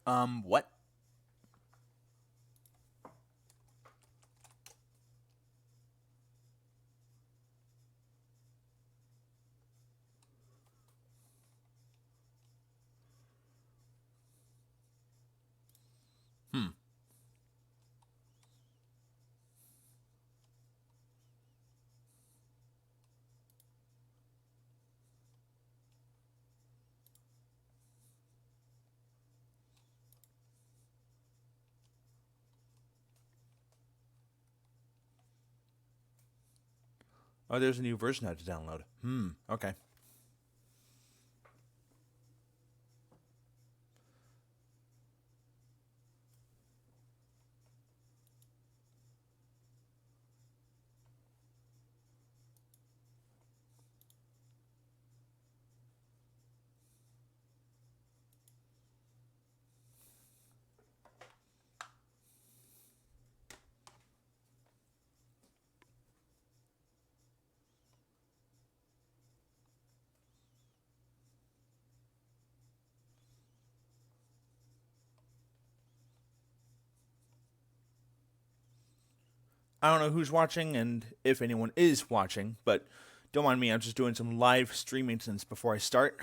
What? Hmm. Oh, there's a new version I have to download. Okay. I don't know who's watching and if anyone is watching, but don't mind me, I'm just doing some live stream maintenance before I start.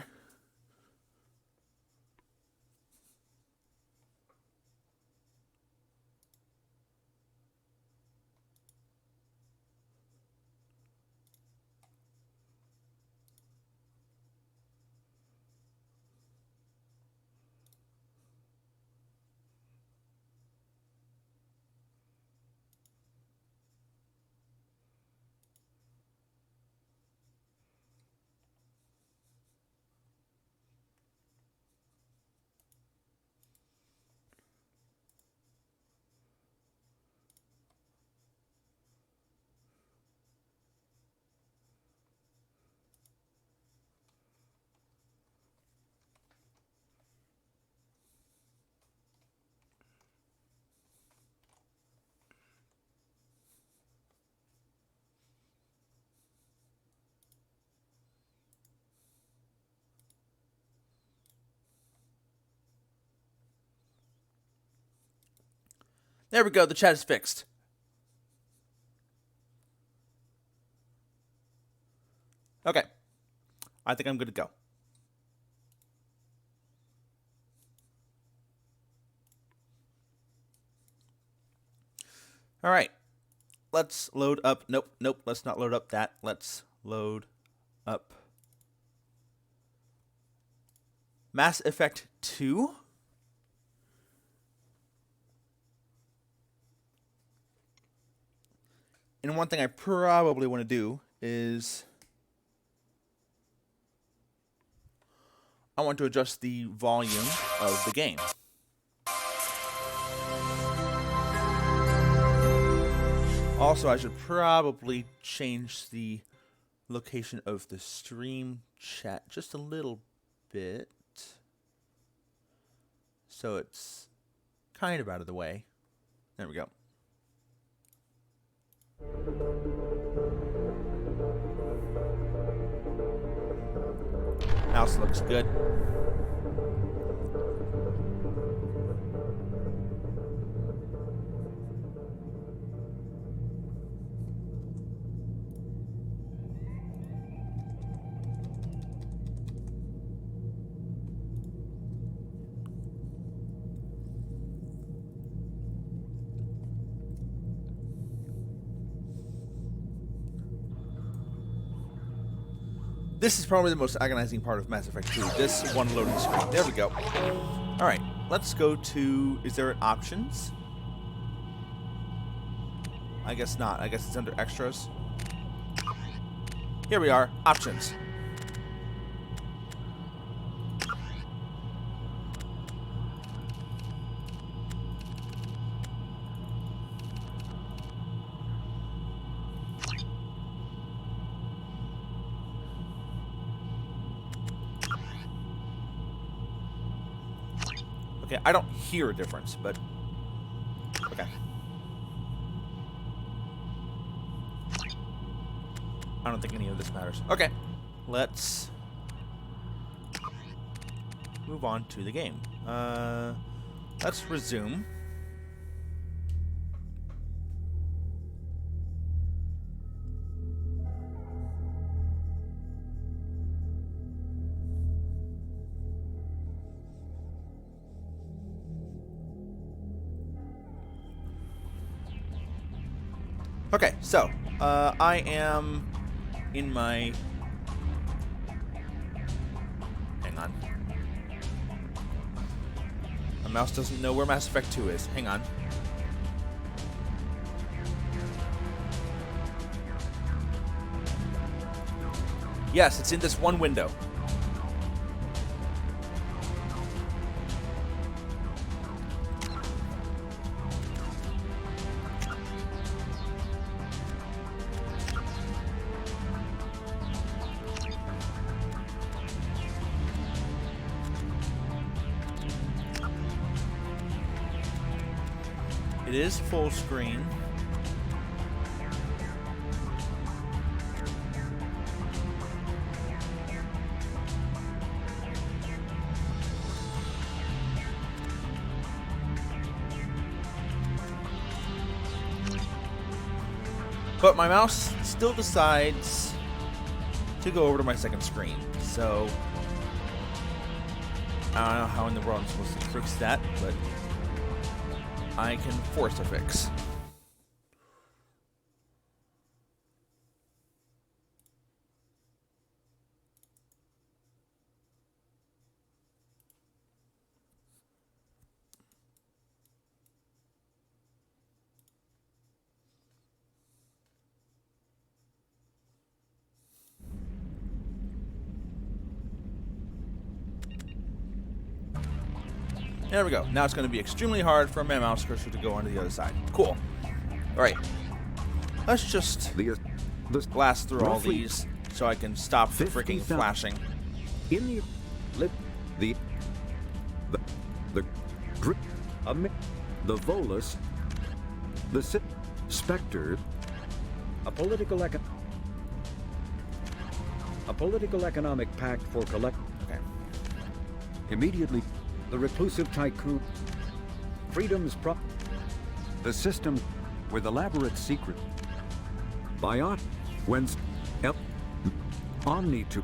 There we go, the chat is fixed. Okay. I think I'm good to go. All right. Let's load up. Nope, let's not load up that. Let's load up Mass Effect 2. And one thing I probably want to do is I want to adjust the volume of the game. Also, I should probably change the location of the stream chat just a little bit, so it's kind of out of the way. There we go. Mouse looks good. This is probably the most agonizing part of Mass Effect 2. This one loading screen. There we go. Alright, let's go to... Is there options? I guess not. I guess it's under extras. Here we are. Options. Okay, I don't hear a difference, but okay. I don't think any of this matters. Okay, let's move on to the game. Let's resume. Okay, so, I am in my... Hang on. My mouse doesn't know where Mass Effect 2 is. Hang on. Yes, it's in this one window. It is full screen. But my mouse still decides to go over to my second screen. So I don't know how in the world I'm supposed to fix that, but I can force a fix. There we go. Now it's going to be extremely hard for my mouse cursor to go onto the other side. Cool. All right. Let's just blast through all these so I can stop the freaking flashing. In the Volus, the Spectre, a political economic pact for collect. Okay. Immediately, the reclusive tycoon, freedom's the system with elaborate secret. Biot, whence Omni to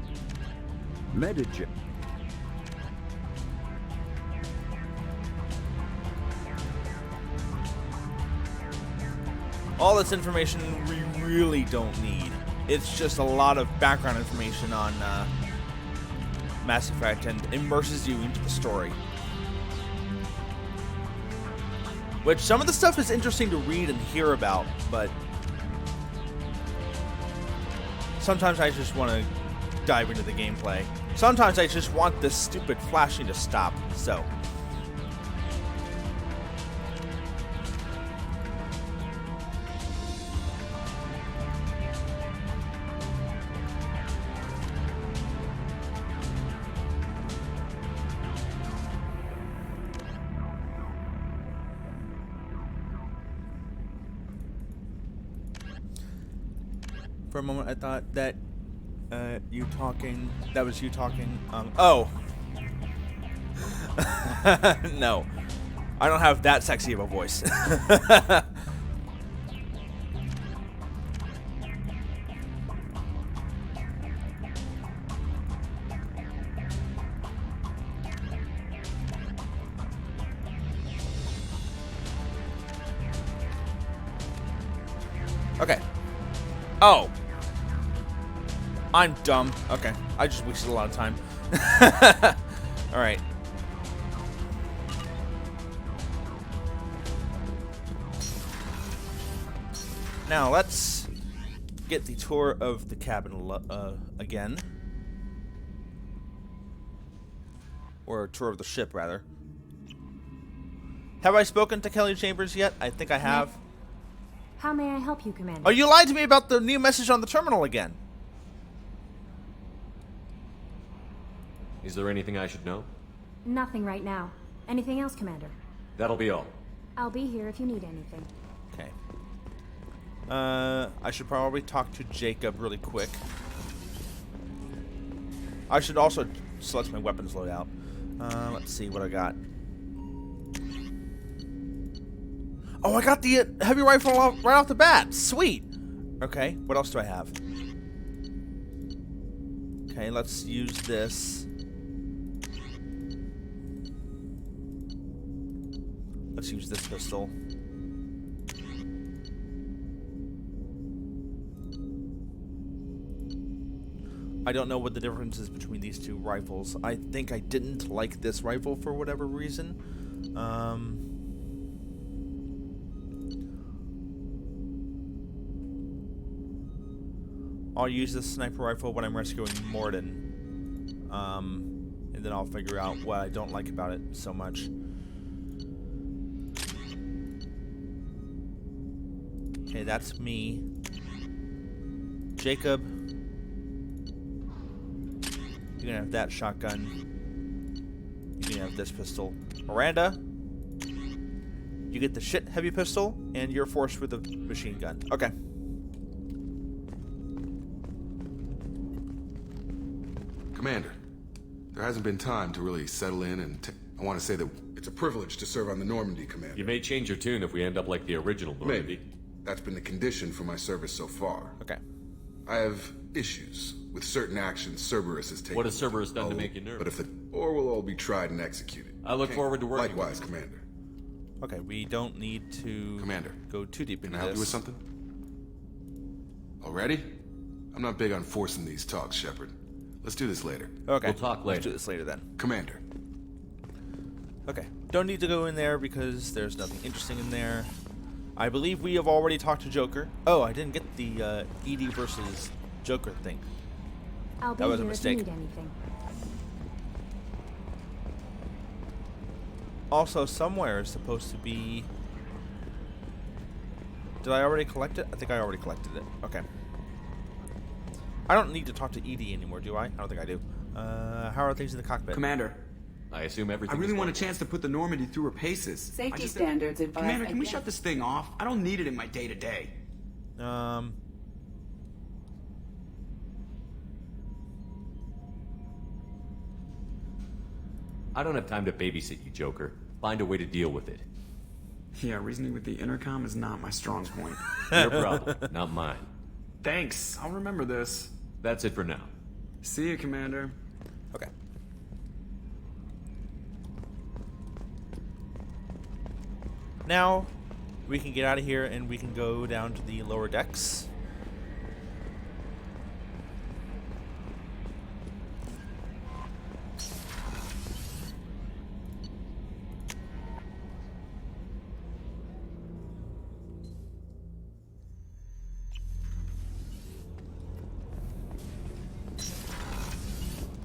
Medigen. All this information we really don't need. It's just a lot of background information on Mass Effect and immerses you into the story. Which some of the stuff is interesting to read and hear about, but sometimes I just want to dive into the gameplay. Sometimes I just want this stupid flashing to stop, so. For a moment, I thought that that was you talking. Oh. No. I don't have that sexy of a voice. Okay. Oh. I'm dumb. Okay. I just wasted a lot of time. Alright. Now, let's get the tour of the cabin again. Or a tour of the ship, rather. Have I spoken to Kelly Chambers yet? I think I have. How may I help you, Commander? Oh, you lied to me about the new message on the terminal again. Is there anything I should know? Nothing right now. Anything else, Commander? That'll be all. I'll be here if you need anything. Okay. I should probably talk to Jacob really quick. I should also select my weapons loadout. Let's see what I got. Oh, I got the heavy rifle right off the bat. Sweet. Okay, what else do I have? Okay, let's use this. Let's use this pistol. I don't know what the difference is between these two rifles. I think I didn't like this rifle for whatever reason. I'll use this sniper rifle when I'm rescuing Morden. And then I'll figure out what I don't like about it so much. Okay, that's me. Jacob, you can have that shotgun. You can have this pistol. Miranda, you get the shit heavy pistol, and you're forced with a machine gun. Okay. Commander, there hasn't been time to really settle in, and I want to say that it's a privilege to serve on the Normandy, Commander. You may change your tune if we end up like the original Normandy. Maybe. That's been the condition for my service so far. Okay. I have issues with certain actions Cerberus has taken. What has Cerberus done to make you nervous? But if or will all be tried and executed. I look forward to working Likewise, with you. Commander. Okay, we don't need to go too deep into Can I help this. you with something? Already? I'm not big on forcing these talks, Shepard. Let's do this later. Okay. We'll talk Let's later. do this later then. Commander. Okay. Don't need to go in there because there's nothing interesting in there. I believe we have already talked to Joker. Oh, I didn't get the ED versus Joker thing. I'll be That was a here mistake. if you need anything. Also, somewhere is supposed to be... Did I already collect it? I think I already collected it. Okay. I don't need to talk to ED anymore, do I? I don't think I do. How are things in the cockpit? Commander, I assume everything I really is want a going chance to put the Normandy through her paces. Safety standards advise Commander, can we against- shut this thing off? I don't need it in my day-to-day. I don't have time to babysit you, Joker. Find a way to deal with it. Yeah, reasoning with the intercom is not my strong point. Your problem, not mine. Thanks, I'll remember this. That's it for now. See you, Commander. Okay. Now, we can get out of here and we can go down to the lower decks.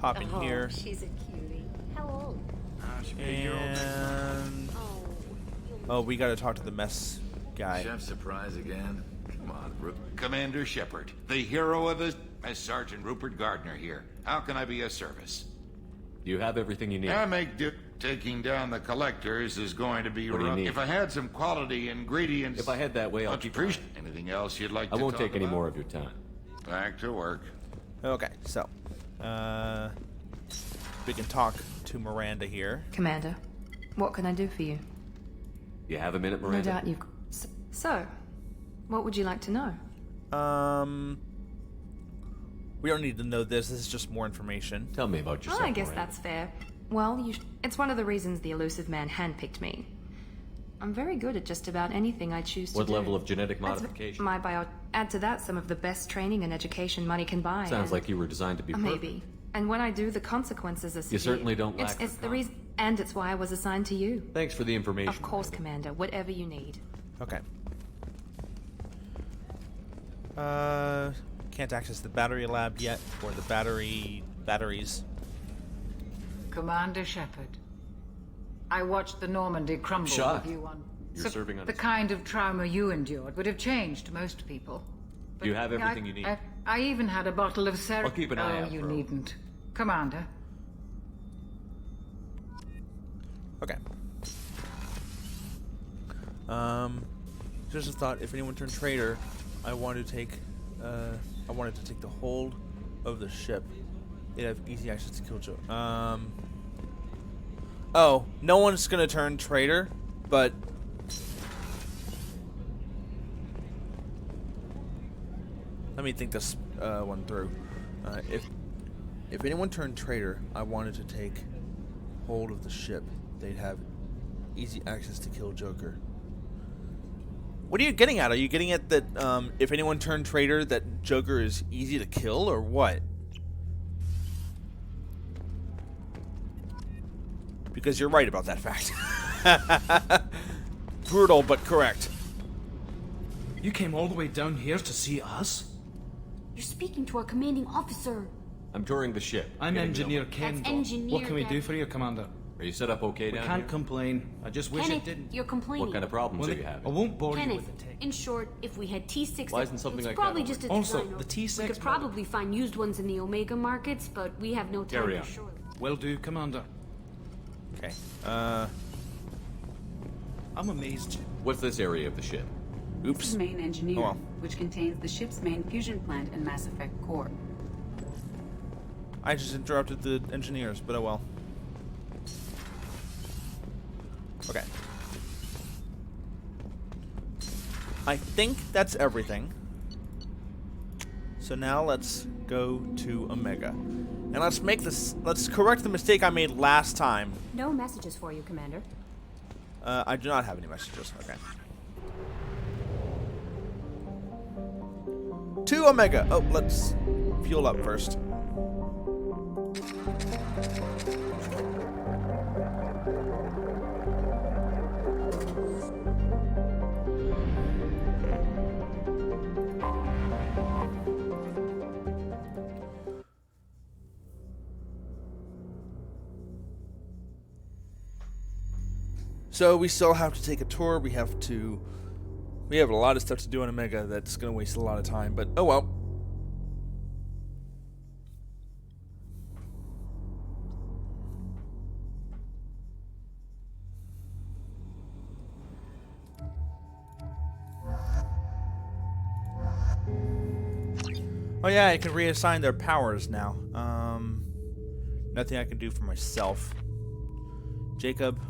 Pop in Oh, here. she's a cutie. How old? Should be a year old next month. And... Oh, Oh, we gotta talk to the mess guy. Chef surprise again? Come on, Commander Shepard, the hero of the... Sergeant Rupert Gardner here. How can I be of service? You have everything you need. I make taking down the collectors is going to be What do you rough. need? If I had some quality ingredients... If I head that way, I'll Much keep appreciate. Anything else you'd like I to won't talk take any about? more of your time. Back to work. Okay, so we can talk to Miranda here. Commander, what can I do for you? You have a minute, No Miranda? doubt you've... So, what would you like to know? We don't need to know this. This is just more information. Tell me about yourself, Oh, I guess Miranda. that's fair. Well, it's one of the reasons the elusive man handpicked me. I'm very good at just about anything I choose to What do. level of genetic That's modification? my bio... Add to that some of the best training and education money can buy. Sounds and- like you were designed to be perfect. Maybe. And when I do, the consequences are severe. certainly don't lack It's for the reason... And it's why I was assigned to you. Thanks for the information. Of course, Miranda. Commander. Whatever you need. Okay. Can't access the battery lab yet, or the batteries. Commander Shepard, I watched the Normandy crumble Shot. with you on... You're serving on The his- kind of trauma you endured would have changed most people. But You have everything you need. I even had a bottle of ser... I'll keep an eye Oh, out you for him. needn't. Commander. Okay. Just a thought. If anyone turned traitor, I wanted to take the hold of the ship. They'd have easy access to kill Joe. Oh, no one's gonna turn traitor, but Let me think this one through. If anyone turned traitor, I wanted to take hold of the ship. They'd have easy access to kill Joker. What are you getting at? Are you getting at that if anyone turned traitor, that Joker is easy to kill, or what? Because you're right about that fact. Brutal, but correct. You came all the way down here to see us? You're speaking to our commanding officer. I'm touring the ship. I'm Getting Engineer nowhere. Kendall. That's Engineer What can we do Dad. for you, Commander? Are you set up okay down Can't here? complain. I just wish it Kenneth, didn't. you're complaining. What kind of problems Well, are you I having? won't bore you Kenneth, with the tech. in short, if we had T6, Why isn't something it's like that probably on just a the- Also, design. the T6 We could model. probably find used ones in the Omega markets, but we have no time Carry for on. sure. Will do, Commander. Okay. I'm amazed. What's this area of the ship? Oops. Main engineer, Oh well. which contains the ship's main fusion plant and Mass Effect core. I just interrupted the engineers, but oh well. Okay. I think that's everything. So now let's go to Omega. And let's correct the mistake I made last time. No messages for you, Commander. I do not have any messages. Okay. To Omega. Oh, let's fuel up first. So we still have to take a tour. We have a lot of stuff to do on Omega that's going to waste a lot of time, but oh well. Oh yeah, I can reassign their powers now. Nothing I can do for myself. Jacob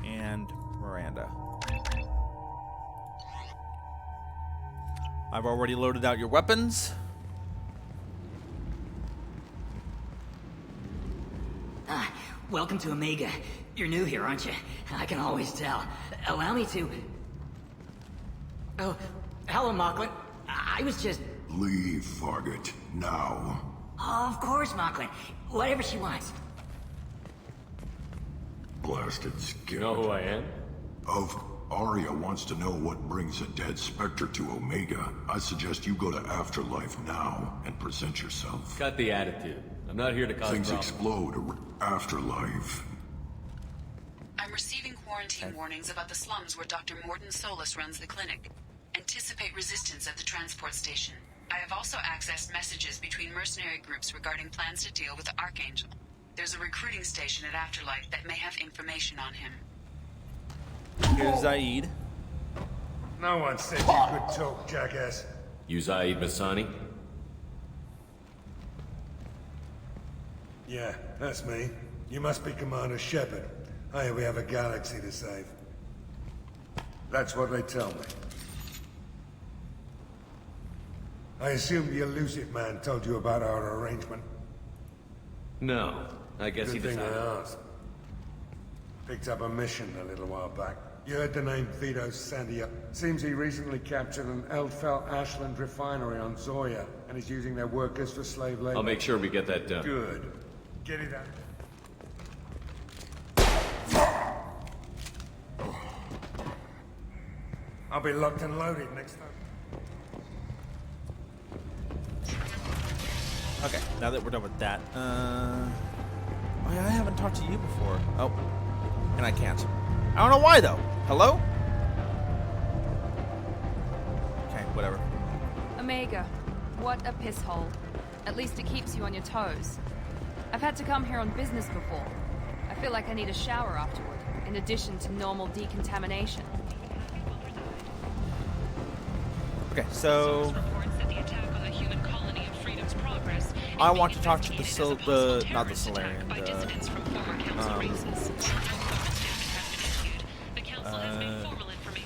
and Miranda. I've already loaded out your weapons. Welcome to Omega. You're new here, aren't you? I can always tell. Allow me to... Oh, hello, Mocklin. I was just... Leave, Fargate, now. Oh, of course, Mocklin. Whatever she wants. Blasted skin. You know who I am? Arya wants to know what brings a dead Spectre to Omega. I suggest you go to Afterlife now and present yourself. Got the attitude. I'm not here to cause Things problems. explode Afterlife. I'm receiving quarantine warnings about the slums where Dr. Morden Solus runs the clinic. Anticipate resistance at the transport station. I have also accessed messages between mercenary groups regarding plans to deal with the Archangel. There's a recruiting station at Afterlife that may have information on him. Here's Zaid. No one said you could talk, jackass. You Zaid Masani? Yeah, that's me. You must be Commander Shepard. Hey, we have a galaxy to save. That's what they tell me. I assume the elusive man told you about our arrangement. No. I guess he Good thing decided. I asked. Picked up a mission a little while back. You heard the name Vito Sandia. Seems he recently captured an Eldfell Ashland refinery on Zoya and is using their workers for slave labor. I'll make sure we get that done. Good. Get it out. I'll be locked and loaded next time. Okay, now that we're done with that, oh yeah, I haven't talked to you before. Oh, and I can't. I don't know why though. Hello? Okay, whatever. Omega, what a piss hole. At least it keeps you on your toes. I've had to come here on business before. I feel like I need a shower afterward, in addition to normal decontamination. Okay, so I want to talk to not the Solarian,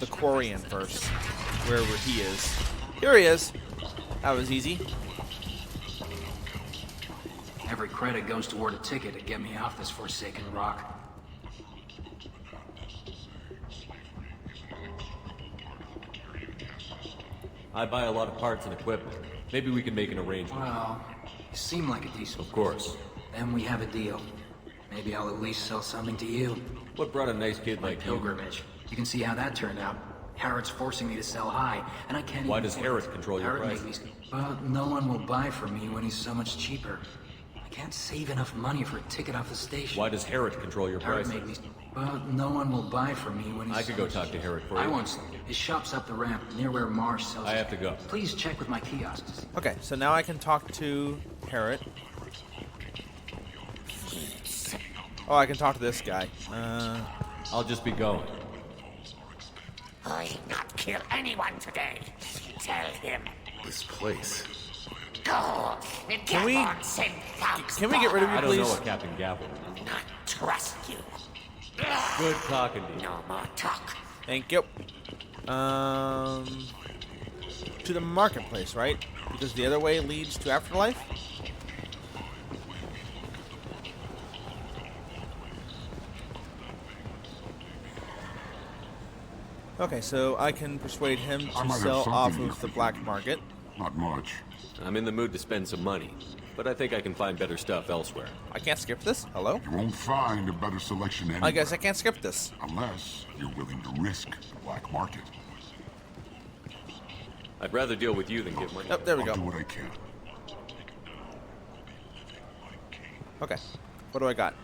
the Quarian first, wherever he is. Here he is. That was easy. Every credit goes toward a ticket to get me off this forsaken rock. I buy a lot of parts and equipment. Maybe we can make an arrangement. Well, you seem like a decent Of course. Then we have a deal. Maybe I'll at least sell something to you. What brought a nice kid My like you? pilgrimage. You can see how that turned out. Harrod's forcing me to sell high, and I can't Why even does afford Harrod it. control your Harrod price? made me... Well, no one will buy from me when he's so much cheaper. I can't save enough money for a ticket off the station. Why does Harrod control your Harrod price? made me... Well, no one will buy from me when he's I could go talk to Harrod for you. I won't sell. His shop's up the ramp, near where Marsh sells I his- have to go. Please check with my kiosks. Okay, so now I can talk to Harrod. Oh, I can talk to this guy. I'll just be going. I not kill anyone today. Tell him. This place. Go. Can we get rid of you, I don't know please? what Captain Gavel. Not trust you. Good talking to you. No more talk. Thank you. To the marketplace, right? Because the other way leads to Afterlife? Okay, so I can persuade him I to might have sell off something of here the for black you. market. Not much. I'm in the mood to spend some money, but I think I can find better stuff elsewhere. I can't skip this? Hello? You won't find a better selection anywhere. I guess I can't skip this. Unless you're willing to risk the black market. I'd rather deal with you than give money. Oh, there we I'll go. do what I can. Okay, what do I got?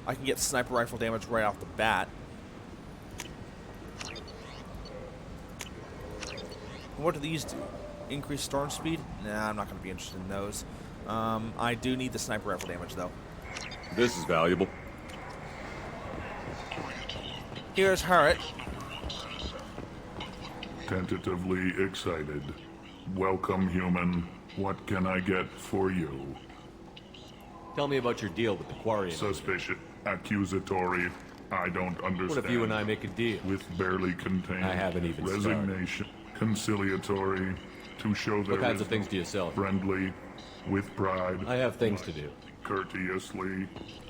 I can get sniper rifle damage right off the bat. What do these do? Increase storm speed? Nah, I'm not going to be interested in those. I do need the sniper rifle damage, though. This is valuable. Here's Harrod. Tentatively excited. Welcome, human. What can I get for you? Tell me about your deal with the quarry. Suspicious. Accusatory. I don't understand. What if you and I make a deal? With barely contained. I haven't even started. Resignation. Conciliatory. To show there What kinds is of things do you sell? Friendly. With pride. I have things to do. Courteously.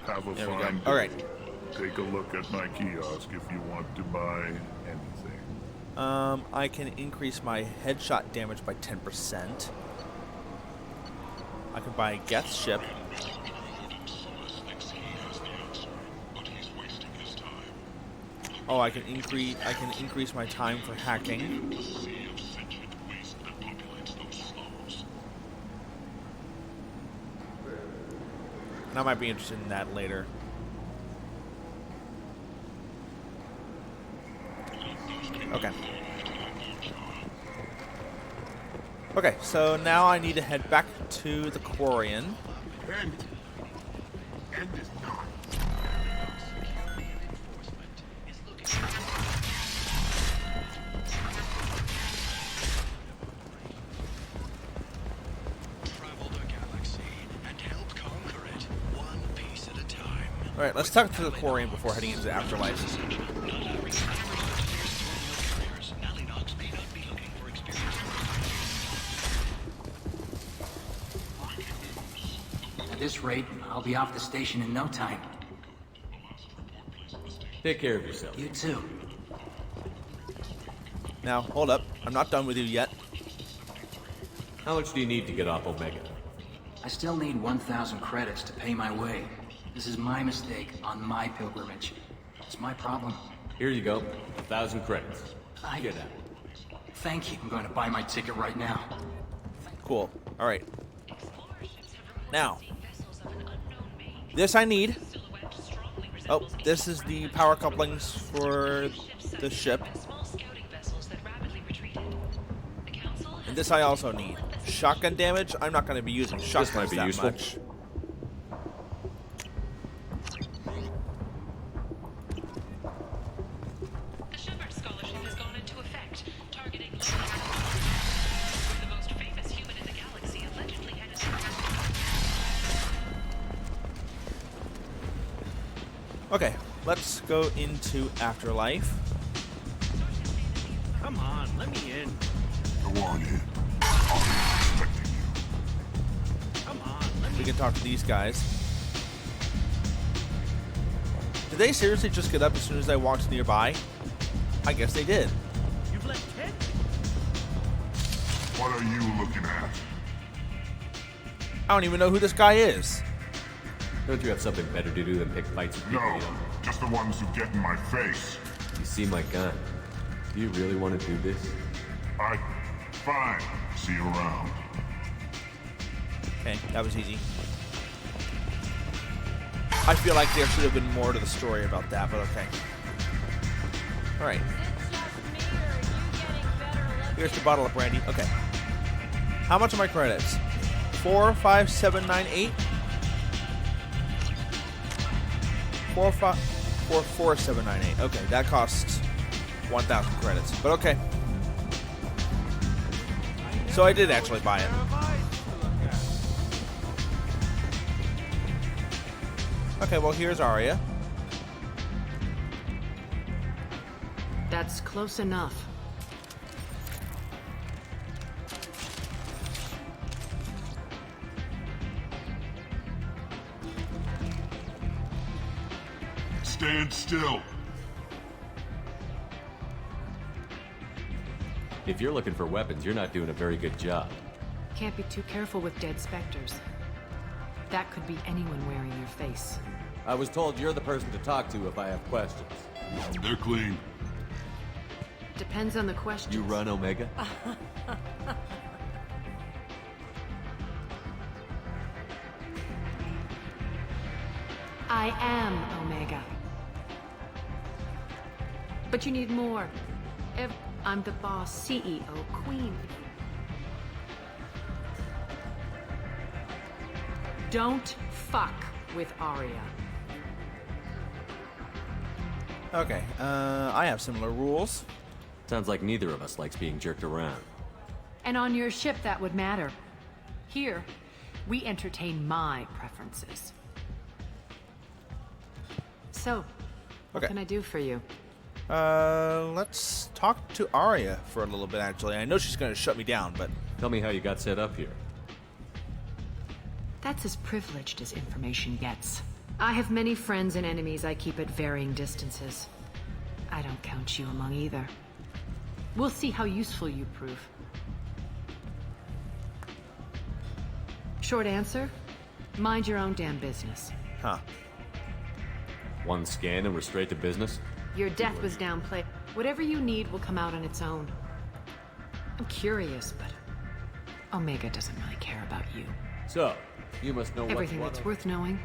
Have a There we fine go. All right. Take a look at my kiosk if you want to buy anything. I can increase my headshot damage by 10%. I can buy Geth's ship. Oh, I can increase my time for hacking. And I might be interested in that later. Okay. Okay, so now I need to head back to the Quarian. End is not. Alright, let's talk to the Quarian before heading into the Afterlife. At this rate, I'll be off the station in no time. Take care of yourself. You too. Now, hold up. I'm not done with you yet. How much do you need to get off Omega? I still need 1,000 credits to pay my way. This is my mistake on my pilgrimage. It's my problem. Here you go. 1,000 credits. Get out. Thank you. I'm going to buy my ticket right now. Cool. Alright. Now, this I need. Oh, this is the power couplings for the ship. And this I also need. Shotgun damage? I'm not going to be using shotguns might be that useful. much. The Shepard Scholarship has gone into effect, targeting the most famous human in the galaxy allegedly had his... Okay, let's go into Afterlife. Come on, let me in. Go on in. Come on, let me We can talk to these guys. Did they seriously just get up as soon as I walked nearby? I guess they did. You've left Ted? What are you looking at? I don't even know who this guy is. Don't you have something better to do than pick fights with people No, you don't? just the ones who get in my face. You seem like God. Do you really want to do this? Fine. See you around. Okay, that was easy. I feel like there should have been more to the story about that, but okay. Alright. Here's the bottle of brandy. Okay. How much are my credits? 4, 5, 7, 9, 8? 4, 5, 4, 4, 7, 9, 8. Okay, that costs 1,000 credits. But okay. So I did actually buy it. Okay, well here's Arya. That's close enough. Stand still. If you're looking for weapons, you're not doing a very good job. Can't be too careful with dead specters. That could be anyone wearing your face. I was told you're the person to talk to if I have questions. They're clean. Depends on the question. You run Omega? I am Omega. But you need more. I'm the boss, CEO, Queen. Don't fuck with Arya. Okay, I have similar rules. Sounds like neither of us likes being jerked around. And on your ship, that would matter. Here, we entertain my preferences. So, what can I do for you? Let's talk to Arya for a little bit, actually. I know she's going to shut me down, but... Tell me how you got set up here. That's as privileged as information gets. I have many friends and enemies I keep at varying distances. I don't count you among either. We'll see how useful you prove. Short answer, mind your own damn business. Huh. One scan and we're straight to business? Your death was downplayed. Whatever you need will come out on its own. I'm curious, but Omega doesn't really care about you. So, you must know everything that's worth knowing.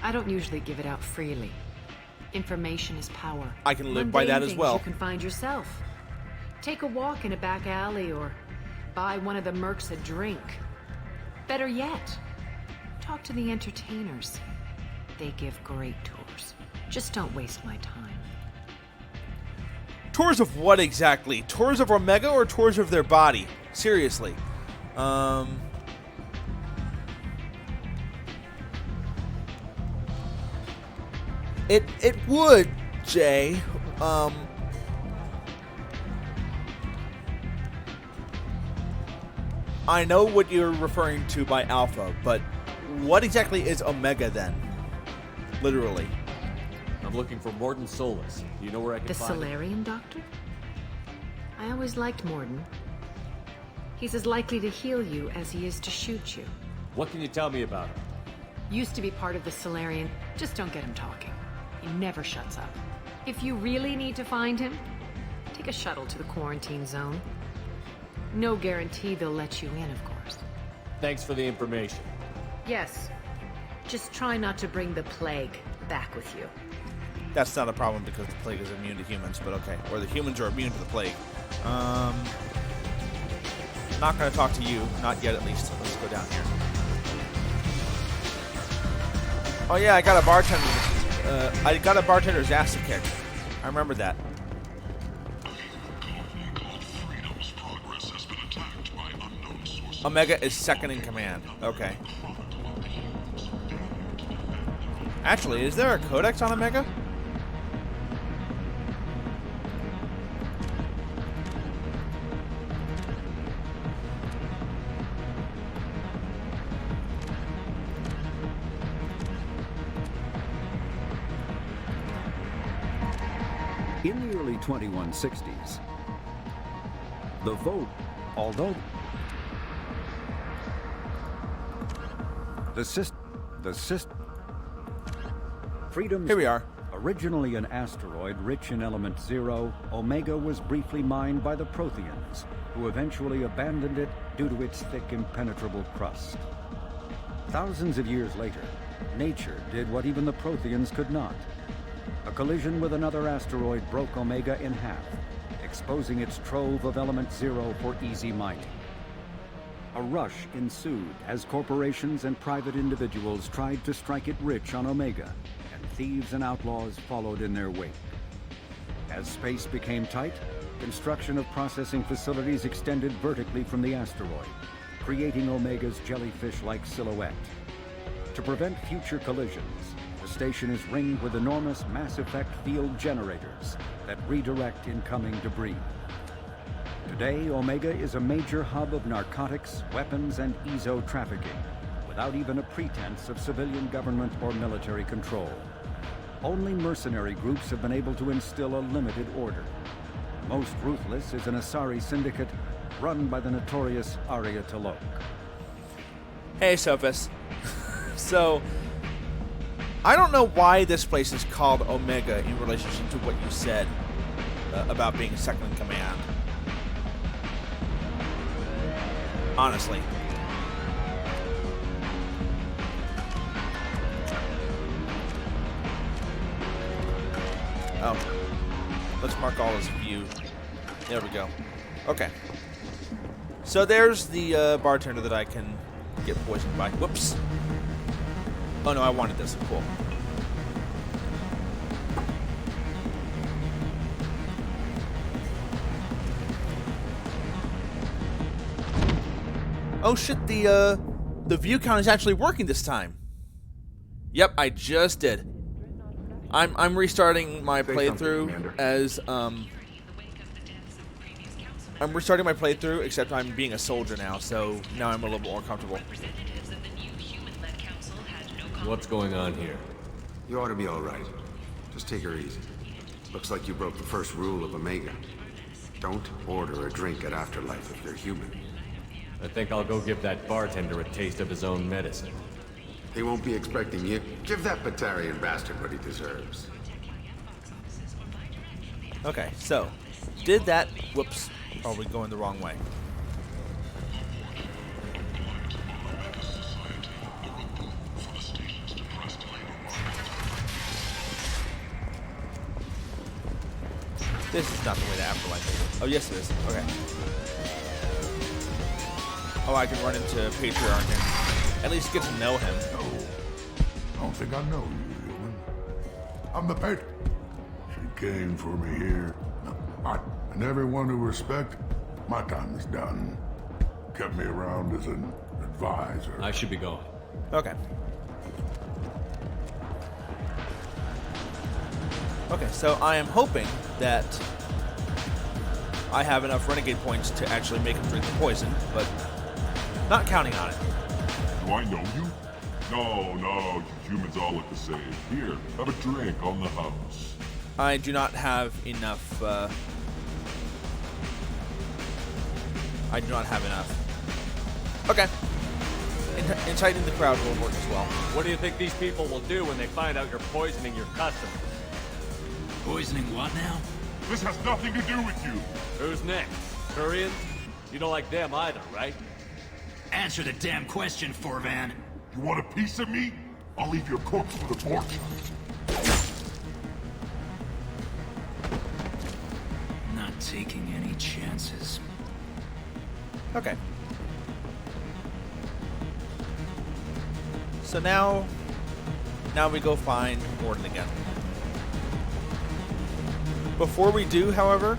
I don't usually give it out freely. Information is power. I can live by that as well. You can find yourself. Take a walk in a back alley or buy one of the mercs a drink. Better yet, talk to the entertainers. They give great tours. Just don't waste my time. Tours of what exactly? Tours of Omega or tours of their body? Seriously. It would, Jay. I know what you're referring to by Alpha, but what exactly is Omega then? Literally. I'm looking for Morden Solus. Do you know where I can find him? The Solarian Doctor? I always liked Morden. He's as likely to heal you as he is to shoot you. What can you tell me about him? Used to be part of the Solarian. Just don't get him talking. He never shuts up. If you really need to find him, take a shuttle to the quarantine zone. No guarantee they'll let you in, of course. Thanks for the information. Yes. Just try not to bring the plague back with you. That's not a problem because the plague is immune to humans, but okay. Or the humans are immune to the plague. Not going to talk to you. Not yet, at least. Let's go down here. Oh yeah, I got a bartender. I got a bartender's ass kicked. I remember that. Omega is second in command. Okay. Actually, is there a codex on Omega? In the early 2160s, the vote, although the system, Freedom's Here we are. Originally an asteroid rich in element 0, Omega was briefly mined by the Protheans, who eventually abandoned it due to its thick, impenetrable crust. Thousands of years later, nature did what even the Protheans could not. A collision with another asteroid broke Omega in half, exposing its trove of element 0 for easy mining. A rush ensued as corporations and private individuals tried to strike it rich on Omega, and thieves and outlaws followed in their wake. As space became tight, construction of processing facilities extended vertically from the asteroid, creating Omega's jellyfish-like silhouette. To prevent future collisions, the station is ringed with enormous mass effect field generators that redirect incoming debris. Today, Omega is a major hub of narcotics, weapons, and EZO trafficking, without even a pretense of civilian government or military control. Only mercenary groups have been able to instill a limited order. Most ruthless is an Asari syndicate run by the notorious Arya T'Loak. Hey, Sophus. So, I don't know why this place is called Omega in relationship to what you said about being second in command. Honestly. Oh. Let's mark all as view. There we go. Okay. So there's the bartender that I can get poisoned by. Whoops. Oh no, I wanted this. Cool. Oh shit, the view count is actually working this time. Yep, I just did. I'm restarting my playthrough as I'm restarting my playthrough, except I'm being a soldier now, so now I'm a little bit more comfortable. What's going on here? You ought to be all right. Just take her easy. Looks like you broke the first rule of Omega. Don't order a drink at Afterlife if you're human. I think I'll go give that bartender a taste of his own medicine. He won't be expecting you. Give that Batarian bastard what he deserves. Okay, so did that. Whoops, probably going the wrong way. This is not the way to Afterlife. Oh, yes it is. Okay. Oh, I can run into Patriarch and at least get to know him. No, I don't think I know you, human. I'm the pet. She came for me here. And everyone who respect, my time is done. Kept me around as an advisor. I should be going. Okay. Okay, so I am hoping that I have enough renegade points to actually make him drink the poison, but not counting on it. Do I know you? No, you humans all look the same. Here, have a drink on the house. I do not have enough, I do not have enough. Okay. Inciting the crowd will work as well. What do you think these people will do when they find out you're poisoning your customers? Poisoning what now? This has nothing to do with you. Who's next? Turians? You don't like them either, right? Answer the damn question, Forvan. You want a piece of me? I'll leave your corpse for the torch. Not taking any chances. Okay. So now we go find Morden again. Before we do, however,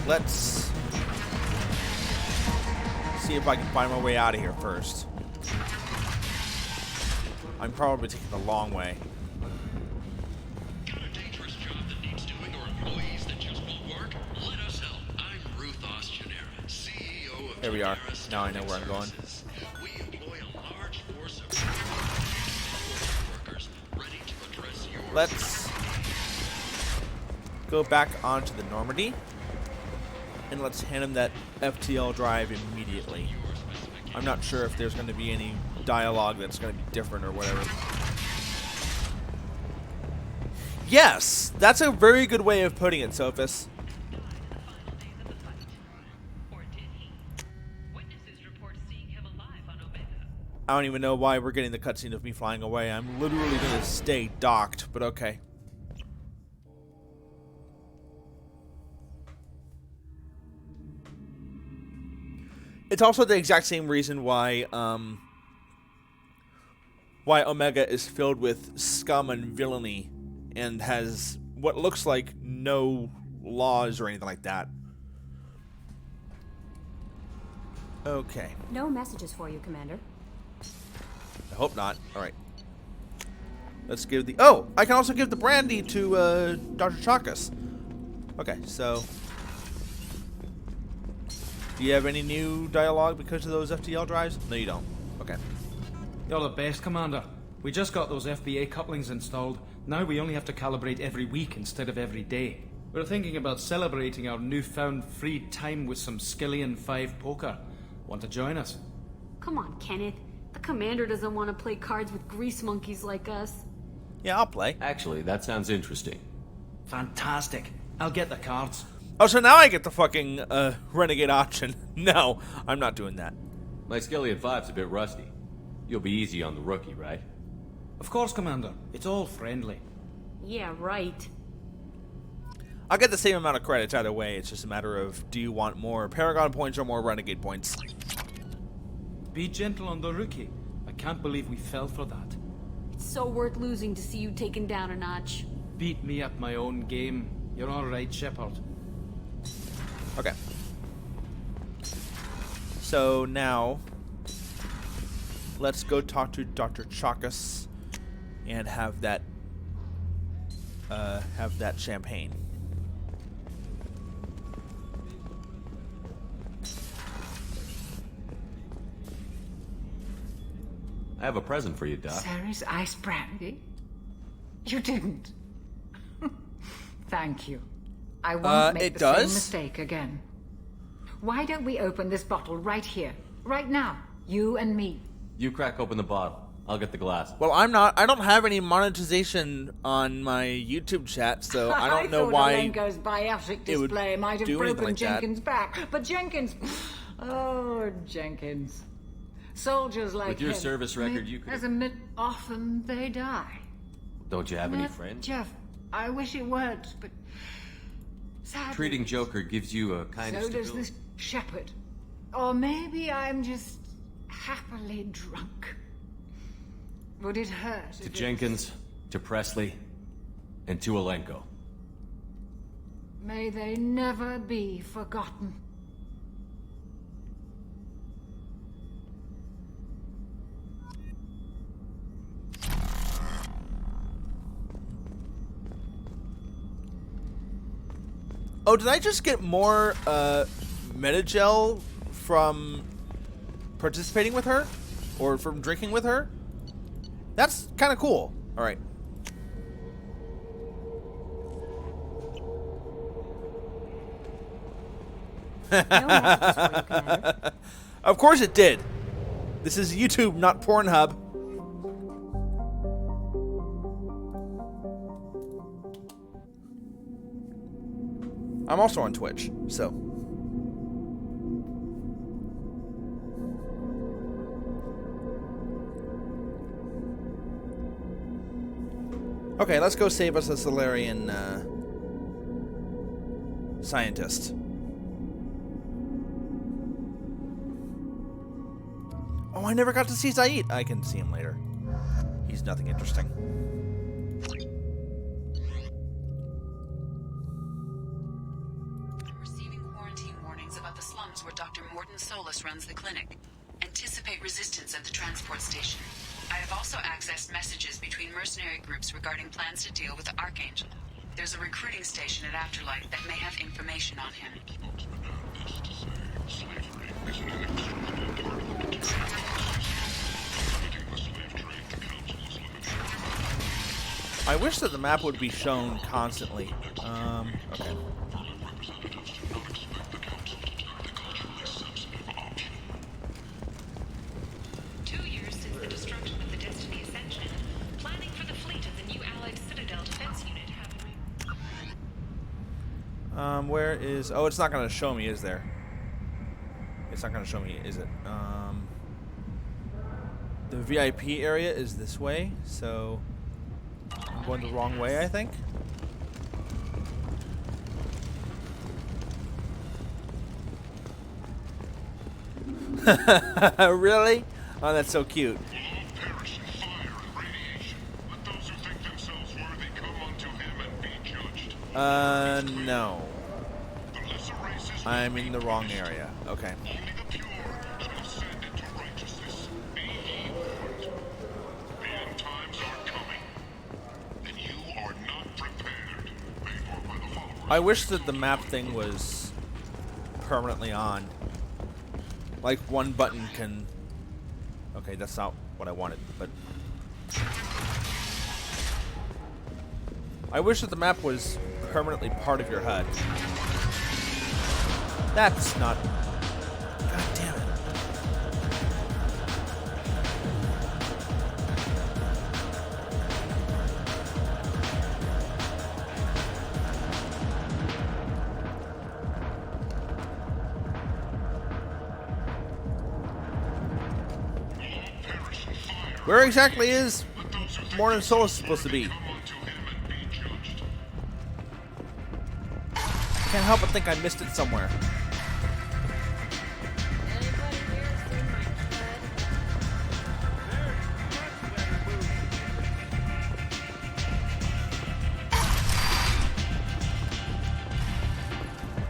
let's see if I can find my way out of here first. I'm probably taking the long way. Got a dangerous job that needs doing or employees that just won't work? Let us help. I'm Ruth Ostenera, CEO of Here we are. Now I know where I'm going. We employ a large force of workers ready to address your Let's go back onto the Normandy, and let's hand him that FTL drive immediately. I'm not sure if there's going to be any dialogue that's going to be different or whatever. Yes! That's a very good way of putting it, Sophus. I don't even know why we're getting the cutscene of me flying away. I'm literally going to stay docked, but okay. It's also the exact same reason why Omega is filled with scum and villainy and has what looks like no laws or anything like that. Okay. No messages for you, Commander. I hope not. Alright. Let's give the... Oh! I can also give the brandy to Dr. Chakas. Okay, so... Do you have any new dialogue because of those FTL drives? No, you don't. Okay. You're the best, Commander. We just got those FBA couplings installed. Now we only have to calibrate every week instead of every day. We're thinking about celebrating our newfound free time with some Skillian 5 poker. Want to join us? Come on, Kenneth. The Commander doesn't want to play cards with grease monkeys like us. Yeah, I'll play. Actually, that sounds interesting. Fantastic. I'll get the cards. Oh, so now I get the fucking renegade option. No, I'm not doing that. My Skillian 5's a bit rusty. You'll be easy on the rookie, right? Of course, Commander. It's all friendly. Yeah, right. I'll get the same amount of credits either way. It's just a matter of, do you want more Paragon points or more renegade points? Be gentle on the rookie. I can't believe we fell for that. It's so worth losing to see you taken down a notch. Beat me at my own game. You're all right, Shepard. Okay. So now, let's go talk to Dr. Chakas and have that champagne. I have a present for you, Doc. Sarah's ice brandy? You didn't. Thank you. I won't make the same mistake again. Why don't we open this bottle right here, right now, you and me? You crack open the bottle. I'll get the glass. Well, I don't have any monetization on my YouTube chat, so I don't know why Alenko's biotic display might have broken Jenkins' back. But Jenkins... Oh, Jenkins. Soldiers like With your him, service record, you could... As a often they die. Don't you have any friends? Jeff, I wish it weren't, but... Sadly, Treating Joker gives you a kind of so stability. does this shepherd. Or maybe I'm just happily drunk. Would it hurt? To Jenkins, to Presley, and to Alenko. May they never be forgotten. Oh, did I just get more Metagel from participating with her? Or from drinking with her? That's kind of cool. Alright. Of course it did. This is YouTube, not Pornhub. I'm also on Twitch, so. Okay, let's go save us a Solarian scientist. Oh, I never got to see Zaid. I can see him later. He's nothing interesting. Runs the clinic. Anticipate resistance at the transport station. I have also accessed messages between mercenary groups regarding plans to deal with the Archangel. There's a recruiting station at Afterlife that may have information on him. I wish that the map would be shown constantly. Okay. Where is... Oh, it's not going to show me, is there? It's not going to show me, is it? The VIP area is this way, so... I'm going the wrong way, I think. Really? Oh, that's so cute. No. I'm in the wrong area. Okay. I wish that the map thing was permanently on. Like one button can... Okay, that's not what I wanted, but... I wish that the map was permanently part of your HUD. That's not... God damn it. Where exactly is Morning Solus supposed to be? Can't help but think I missed it somewhere.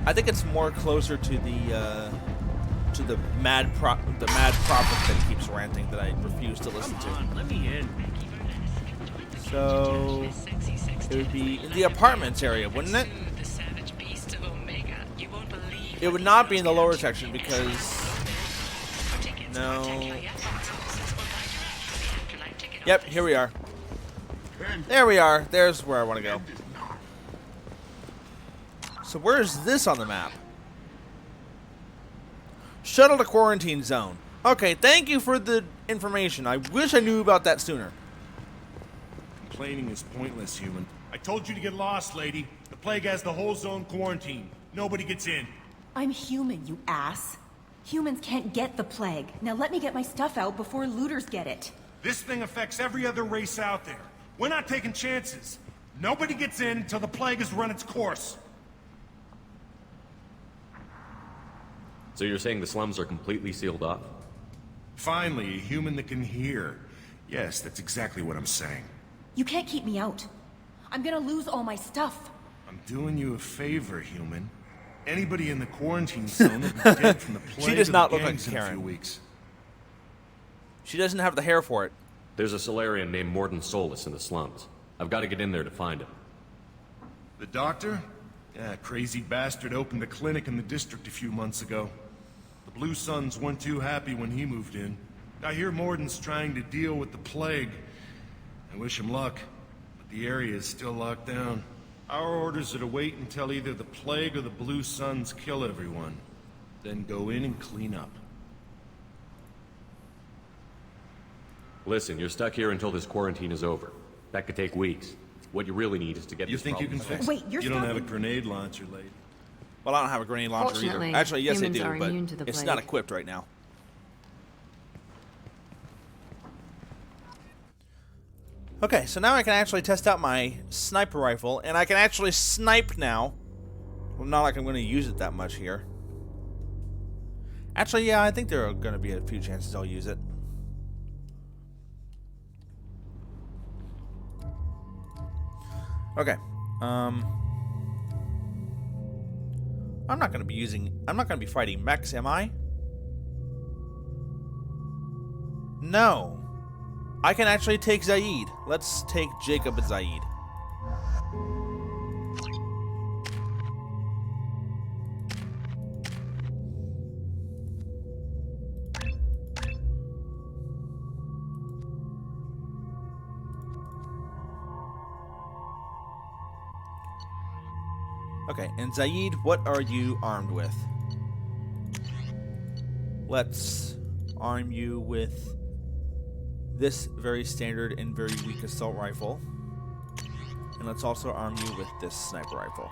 I think it's more closer to the mad prophet that keeps ranting that I refuse to listen to. Let me in. So it would be in the apartments area, wouldn't it? It would not be in the lower section because no. Yep, here we are. There we are. There's where I want to go. So where is this on the map? Shuttle to quarantine zone. Okay, thank you for the information. I wish I knew about that sooner. Complaining is pointless, human. I told you to get lost, lady. The plague has the whole zone quarantined. Nobody gets in. I'm human, you ass. Humans can't get the plague. Now let me get my stuff out before looters get it. This thing affects every other race out there. We're not taking chances. Nobody gets in until the plague has run its course. So you're saying the slums are completely sealed off? Finally, a human that can hear. Yes, that's exactly what I'm saying. You can't keep me out. I'm gonna lose all my stuff. I'm doing you a favor, human. Anybody in the quarantine zone will be dead from the plague. She does not or look the like gangs in a Karen. few weeks. She doesn't have the hair for it. There's a Solarian named Morton Solus in the slums. I've got to get in there to find him. The doctor? Yeah, crazy bastard opened a clinic in the district a few months ago. The Blue Suns weren't too happy when he moved in. I hear Morton's trying to deal with the plague. I wish him luck, but the area is still locked down. Our orders are to wait until either the plague or the Blue Suns kill everyone. Then go in and clean up. Listen, you're stuck here until this quarantine is over. That could take weeks. What you really need is to get You this think you can problem fix solved. it? You don't have a grenade launcher, lady. Well, I don't have a grenade launcher either. Fortunately, Actually, yes, I humans do, are but immune to the it's plague. not equipped right now. Okay, so now I can actually test out my sniper rifle, and I can actually snipe now. Well, not like I'm going to use it that much here. Actually, yeah, I think there are going to be a few chances I'll use it. Okay. I'm not going to be fighting mechs, am I? No. I can actually take Zaid. Let's take Jacob and Zaid. Okay, and Zaid, what are you armed with? Let's arm you with this very standard and very weak assault rifle. And let's also arm you with this sniper rifle.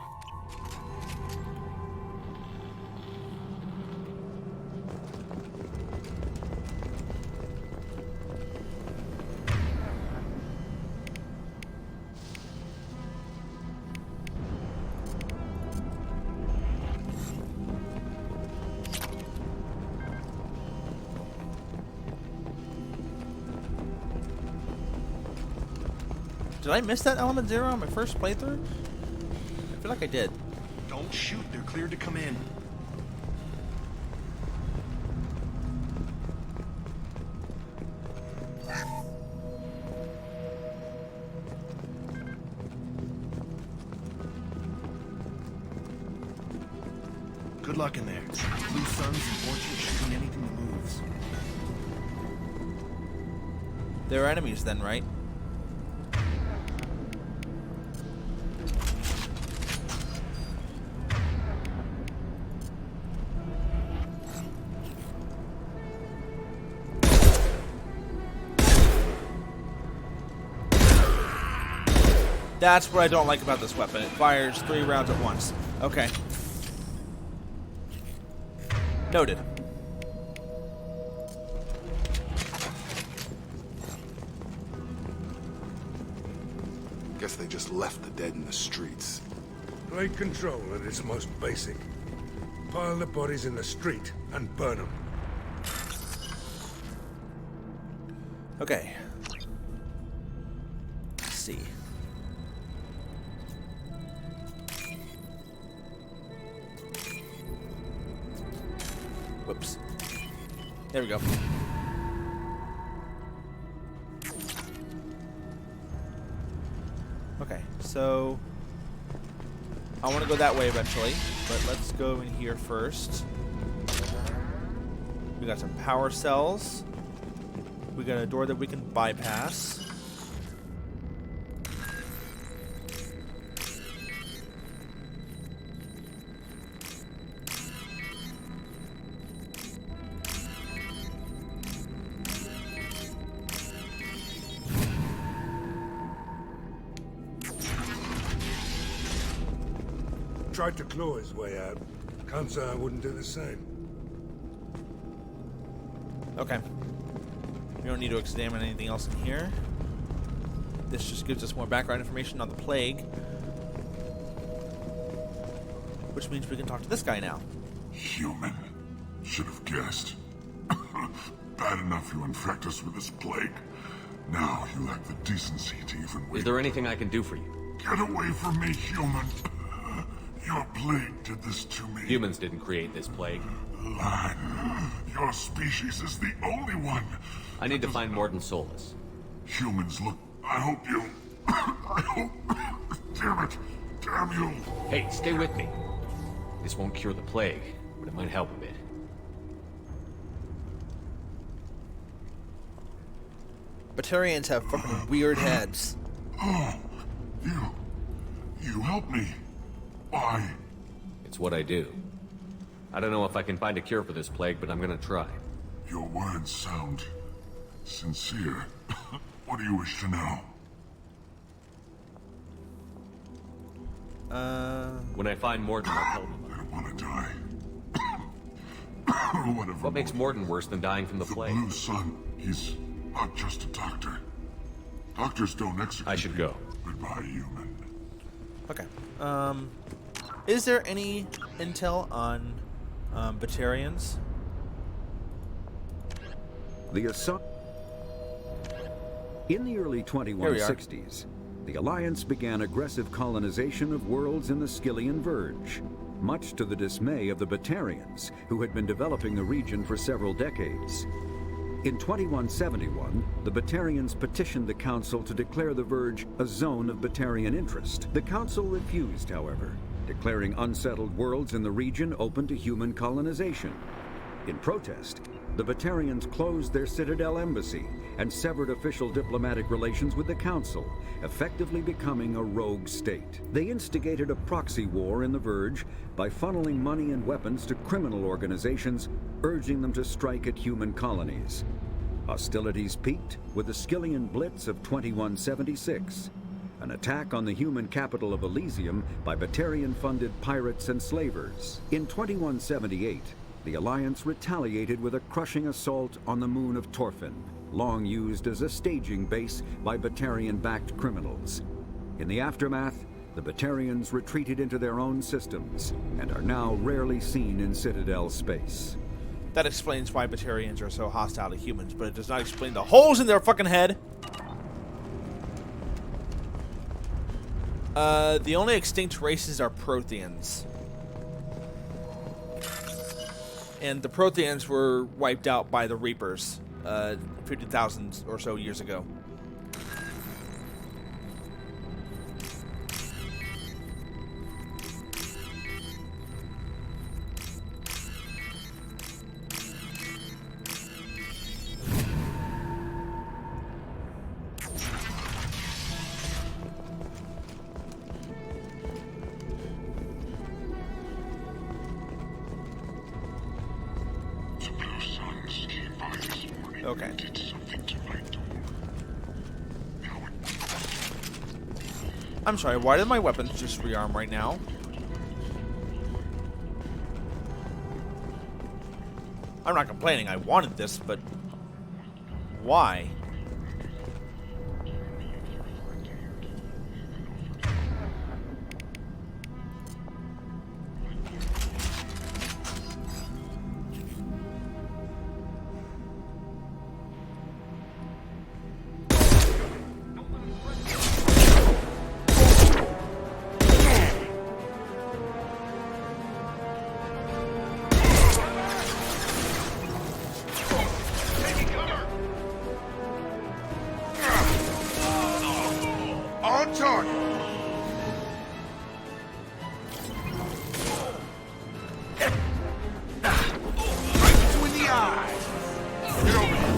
Did I miss that element 0 on my first playthrough? I feel like I did. Don't shoot, they're cleared to come in. Good luck in there. Blue Suns and Orchard shooting anything that moves. They're enemies then, right? That's what I don't like about this weapon. It fires 3 rounds at once. Okay. Noted. Guess they just left the dead in the streets. Plague control at its most basic. Pile the bodies in the street and burn them. Okay. Let's see. Whoops. There we go. Okay, so I want to go that way eventually, but let's go in here first. We got some power cells. We got a door that we can bypass. Tried to claw his way out. Can't say I wouldn't do the same. Okay. We don't need to examine anything else in here. This just gives us more background information on the plague. Which means we can talk to this guy now. Human. Should have guessed. Bad enough you infect us with this plague. Now you lack the decency to even wait. Is there anything I can do for you? Get away from me, human. Your plague did this to me. Humans didn't create this plague. Lie. Your species is the only one. I need to find Morton Solus. Humans, look. I hope you... I hope... Damn it. Damn you. Hey, stay with me. This won't cure the plague, but it might help a bit. Batarians have fucking weird heads. Oh, you help me. Why? It's what I do. I don't know if I can find a cure for this plague, but I'm gonna try. Your words sound sincere. What do you wish to know? When I find Morton, I'll tell him. I don't want to die. Whatever. What makes Morton worse than dying from the plague? Blue Sun. He's not just a doctor. Doctors don't execute. I should go. Goodbye, human. Okay. Is there any intel on Batarians? The assault. In the early 2160s, the Alliance began aggressive colonization of worlds in the Skyllian Verge, much to the dismay of the Batarians, who had been developing the region for several decades. In 2171, the Batarians petitioned the Council to declare the Verge a zone of Batarian interest. The Council refused, however, declaring unsettled worlds in the region open to human colonization. In protest, the Batarians closed their Citadel embassy and severed official diplomatic relations with the Council, effectively becoming a rogue state. They instigated a proxy war in the Verge by funneling money and weapons to criminal organizations, urging them to strike at human colonies. Hostilities peaked with the Skillian Blitz of 2176, an attack on the human capital of Elysium by Batarian-funded pirates and slavers. In 2178, the Alliance retaliated with a crushing assault on the moon of Torfin, long used as a staging base by Batarian-backed criminals. In the aftermath, the Batarians retreated into their own systems and are now rarely seen in Citadel space. That explains why Batarians are so hostile to humans, but it does not explain the holes in their fucking head. The only extinct races are Protheans. And the Protheans were wiped out by the Reapers 50,000 or so years ago. Okay. I'm sorry, why did my weapons just rearm right now? I'm not complaining, I wanted this, but why? On target! Right between the eyes! Get over here!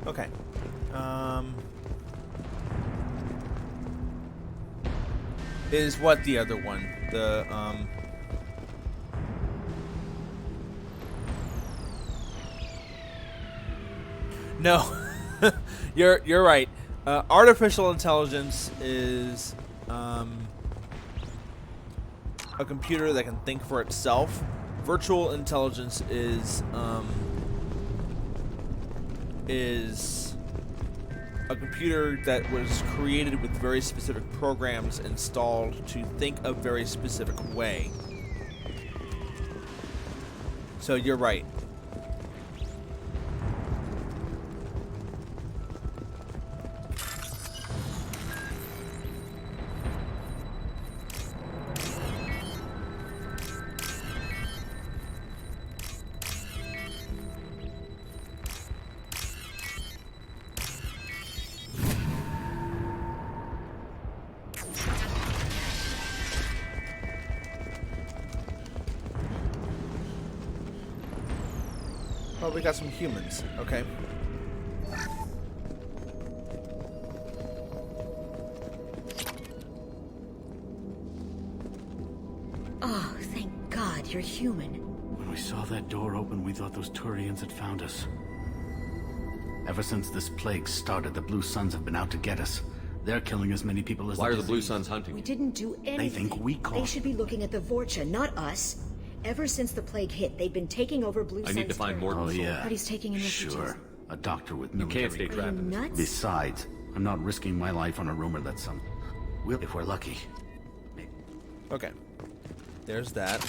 Okay. Is what the other one? The, No. You're right. Artificial intelligence is, a computer that can think for itself. Virtual intelligence is a computer that was created with very specific programs installed to think a very specific way. So you're right. Oh, we got some humans. Okay. Oh, thank God you're human. When we saw that door open, we thought those Turians had found us. Ever since this plague started, the Blue Suns have been out to get us. They're killing as many people as Why are the Blue Suns hunting? We didn't do anything. They think we caused. They should be looking at the Vorcha, not us. Ever since the plague hit, they've been taking over Blue Suns. I need to find Morton. Oh, yeah. But he's taking in refugees. Sure. A doctor with You military... can't stay trapped in this. Nuts? Besides, I'm not risking my life on a rumor that some... Well, if we're lucky. Okay. There's that.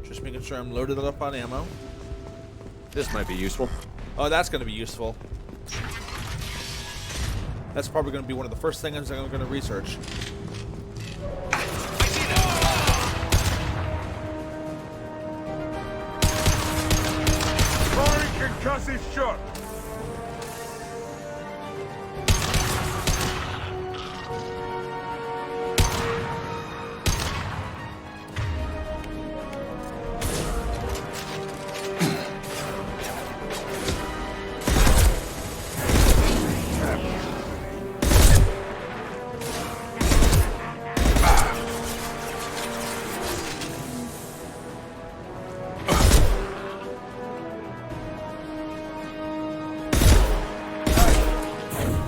Just making sure I'm loaded up on ammo. This might be useful. Oh, that's going to be useful. That's probably going to be one of the first things I'm going to research. Firing concussive shot!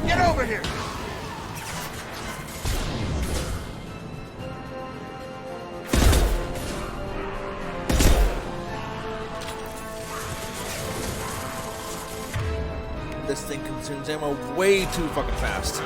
Get over here! This thing consumes ammo way too fucking fast.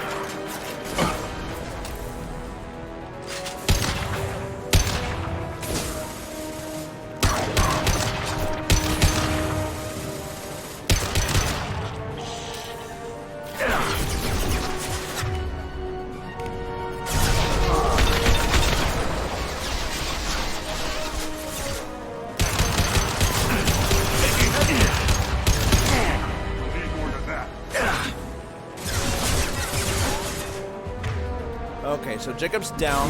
Okay, so Jacob's down.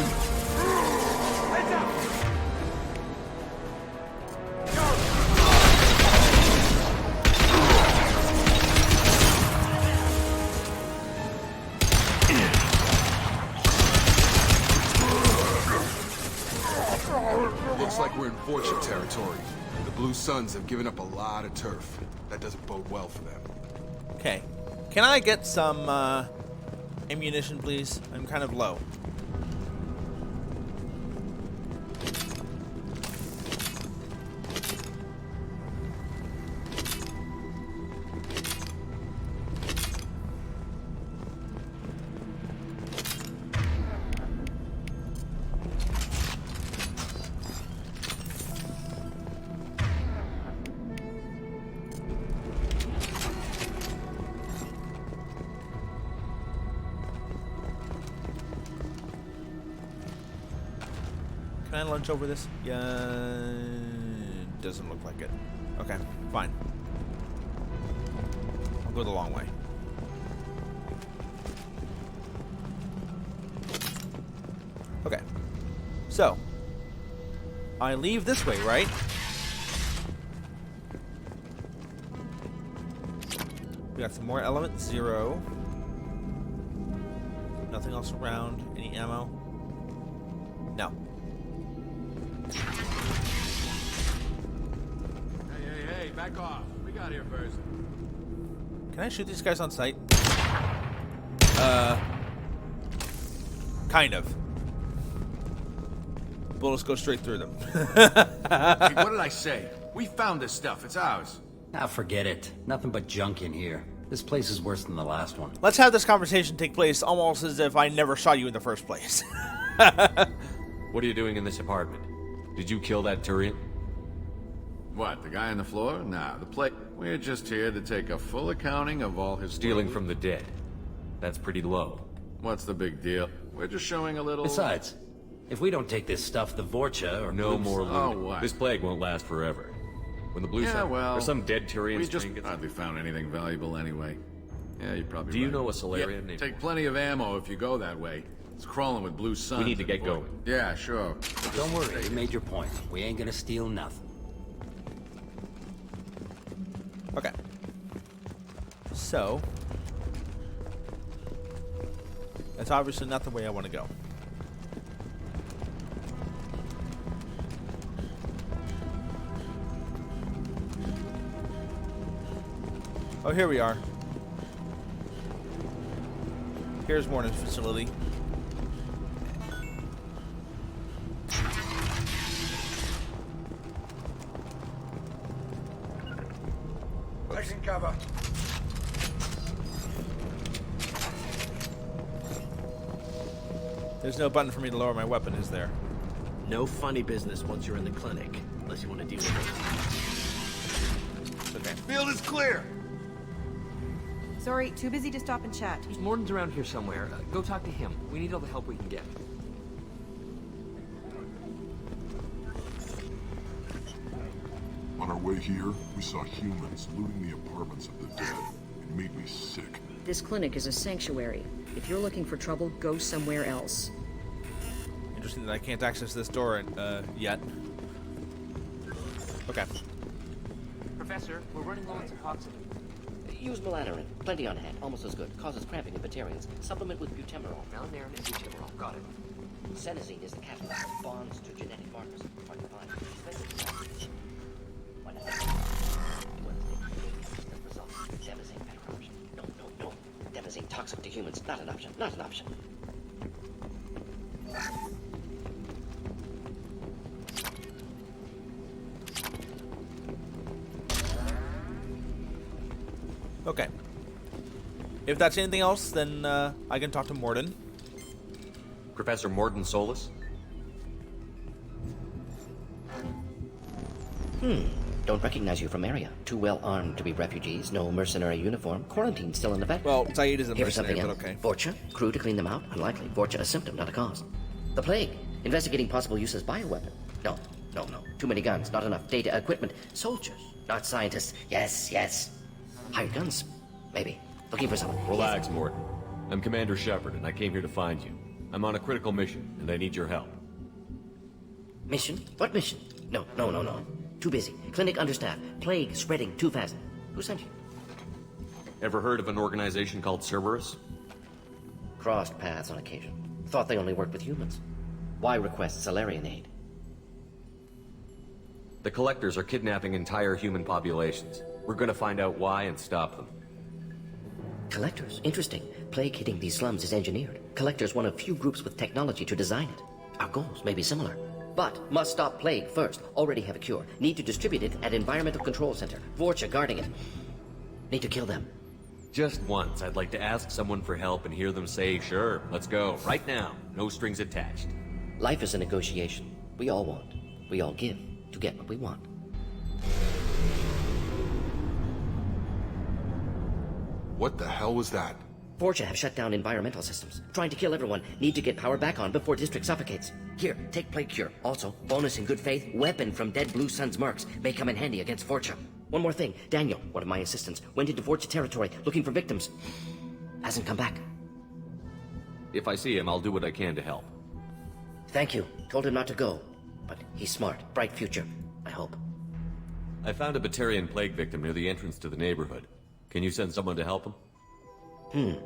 Looks like we're in Vorcha territory. The Blue Suns have given up a lot of turf. That doesn't bode well for them. Okay. Can I get some ammunition, please? I'm kind of low. Can I lunge over this? Yeah, doesn't look like it. Okay, fine. I'll go the long way. Okay, so I leave this way, right? We got some more element 0. Nothing else around. Any ammo? No. Hey, back off. We got here first. Can I shoot these guys on sight? Kind of. Bullets go straight through them. Hey, what did I say? We found this stuff. It's ours. Now forget it. Nothing but junk in here. This place is worse than the last one. Let's have this conversation take place almost as if I never saw you in the first place. What are you doing in this apartment? Did you kill that Turian? What, the guy on the floor? Nah, the plate. We're just here to take a full accounting of all his... Stealing from the dead. That's pretty low. What's the big deal? We're just showing a little... Besides, if we don't take this stuff, the Vorcha or... No more looting. Oh, what? This plague won't last forever. When the Blue Sun... well... Or some dead Turian We just strain gets... hardly found anything valuable anyway. Yeah, you're probably Do you right. know a Solarian Yeah, named... take plenty of ammo if you go that way. It's crawling with Blue Suns. We need to get going. Yeah, sure. Don't worry, you made your point. We ain't gonna steal nothing. Okay. So, that's obviously not the way I want to go. Oh, here we are. Here's Morton's facility. Taking cover. There's no button for me to lower my weapon, is there? No funny business once you're in the clinic, unless you want to deal with it. Okay. Field is clear. Sorry, too busy to stop and chat. Morton's around here somewhere. Go talk to him. We need all the help we can get. On our way here, we saw humans looting the apartments of the dead. It made me sick. This clinic is a sanctuary. If you're looking for trouble, go somewhere else. Interesting that I can't access this door yet. Okay. Professor, we're running low on toxin. Use melatonin. Plenty on hand. Almost as good. Causes cramping in vegetarians. Supplement with butemerol. Malinarin and butemerol. Got it. Senesine is the catalyst. Bonds to genetic markers. Hard to find. Why not? Devastating better option. No. Devastating toxic to humans. Not an option. Not an option. Okay. If that's anything else, then I can talk to Morton. Professor Morton Solus? Don't recognize you from area. Too well armed to be refugees. No mercenary uniform. Quarantine still in effect. Well, Saeed is a Here for mercenary, something but else. okay. Vorcha? Crew to clean them out? Unlikely. Vorcha a symptom, not a cause. The plague. Investigating possible use as bioweapon. No. Too many guns, not enough data, equipment. Soldiers, not scientists. Yes. Hired guns. Maybe. Looking for someone. Relax, Morton. I'm Commander Shepard, and I came here to find you. I'm on a critical mission, and I need your help. Mission? What mission? No. Too busy. Clinic understaffed. Plague spreading too fast. Who sent you? Ever heard of an organization called Cerberus? Crossed paths on occasion. Thought they only worked with humans. Why request Salarian aid? The Collectors are kidnapping entire human populations. We're gonna find out why and stop them. Collectors? Interesting. Plague hitting these slums is engineered. Collectors one of few groups with technology to design it. Our goals may be similar. But must stop plague first. Already have a cure. Need to distribute it at Environmental Control Center. Vorcha guarding it. Need to kill them. Just once, I'd like to ask someone for help and hear them say, sure, let's go. Right now. No strings attached. Life is a negotiation. We all want. We all give to get what we want. What the hell was that? Vorcha have shut down environmental systems. Trying to kill everyone. Need to get power back on before district suffocates. Here, take plague cure. Also, bonus in good faith, weapon from dead Blue Sun's mercs. May come in handy against Vorcha. One more thing. Daniel, one of my assistants, went into Vorcha territory looking for victims. Hasn't come back. If I see him, I'll do what I can to help. Thank you. Told him not to go. But he's smart. Bright future. I hope. I found a Batarian plague victim near the entrance to the neighborhood. Can you send someone to help him?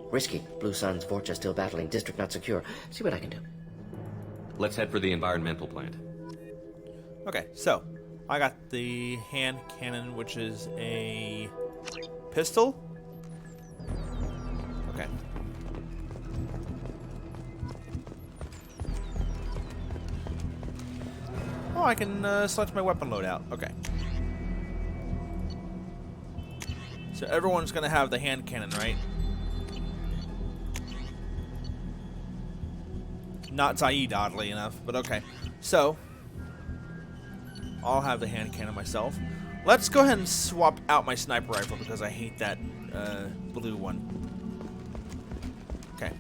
Risky. Blue Sun's Vorcha still battling. District not secure. See what I can do. Let's head for the environmental plant. Okay, so I got the hand cannon, which is a pistol. Okay. Oh, I can select my weapon loadout. Okay. So everyone's gonna have the hand cannon, right? Not Saeed, oddly enough, but okay. So I'll have the hand cannon myself. Let's go ahead and swap out my sniper rifle because I hate that blue one. Okay.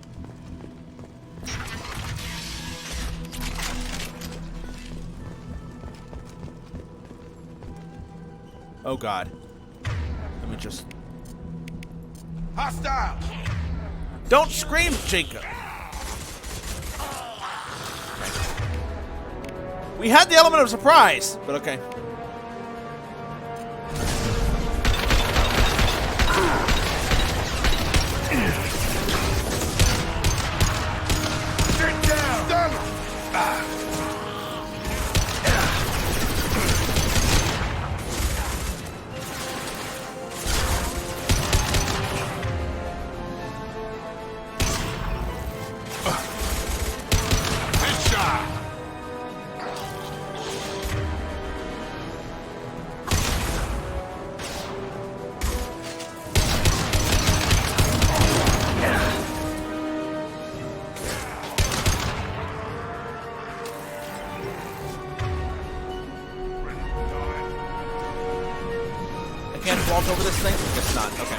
Oh God. Let me just... Hostile! Don't scream, Jacob! We had the element of surprise, but okay. can't vault over this thing? I guess not. Okay.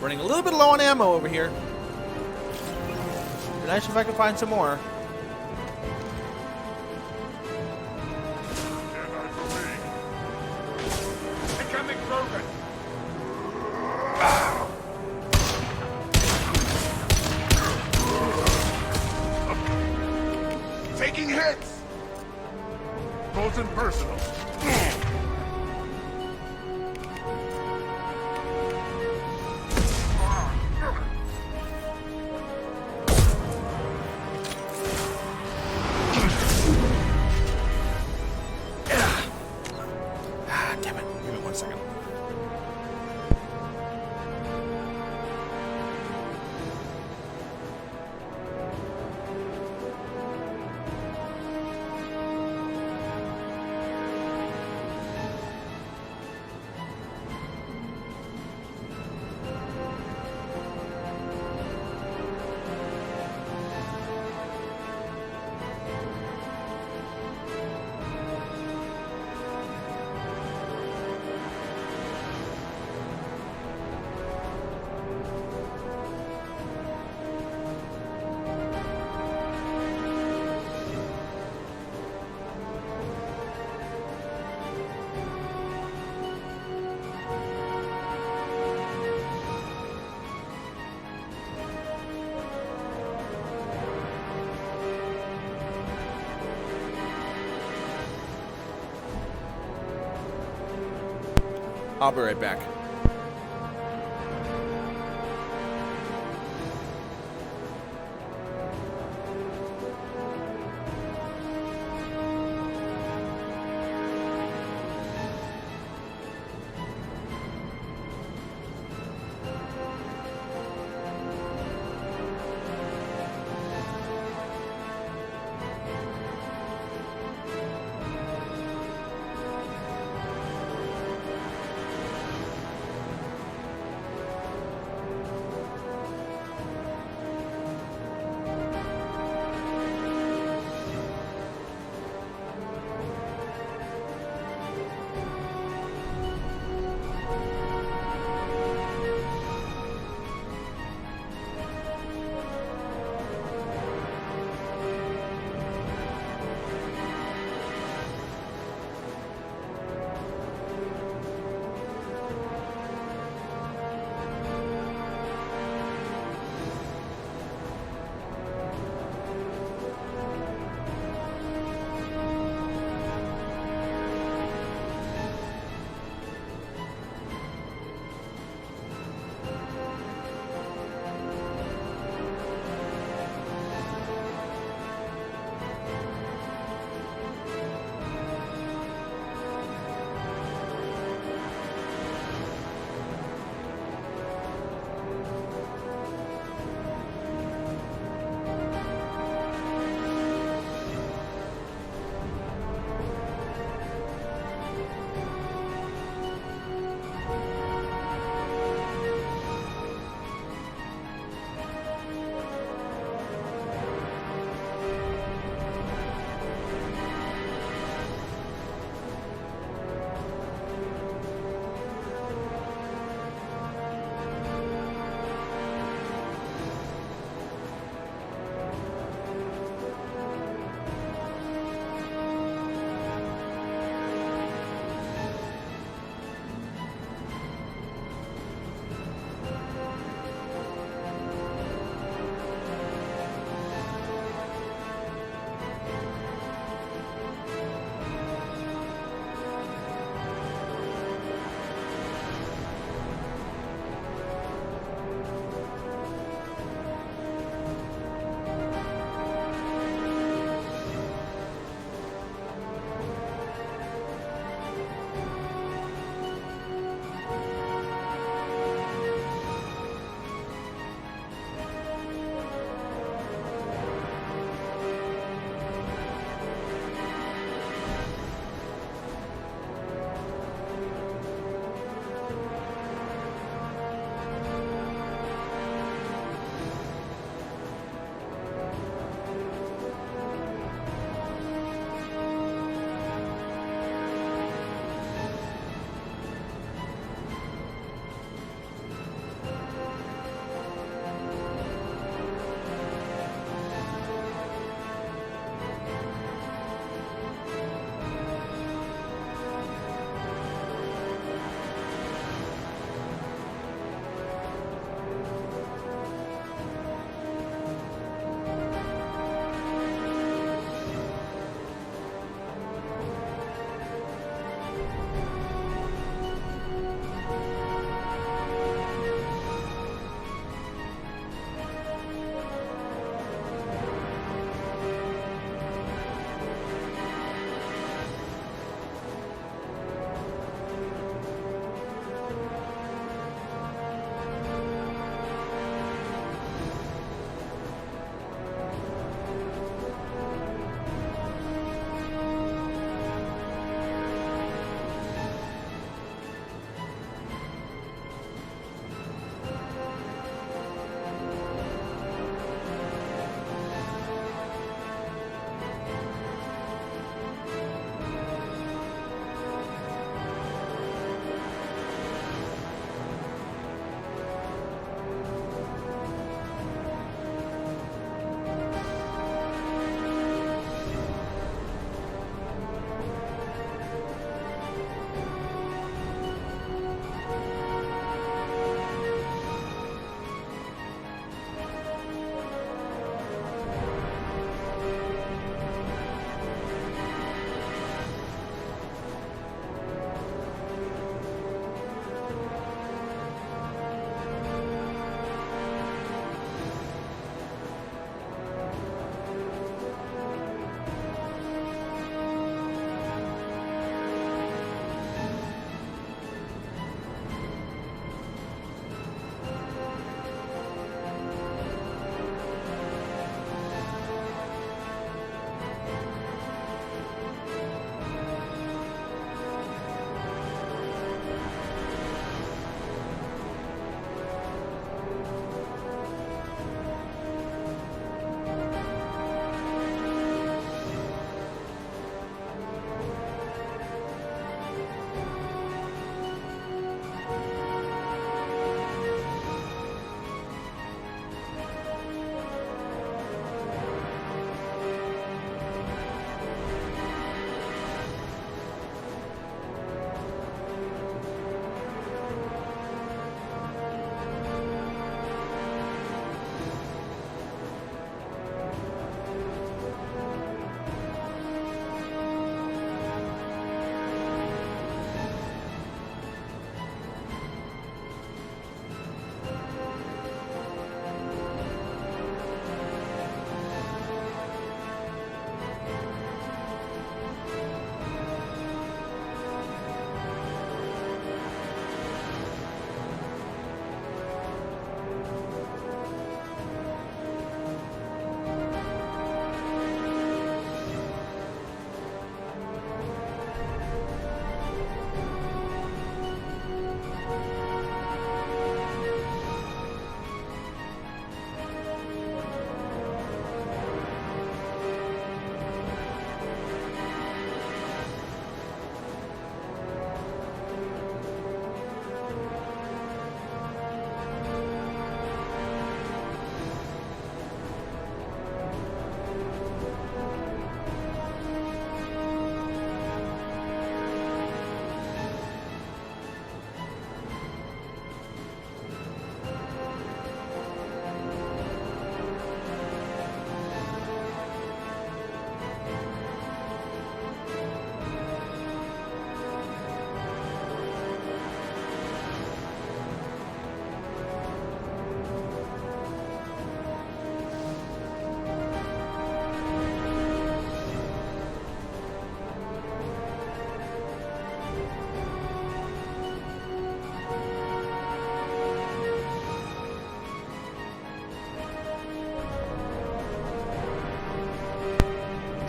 Running a little bit low on ammo over here. Be nice if I could find some more. Incoming Krogan! Taking hits! Bolton personal. Damn it. Give me 1 second. I'll be right back.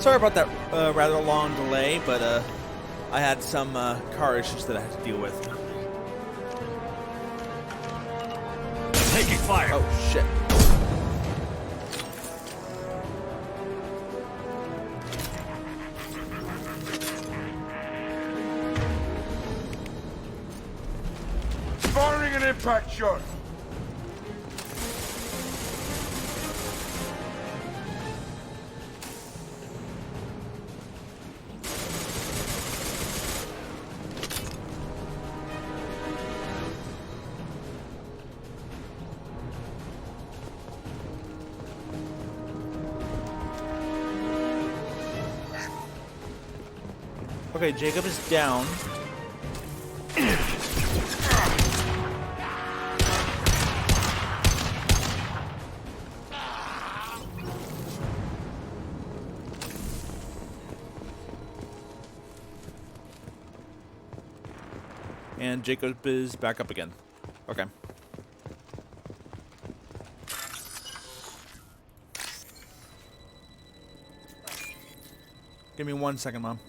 Sorry about that rather long delay, but I had some car issues that I had to deal with. Taking fire! Oh, shit. Firing an impact shot! Okay, Jacob is down. And Jacob is back up again. Okay. Give me 1 second, Mom.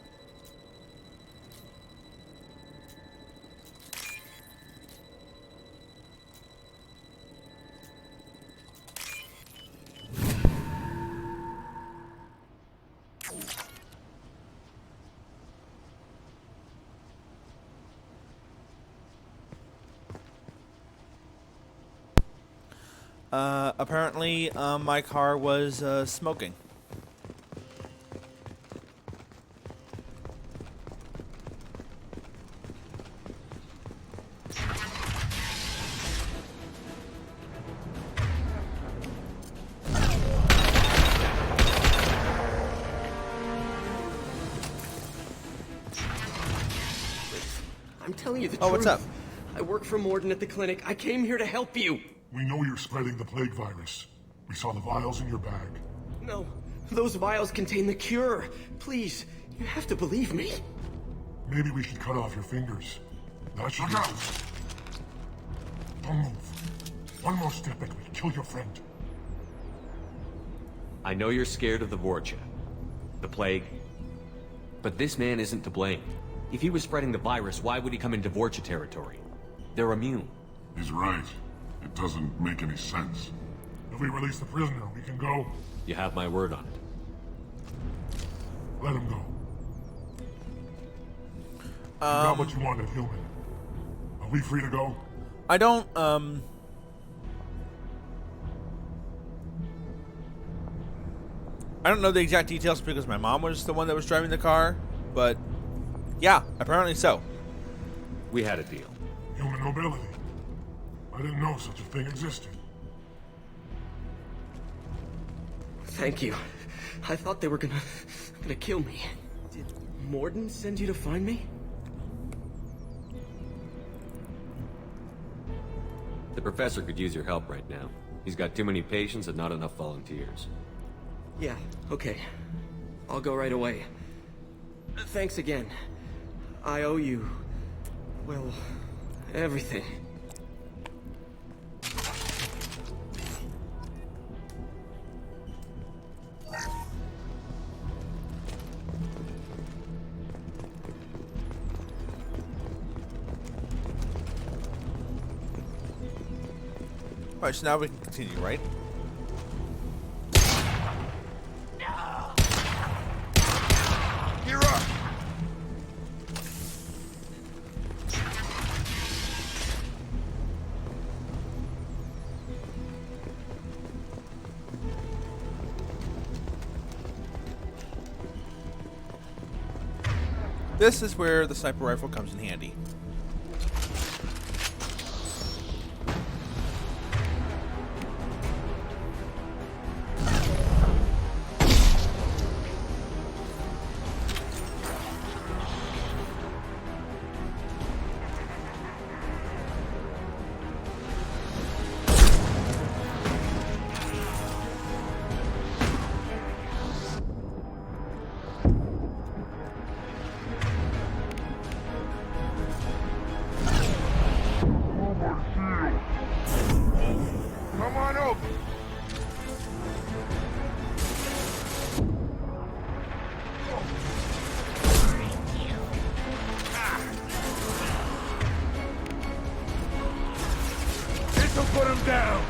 Apparently, my car was smoking. I'm telling you the Oh, truth. what's up? I work for Morden at the clinic. I came here to help you. We know you're spreading the plague virus. We saw the vials in your bag. No, those vials contain the cure. Please, you have to believe me. Maybe we should cut off your fingers. That should Look out! Don't move. One more step and we'll kill your friend. I know you're scared of the Vorcha, the plague, but this man isn't to blame. If he was spreading the virus, why would he come into Vorcha territory? They're immune. He's right. It doesn't make any sense. If we release the prisoner, we can go. You have my word on it. Let him go. You got what you wanted, human. Are we free to go? I don't, I don't know the exact details because my mom was the one that was driving the car, but yeah, apparently so. We had a deal. Human nobility. I didn't know such a thing existed. Thank you. I thought they were gonna kill me. Did Morden send you to find me? The professor could use your help right now. He's got too many patients and not enough volunteers. Yeah, okay. I'll go right away. Thanks again. I owe you, well, everything. Alright, so now we can continue, right? You're up! This is where the sniper rifle comes in handy. down!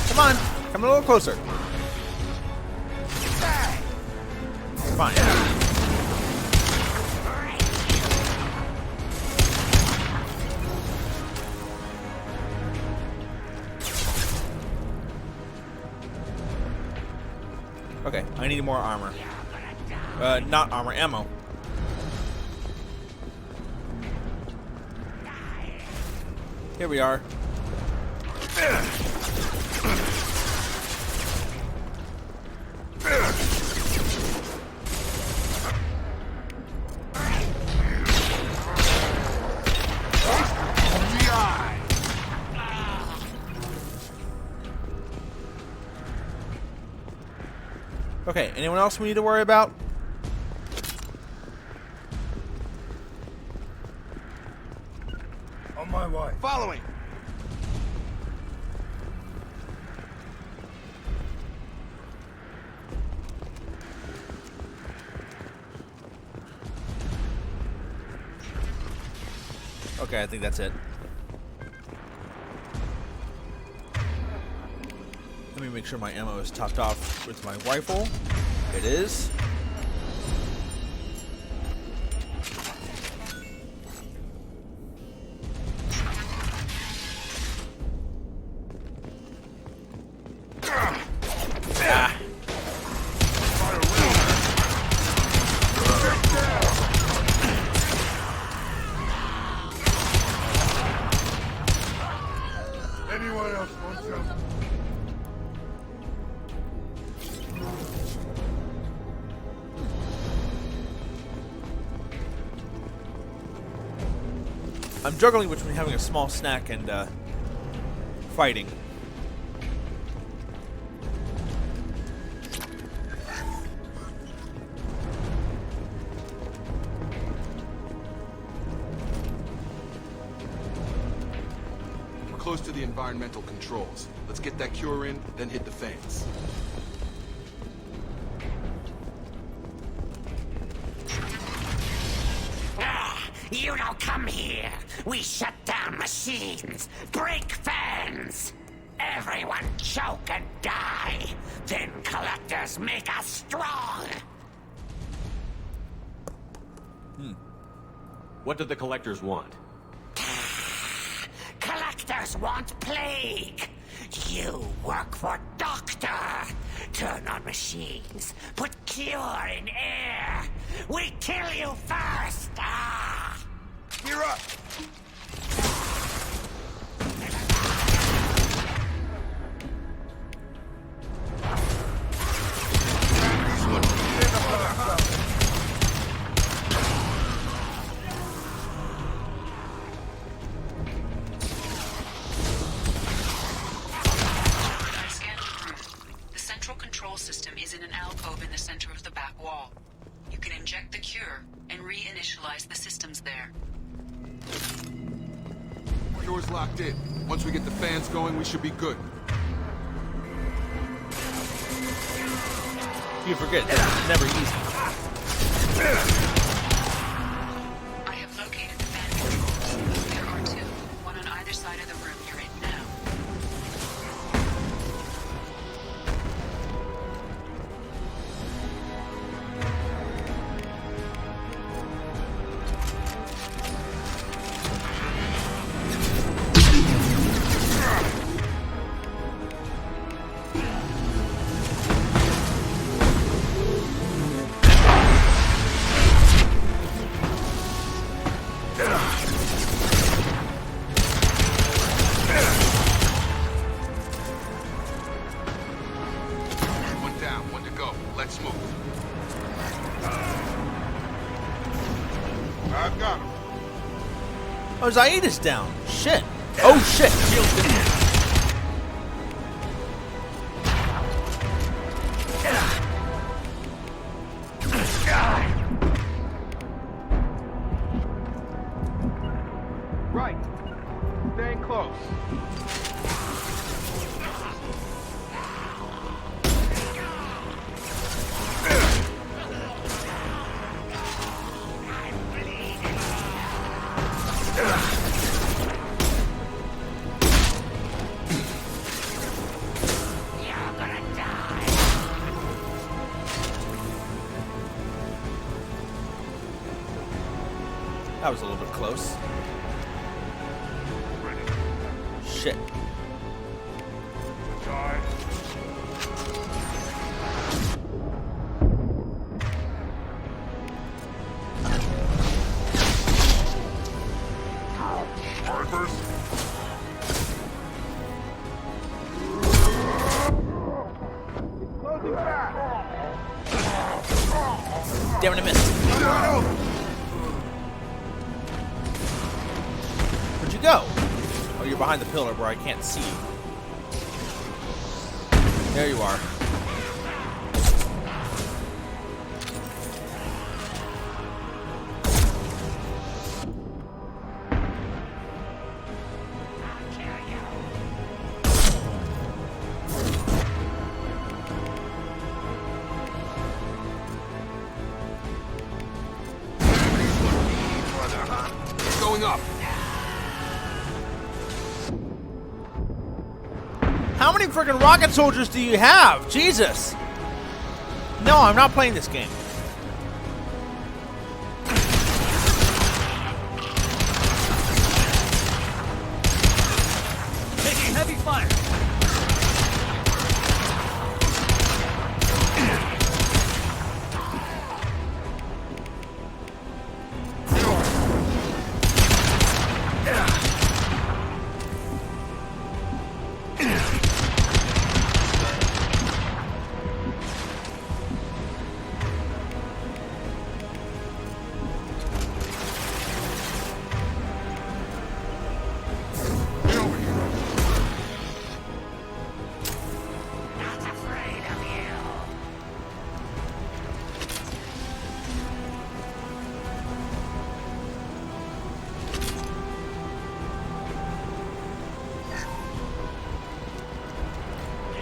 Come on, come a little closer. Fine. Okay, I need more armor. Not armor, ammo. Here we are. Okay, anyone else we need to worry about? On my way. Following. Okay, I think that's it. Let me make sure my ammo is topped off with my rifle. It is. Anyone else want some? I'm juggling between having a small snack and fighting. We're close to the environmental controls. Let's get that cure in, then hit the fans. You don't come here. We shut down machines, break fans. Everyone choke and die. Then collectors make us strong. What do the collectors want? Collectors want plague. You work for Doctor. Turn on machines. Put cure in air. We kill you first. You're up. I scanned the room. The central control system is in an alcove in the center of the back wall. You can inject the cure and reinitialize the systems there. Door's locked in. Once we get the fans going, we should be good. You forget, it's never easy. I have located the fan controls. There are two, one on either side of the room you're in now. I've got him. Oh, Zaida's down. Shit. Oh, shit. Right. Staying close. That was a little bit close. Shit. Damn it, I missed. Where'd you go? Oh, you're behind the pillar where I can't see you. There you are. Going up. How many freaking rocket soldiers do you have? Jesus! No, I'm not playing this game. Taking heavy fire.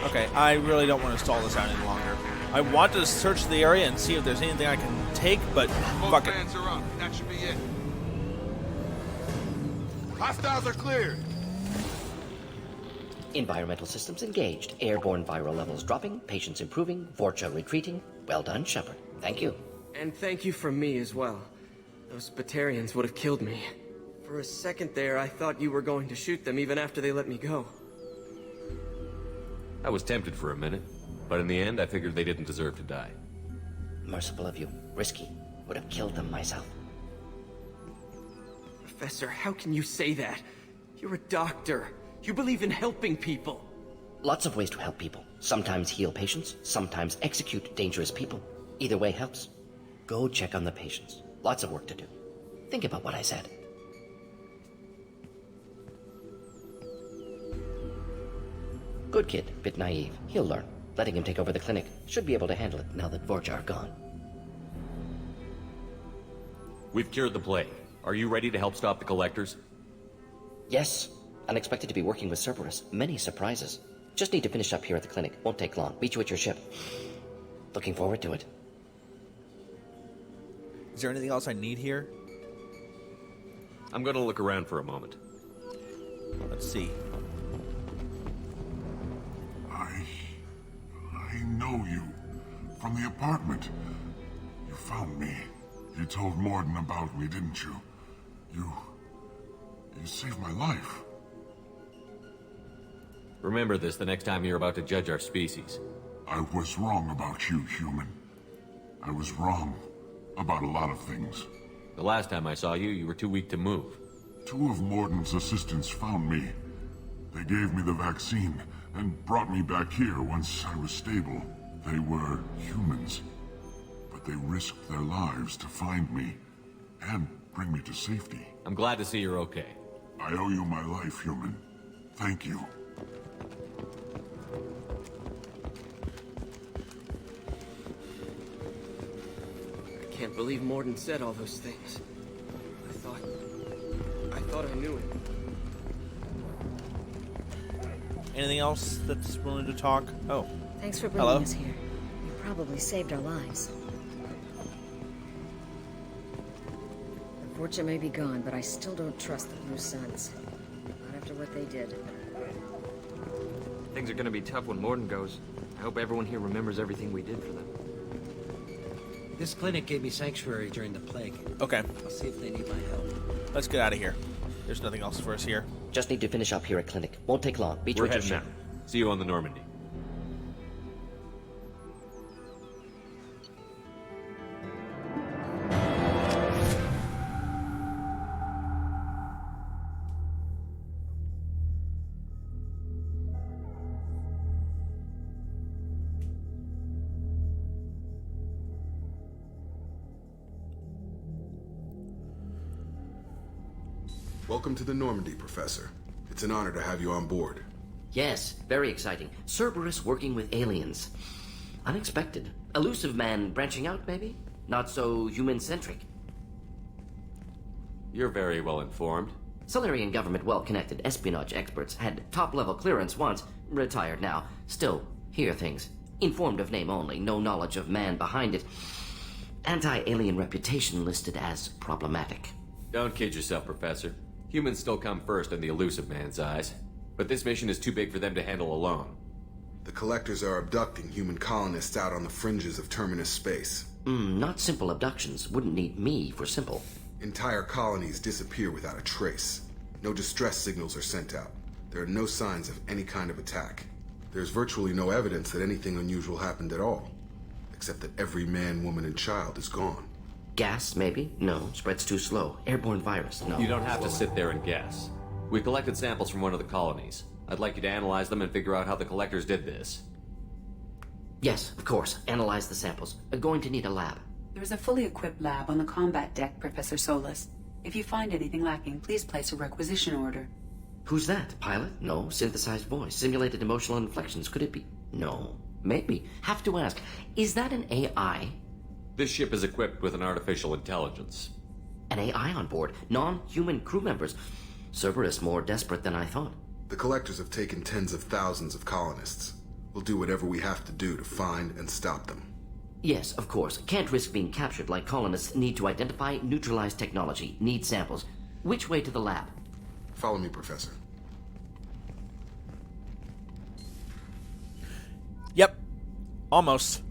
Okay, I really don't want to stall this out any longer. I want to search the area and see if there's anything I can take, but fuck it. Both are up. That should be it. Hostiles are cleared. Environmental systems engaged. Airborne viral levels dropping. Patients improving. Vorcha retreating. Well done, Shepard. Thank you. And thank you from me as well. Those Batarians would have killed me. For a second there, I thought you were going to shoot them even after they let me go. I was tempted for a minute, but in the end, I figured they didn't deserve to die. Merciful of you. Risky. Would have killed them myself. Professor, how can you say that? You're a doctor. You believe in helping people. Lots of ways to help people. Sometimes heal patients, sometimes execute dangerous people. Either way helps. Go check on the patients. Lots of work to do. Think about what I said. Good kid, bit naive. He'll learn. Letting him take over the clinic. Should be able to handle it now that Vorcha are gone. We've cured the plague. Are you ready to help stop the collectors? Yes. Unexpected to be working with Cerberus. Many surprises. Just need to finish up here at the clinic. Won't take long. Meet you at your ship. Looking forward to it. Is there anything else I need here? I'm gonna look around for a moment. Let's see. I know you. From the apartment. You found me. You told Morden about me, didn't you? You saved my life. Remember this the next time you're about to judge our species. I was wrong about you, human. I was wrong about a lot of things. The last time I saw you, you were too weak to move. 2 of Morden's assistants found me. They gave me the vaccine and brought me back here once I was stable. They were humans, but they risked their lives to find me and bring me to safety. I'm glad to see you're okay. I owe you my life, human. Thank you. I can't believe Morden said all those things. I thought I knew it. Anything else that's willing to talk? Oh. Thanks for bringing hello. us here. You probably saved our lives. The fortune may be gone, but I still don't trust the Blue Suns. Not after what they did. Things are gonna be tough when Morden goes. I hope everyone here remembers everything we did for them. This clinic gave me sanctuary during the plague. Okay. I'll see if they need my help. Let's get out of here. There's nothing else for us here. Just need to finish up here at clinic. Won't take long. Beach We're Rachel's heading ship. out. See you on the Normandy. Welcome to the Normandy, Professor. It's an honor to have you on board. Yes, very exciting. Cerberus working with aliens. Unexpected. Elusive man branching out, maybe? Not so human-centric. You're very well informed. Solarian government well-connected espionage experts had top-level clearance once, retired now. Still, hear things. Informed of name only, no knowledge of man behind it. Anti-alien reputation listed as problematic. Don't kid yourself, Professor. Humans still come first in the elusive man's eyes. But this mission is too big for them to handle alone. The Collectors are abducting human colonists out on the fringes of terminus space. Not simple abductions. Wouldn't need me for simple. Entire colonies disappear without a trace. No distress signals are sent out. There are no signs of any kind of attack. There's virtually no evidence that anything unusual happened at all. Except that every man, woman, and child is gone. Gas, maybe? No. Spreads too slow. Airborne virus? No. You don't have to sit there and guess. We collected samples from one of the colonies. I'd like you to analyze them and figure out how the Collectors did this. Yes, of course. Analyze the samples. Going to need a lab. There is a fully equipped lab on the combat deck, Professor Solis. If you find anything lacking, please place a requisition order. Who's that? Pilot? No. Synthesized voice. Simulated emotional inflections. Could it be? No. Maybe. Have to ask. Is that an AI? This ship is equipped with an artificial intelligence. An AI on board? Non-human crew members? Cerberus more desperate than I thought. The Collectors have taken tens of thousands of colonists. We'll do whatever we have to do to find and stop them. Yes, of course. Can't risk being captured like colonists need to identify, neutralize technology, need samples. Which way to the lab? Follow me, Professor. Yep. Almost.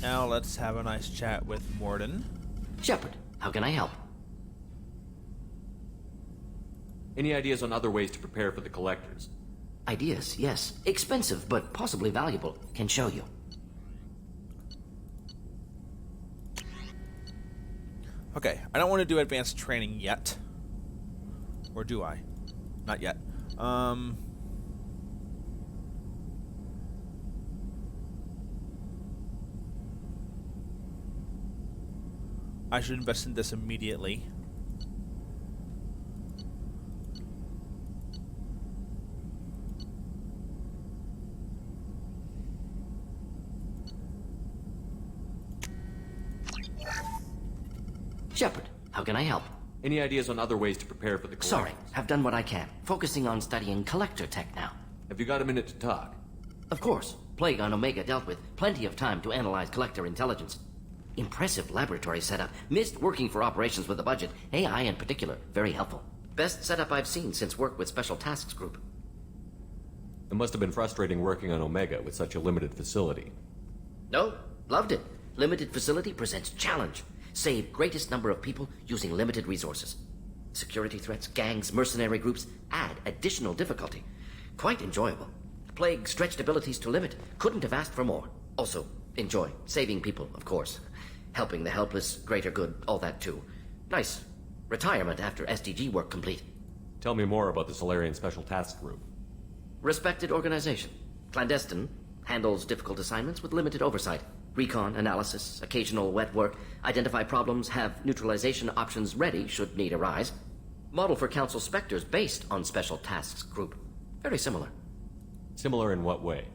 Now let's have a nice chat with Morden. Shepard, how can I help? Any ideas on other ways to prepare for the Collectors? Ideas, yes. Expensive, but possibly valuable. Can show you. Okay, I don't want to do advanced training yet. Or do I? Not yet. I should invest in this immediately. Shepard, how can I help? Any ideas on other ways to prepare for the Collectors? Sorry, have done what I can. Focusing on studying Collector tech now. Have you got a minute to talk? Of course. Plague on Omega dealt with. Plenty of time to analyze Collector intelligence. Impressive laboratory setup. Missed working for operations with a budget. AI in particular. Very helpful. Best setup I've seen since work with Special Tasks Group. It must have been frustrating working on Omega with such a limited facility. No, loved it. Limited facility presents challenge. Save greatest number of people using limited resources. Security threats, gangs, mercenary groups add additional difficulty. Quite enjoyable. Plague stretched abilities to limit. Couldn't have asked for more. Also, enjoy. Saving people, of course. Helping the helpless, greater good, all that too. Nice. Retirement after SDG work complete. Tell me more about the Solarian Special Task Group. Respected organization. Clandestine handles difficult assignments with limited oversight. Recon, analysis, occasional wet work, identify problems, have neutralization options ready should need arise. Model for Council Spectres based on Special Tasks Group. Very similar. Similar in what way?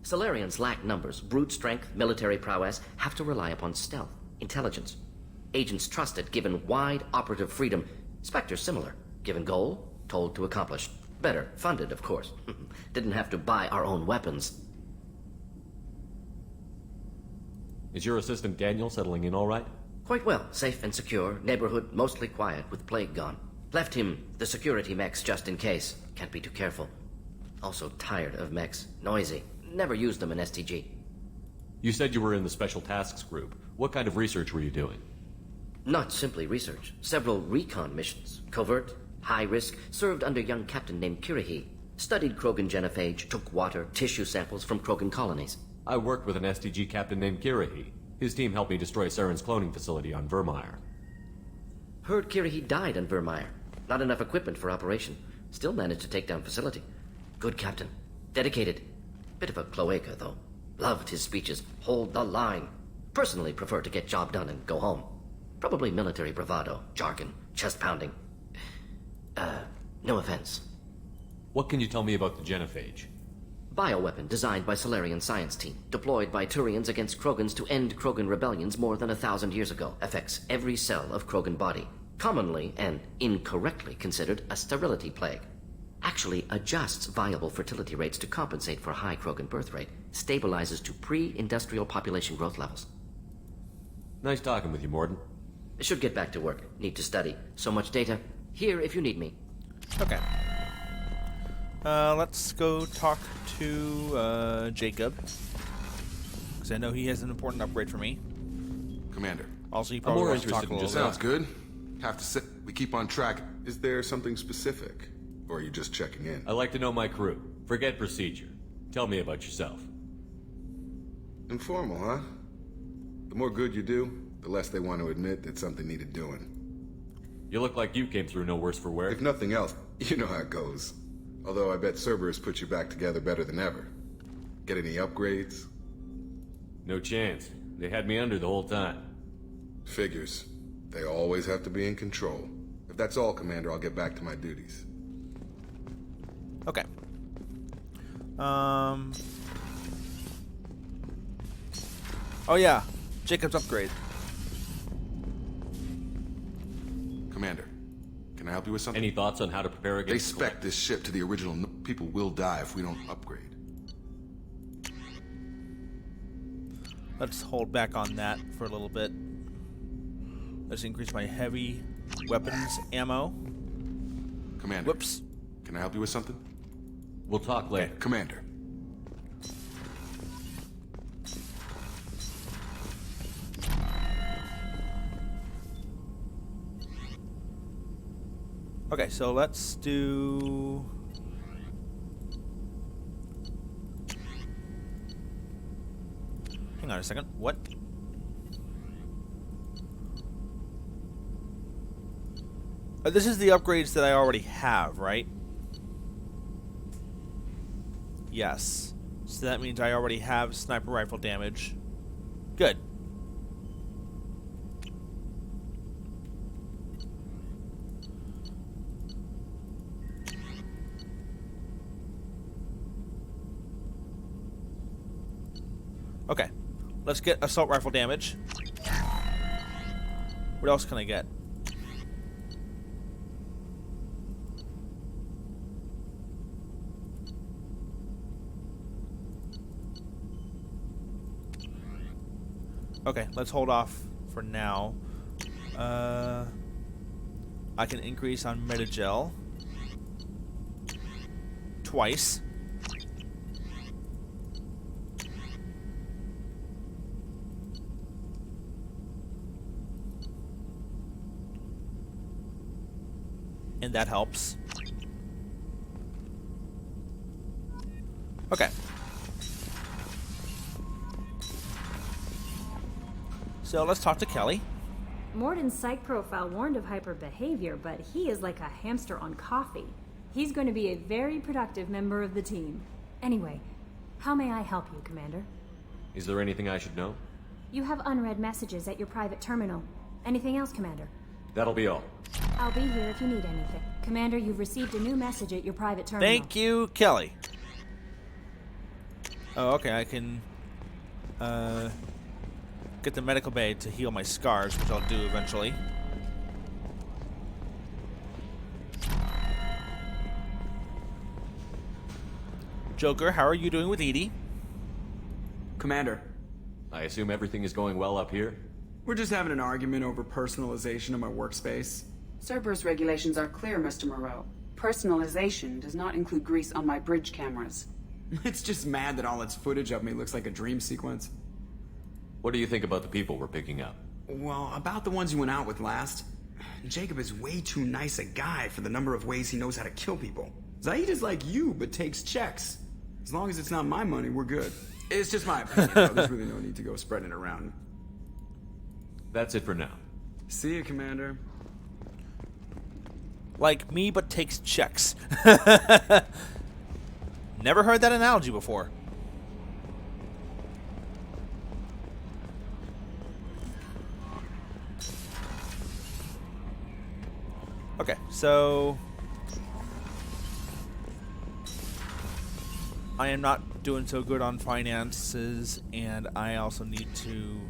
Solarians lack numbers, brute strength, military prowess, have to rely upon stealth, intelligence. Agents trusted, given wide operative freedom. Spectres similar, given goal, told to accomplish. Better, funded, of course. Didn't have to buy our own weapons. Is your assistant Daniel settling in all right? Quite well, safe and secure, neighborhood mostly quiet with plague gone. Left him the security mechs just in case. Can't be too careful. Also tired of mechs. Noisy. Never used them in STG. You said you were in the Special Tasks Group. What kind of research were you doing? Not simply research. Several recon missions. Covert, high risk, served under a young captain named Kirahi. Studied Krogan genophage, took water, tissue samples from Krogan colonies. I worked with an STG captain named Kirahi. His team helped me destroy Saren's cloning facility on Vermeer. Heard Kirahi died on Vermeer. Not enough equipment for operation. Still managed to take down facility. Good captain. Dedicated. Bit of a cloaca, though. Loved his speeches. Hold the line. Personally prefer to get job done and go home. Probably military bravado, jargon, chest pounding. No offense. What can you tell me about the genophage? Bioweapon designed by Solarian science team, deployed by Turians against Krogans to end Krogan rebellions more than 1,000 years ago. Affects every cell of Krogan body. Commonly and incorrectly considered a sterility plague. Actually adjusts viable fertility rates to compensate for high Krogan birth rate. Stabilizes to pre-industrial population growth levels. Nice talking with you, Morden. Should get back to work. Need to study. So much data. Here if you need me. Okay. Let's go talk to Jacob, because I know he has an important upgrade for me. Commander. Also, he probably wants to talk a little bit. Sounds good. Have to sit. We keep on track. Is there something specific, or are you just checking in? I like to know my crew. Forget procedure. Tell me about yourself. Informal, huh? The more good you do, the less they want to admit that something needed doing. You look like you came through no worse for wear. If nothing else, you know how it goes. Although I bet Cerberus put you back together better than ever. Get any upgrades? No chance. They had me under the whole time. Figures. They always have to be in control. If that's all, Commander, I'll get back to my duties. Okay. Oh yeah, Jacob's upgrade. Commander, can I help you with something? Any thoughts on how to prepare against... They spec this ship to the original... People will die if we don't upgrade. Let's hold back on that for a little bit. Let's increase my heavy weapons ammo. Commander. Whoops. Can I help you with something? We'll talk later. Okay. Commander. Okay, so let's do... Hang on a second. What? This is the upgrades that I already have, right? Yes. So that means I already have sniper rifle damage. Good. Okay. Let's get assault rifle damage. What else can I get? Okay, let's hold off for now. I can increase on Metagel twice. And that helps. Okay. So let's talk to Kelly. Morden's psych profile warned of hyper behavior, but he is like a hamster on coffee. He's going to be a very productive member of the team. Anyway, How may I help you, Commander? Is there anything I should know? You have unread messages at your private terminal. Anything else, Commander? That'll be all. I'll be here if you need anything. Commander, you've received a new message at your private terminal. Thank you, Kelly. Oh, okay, I can get the medical bay to heal my scars, which I'll do eventually. Joker, how are you doing with Edie? Commander. I assume everything is going well up here? We're just having an argument over personalization of my workspace. Cerberus regulations are clear, Mr. Moreau. Personalization does not include grease on my bridge cameras. It's just mad that all its footage of me looks like a dream sequence. What do you think about the people we're picking up? Well, about the ones you went out with last. Jacob is way too nice a guy for the number of ways he knows how to kill people. Zaid is like you, but takes checks. As long as it's not my money, we're good. It's just my opinion, though. There's really no need to go spreading it around. That's it for now. See you, Commander. Like me, but takes checks. Never heard that analogy before. Okay, so I am not doing so good on finances, and I also need to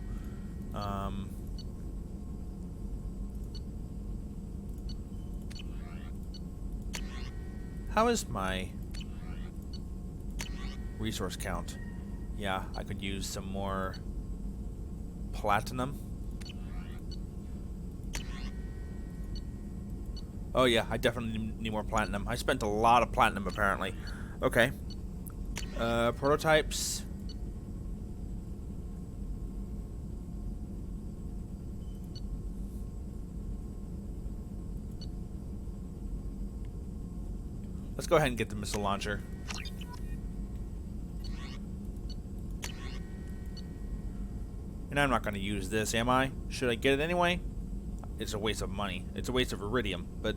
how is my resource count? Yeah, I could use some more platinum. Oh yeah, I definitely need more platinum. I spent a lot of platinum apparently. Okay. Prototypes. Let's go ahead and get the missile launcher. And I'm not going to use this, am I? Should I get it anyway? It's a waste of money. It's a waste of iridium, but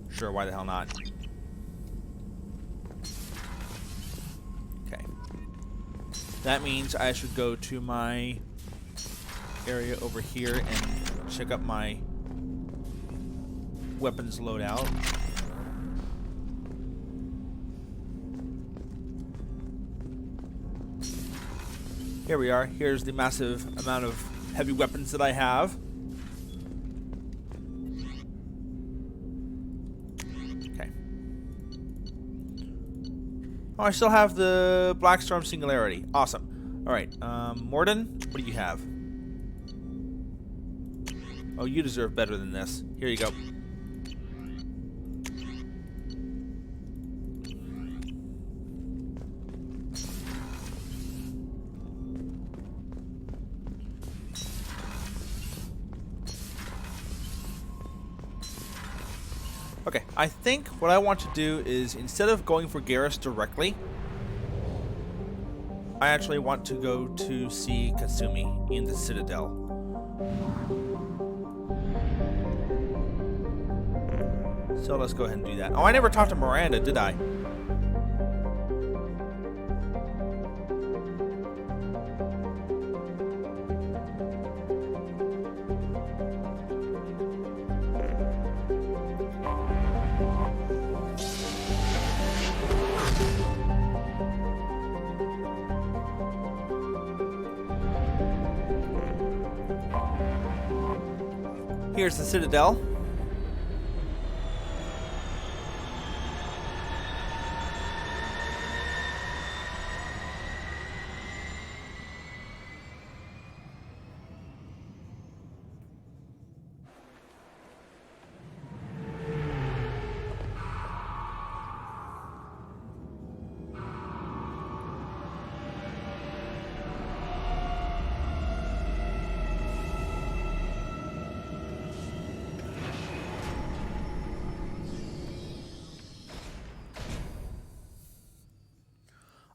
sure, why the hell not? Okay. That means I should go to my area over here and check up my weapons loadout. Here we are. Here's the massive amount of heavy weapons that I have. Okay. Oh, I still have the Blackstorm Singularity. Awesome. Alright, Morden, what do you have? Oh, you deserve better than this. Here you go. Okay, I think what I want to do is, instead of going for Garrus directly, I actually want to go to see Kasumi in the Citadel. So let's go ahead and do that. Oh, I never talked to Miranda, did I? Here's the Citadel.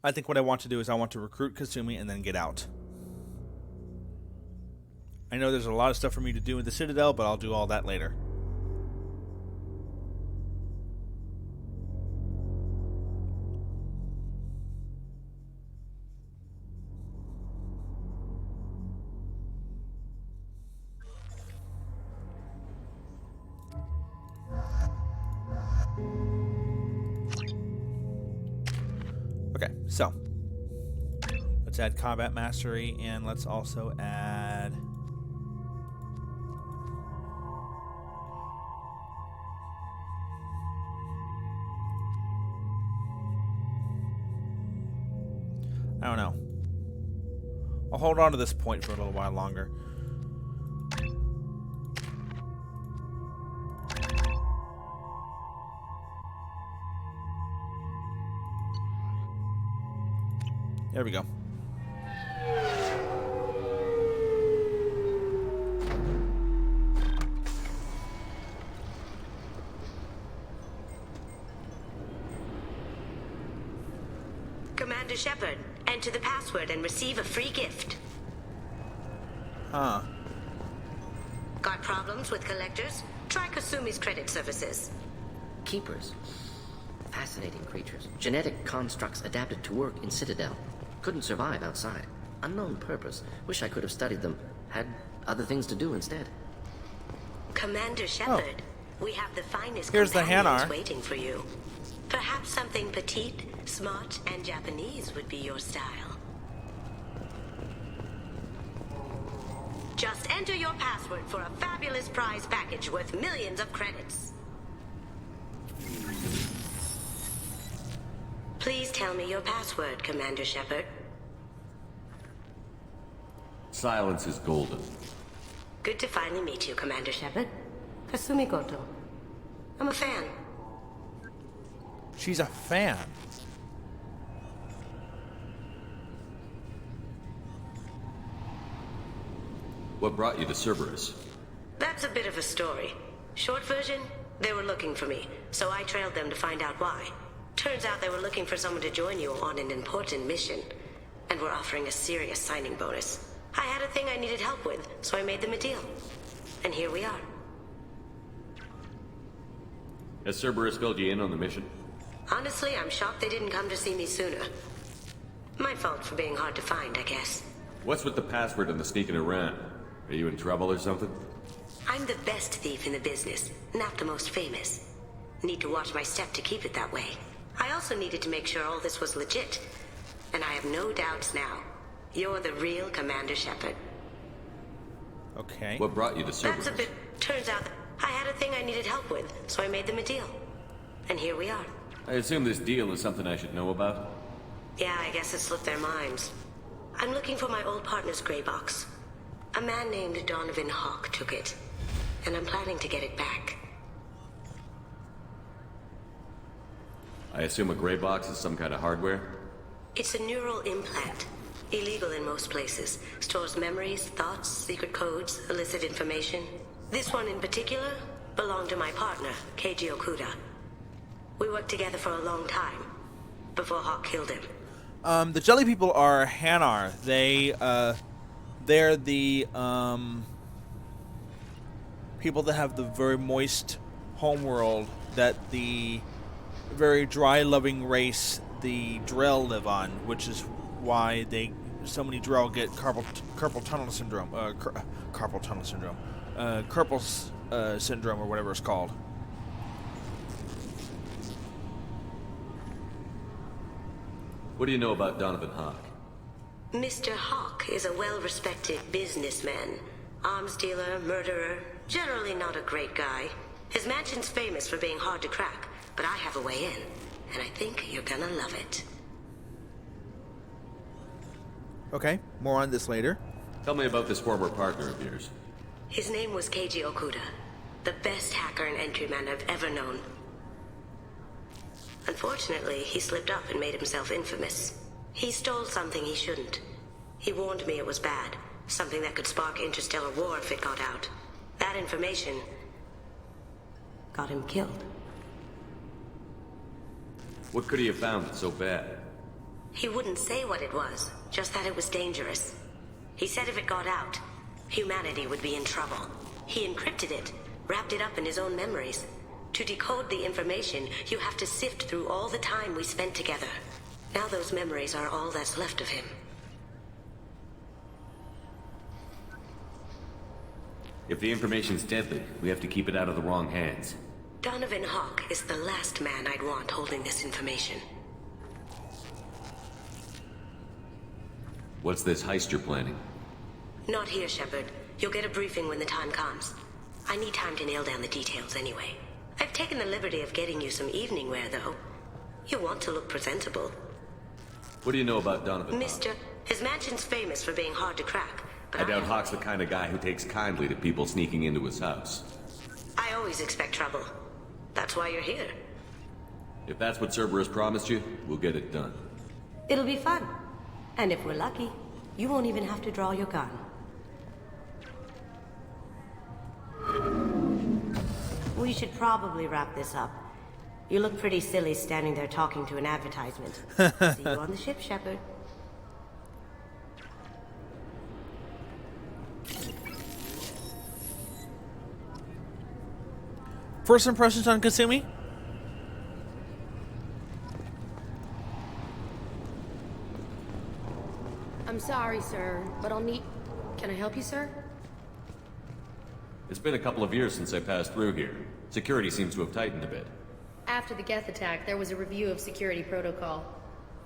I think what I want to do is I want to recruit Kasumi and then get out. I know there's a lot of stuff for me to do in the Citadel, but I'll do all that later. Okay, so let's add combat mastery, and let's also add I don't know. I'll hold on to this point for a little while longer. There we go. Commander Shepard, enter the password and receive a free gift. Huh. Got problems with collectors? Try Kasumi's credit services. Keepers. Fascinating creatures. Genetic constructs adapted to work in Citadel. Couldn't survive outside. Unknown purpose. Wish I could have studied them. Had other things to do instead. Commander Shepard, we have the finest Here's the companions Hanar. waiting for you. Perhaps something petite, smart, and Japanese would be your style. Just enter your password for a fabulous prize package worth millions of credits. Please tell me your password, Commander Shepard. Silence is golden. Good to finally meet you, Commander Shepard. Kasumi Goto. I'm a fan. She's a fan. What brought you to Cerberus? That's a bit of a story. Short version, they were looking for me, so I trailed them to find out why. Turns out they were looking for someone to join you on an important mission, and were offering a serious signing bonus. I had a thing I needed help with, so I made them a deal. And here we are. Has Cerberus filled you in on the mission? Honestly, I'm shocked they didn't come to see me sooner. My fault for being hard to find, I guess. What's with the password and the sneaking around? Are you in trouble or something? I'm the best thief in the business, not the most famous. Need to watch my step to keep it that way. I also needed to make sure all this was legit. And I have no doubts now. You're the real Commander Shepard. Okay. What brought you to Cerberus? That's a bit... Turns out that I had a thing I needed help with, so I made them a deal. And here we are. I assume this deal is something I should know about? Yeah, I guess it slipped their minds. I'm looking for my old partner's gray box. A man named Donovan Hawk took it, and I'm planning to get it back. I assume a gray box is some kind of hardware? It's a neural implant. Illegal in most places. Stores memories, thoughts, secret codes, illicit information. This one in particular belonged to my partner, Keiji Okuda. We worked together for a long time, before Hawk killed him. The jelly people are Hanar. They're the people that have the very moist homeworld that the very dry-loving race, the Drell, live on, which is why so many Drell get carpal tunnel syndrome, carpal syndrome, or whatever it's called. What do you know about Donovan Hawk? Mr. Hawk is a well-respected businessman. Arms dealer, murderer, generally not a great guy. His mansion's famous for being hard to crack, but I have a way in, and I think you're gonna love it. Okay, more on this later. Tell me about this former partner of yours. His name was Keiji Okuda, the best hacker and entryman I've ever known. Unfortunately, he slipped up and made himself infamous. He stole something he shouldn't. He warned me it was bad, something that could spark interstellar war if it got out. That information got him killed. What could he have found that's so bad? He wouldn't say what it was, just that it was dangerous. He said if it got out, humanity would be in trouble. He encrypted it, wrapped it up in his own memories. To decode the information, you have to sift through all the time we spent together. Now those memories are all that's left of him. If the information's deadly, we have to keep it out of the wrong hands. Donovan Hawk is the last man I'd want holding this information. What's this heist you're planning? Not here, Shepard. You'll get a briefing when the time comes. I need time to nail down the details anyway. I've taken the liberty of getting you some evening wear, though. You want to look presentable. What do you know about Donovan? Mister, his mansion's famous for being hard to crack, but I doubt Hawk's the kind of guy who takes kindly to people sneaking into his house. I always expect trouble. That's why you're here. If that's what Cerberus promised you, we'll get it done. It'll be fun. And if we're lucky, you won't even have to draw your gun. We should probably wrap this up. You look pretty silly standing there talking to an advertisement. See you on the ship, Shepard. First impressions on Kasumi? I'm sorry, sir, but I'll need... Can I help you, sir? It's been a couple of years since I passed through here. Security seems to have tightened a bit. After the Geth attack, there was a review of security protocol.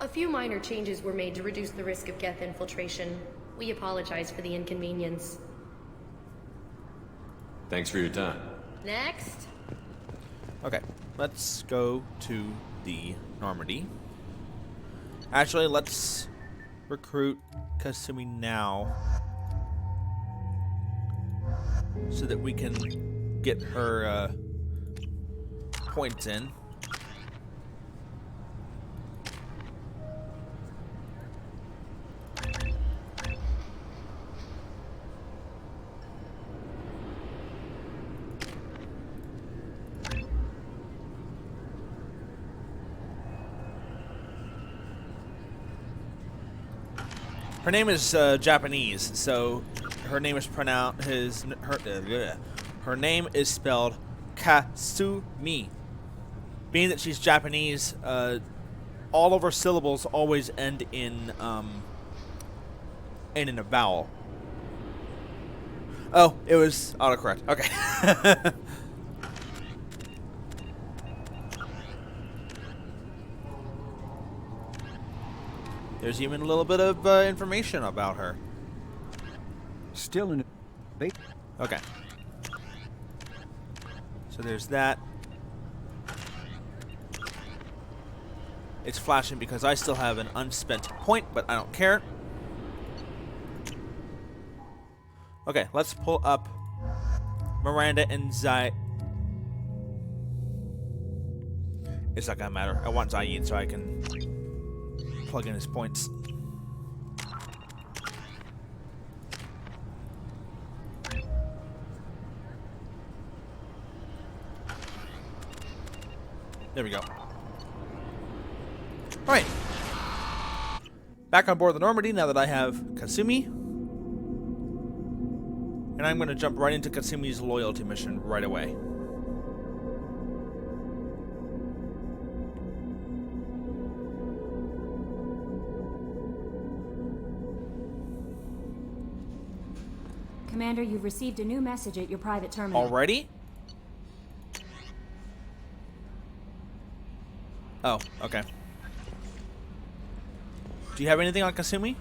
A few minor changes were made to reduce the risk of Geth infiltration. We apologize for the inconvenience. Thanks for your time. Next. Okay, let's go to the Normandy. Actually, let's recruit Kasumi now so that we can get her points in. Her name is Japanese, so her name is pronounced her name is spelled Kasumi. Being that she's Japanese, all of her syllables always end in a vowel. Oh, it was autocorrect. Okay. There's even a little bit of information about her. Still in a... Okay. So there's that. It's flashing because I still have an unspent point, but I don't care. Okay, let's pull up Miranda and Zai. It's not gonna matter. I want Zaid so I can plug in his points. There we go. Alright. Back on board the Normandy now that I have Kasumi. And I'm going to jump right into Kasumi's loyalty mission right away. Commander, you've received a new message at your private terminal. Already? Oh, okay. Do you have anything on Kasumi?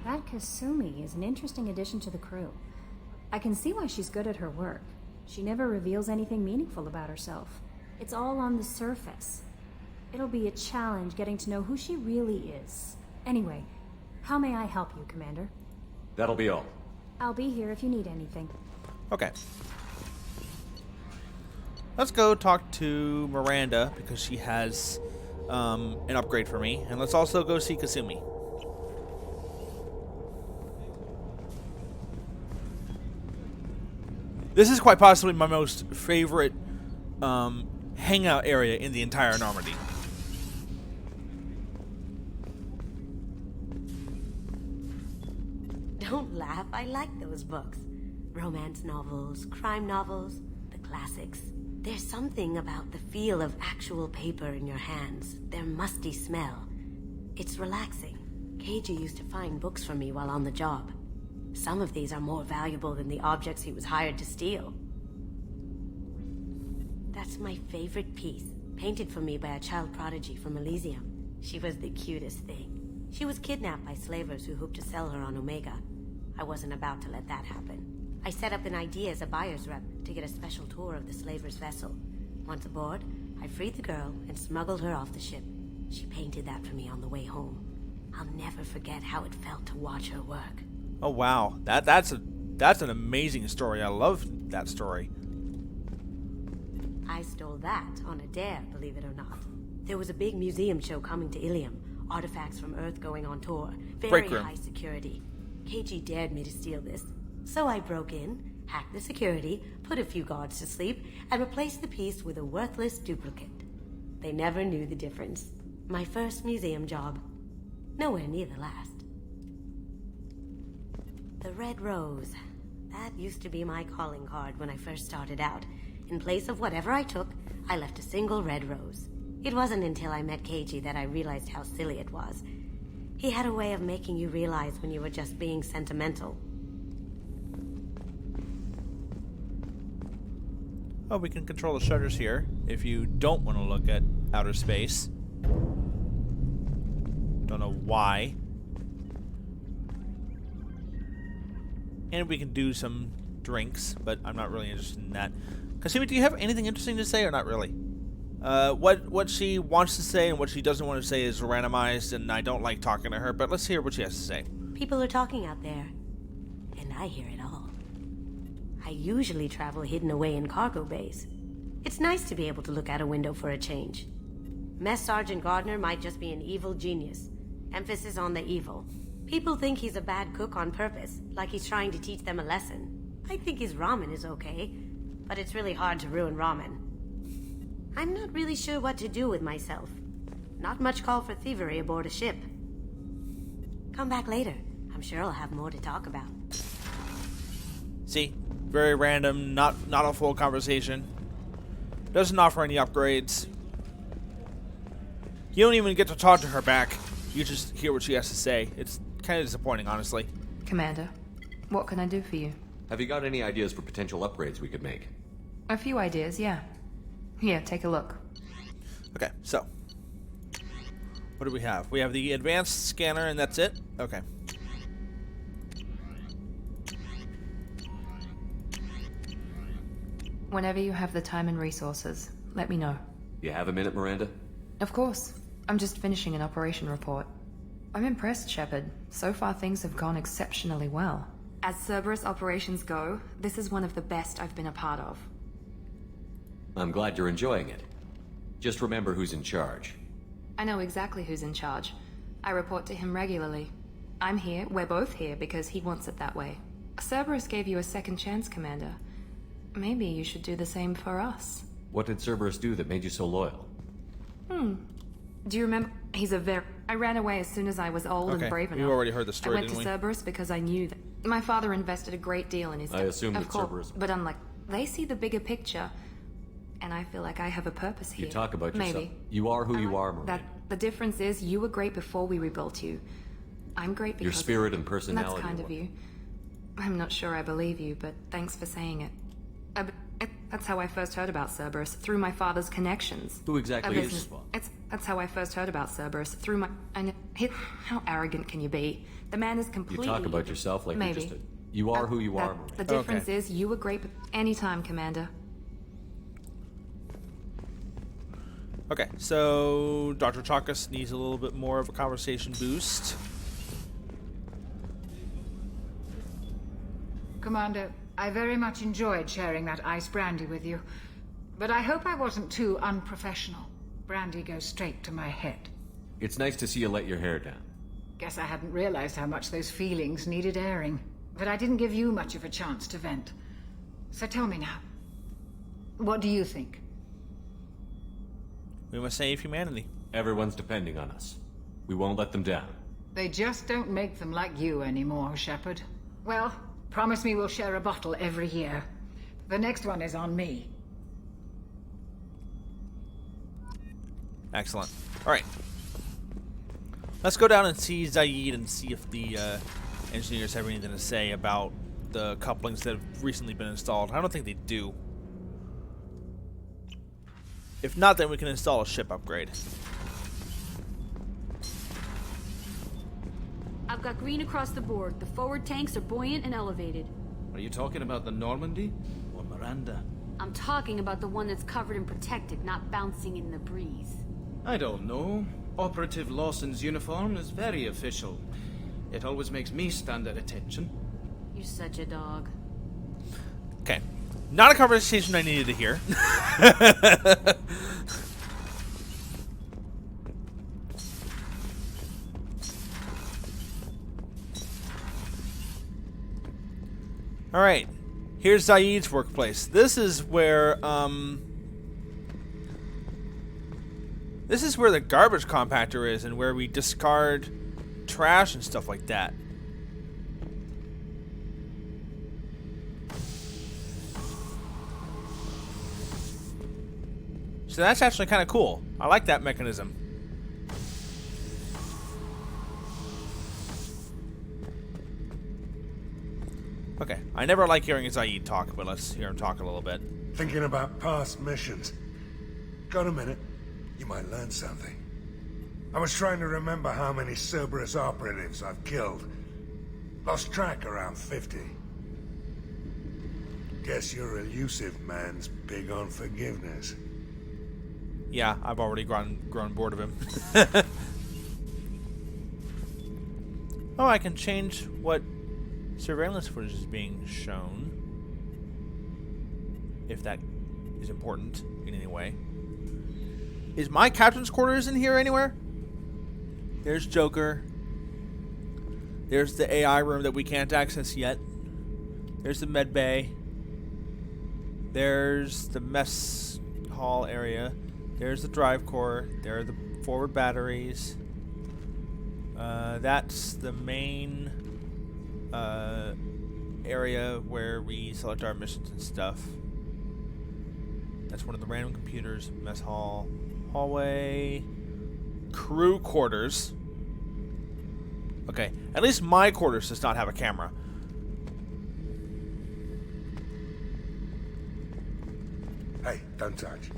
That Kasumi is an interesting addition to the crew. I can see why she's good at her work. She never reveals anything meaningful about herself. It's all on the surface. It'll be a challenge getting to know who she really is. Anyway, how may I help you, Commander? That'll be all. I'll be here if you need anything. Okay. Let's go talk to Miranda because she has an upgrade for me. And let's also go see Kasumi. This is quite possibly my most favorite hangout area in the entire Normandy. Don't laugh, I like those books. Romance novels, crime novels, the classics. There's something about the feel of actual paper in your hands, their musty smell. It's relaxing. Keiji used to find books for me while on the job. Some of these are more valuable than the objects he was hired to steal. That's my favorite piece, painted for me by a child prodigy from Elysium. She was the cutest thing. She was kidnapped by slavers who hoped to sell her on Omega. I wasn't about to let that happen. I set up an idea as a buyer's rep to get a special tour of the slaver's vessel. Once aboard, I freed the girl and smuggled her off the ship. She painted that for me on the way home. I'll never forget how it felt to watch her work. Oh wow, that's an amazing story. I love that story. I stole that on a dare, believe it or not. There was a big museum show coming to Ilium. Artifacts from Earth going on tour. Very high security. KG dared me to steal this. So I broke in, hacked the security, put a few guards to sleep, and replaced the piece with a worthless duplicate. They never knew the difference. My first museum job. Nowhere near the last. The Red Rose. That used to be my calling card when I first started out. In place of whatever I took, I left a single red rose. It wasn't until I met KG that I realized how silly it was. He had a way of making you realize when you were just being sentimental. Oh, we can control the shutters here if you don't want to look at outer space. Don't know why. And we can do some drinks, but I'm not really interested in that. Kasumi, do you have anything interesting to say or not really? What she wants to say and what she doesn't want to say is randomized, and I don't like talking to her, but let's hear what she has to say. People are talking out there, and I hear it all. I usually travel hidden away in cargo bays. It's nice to be able to look out a window for a change. Mess Sergeant Gardner might just be an evil genius. Emphasis on the evil. People think he's a bad cook on purpose, like he's trying to teach them a lesson. I think his ramen is okay, but it's really hard to ruin ramen. I'm not really sure what to do with myself. Not much call for thievery aboard a ship. Come back later. I'm sure I'll have more to talk about. See? Very random, not a full conversation. Doesn't offer any upgrades. You don't even get to talk to her back. You just hear what she has to say. It's kind of disappointing, honestly. Commander, what can I do for you? Have you got any ideas for potential upgrades we could make? A few ideas, yeah. Here, take a look. Okay, so. What do we have? We have the advanced scanner and that's it? Okay. Whenever you have the time and resources, let me know. You have a minute, Miranda? Of course. I'm just finishing an operation report. I'm impressed, Shepard. So far things have gone exceptionally well. As Cerberus operations go, this is one of the best I've been a part of. I'm glad you're enjoying it. Just remember who's in charge. I know exactly who's in charge. I report to him regularly. I'm here, we're both here, because he wants it that way. Cerberus gave you a second chance, Commander. Maybe you should do the same for us. What did Cerberus do that made you so loyal? Do you remember? He's a very... I ran away as soon as I was old and brave enough. You already heard the story, I went to Cerberus because I knew that... My father invested a great deal in his... I assume that Cerberus... But unlike... They see the bigger picture, and I feel like I have a purpose here. You talk about yourself. Maybe. You are who you are, Maria. The difference is, you were great before we rebuilt you. I'm great because... Your spirit and personality. That's kind of you. I'm not sure I believe you, but thanks for saying it. That's how I first heard about Cerberus, through my father's connections. Who exactly is his father? That's how I first heard about Cerberus, through my... How arrogant can you be? The man is completely... You talk about yourself like you're just a... You are who you are, Maria. The difference is, you were great anytime, Commander. Okay, so Dr. Chakas needs a little bit more of a conversation boost. Commander, I very much enjoyed sharing that ice brandy with you, but I hope I wasn't too unprofessional. Brandy goes straight to my head. It's nice to see you let your hair down. Guess I hadn't realized how much those feelings needed airing, but I didn't give you much of a chance to vent. So tell me now, what do you think? We must save humanity. Everyone's depending on us. We won't let them down. They just don't make them like you anymore, Shepard. Well, promise me we'll share a bottle every year. The next one is on me. Excellent. Alright. Let's go down and see Zaid and see if the engineers have anything to say about the couplings that have recently been installed. I don't think they do. If not, then we can install a ship upgrade. I've got green across the board. The forward tanks are buoyant and elevated. Are you talking about the Normandy or Miranda? I'm talking about the one that's covered and protected, not bouncing in the breeze. I don't know. Operative Lawson's uniform is very official. It always makes me stand at attention. You're such a dog. Okay. Not a conversation I needed to hear. Alright. Here's Zaid's workplace. This is where, this is where the garbage compactor is and where we discard trash and stuff like that. So that's actually kind of cool. I like that mechanism. Okay, I never like hearing Zaid talk, but let's hear him talk a little bit. Thinking about past missions. Got a minute? You might learn something. I was trying to remember how many Cerberus operatives I've killed. Lost track around 50. Guess your elusive man's big on forgiveness. Yeah, I've already grown bored of him. Oh, I can change what surveillance footage is being shown. If that is important in any way. Is my captain's quarters in here anywhere? There's Joker. There's the AI room that we can't access yet. There's the med bay. There's the mess hall area. There's the drive core. There are the forward batteries. That's the main area where we select our missions and stuff. That's one of the random computers. Mess hall. Hallway. Crew quarters. Okay, at least my quarters does not have a camera. Hey, don't touch.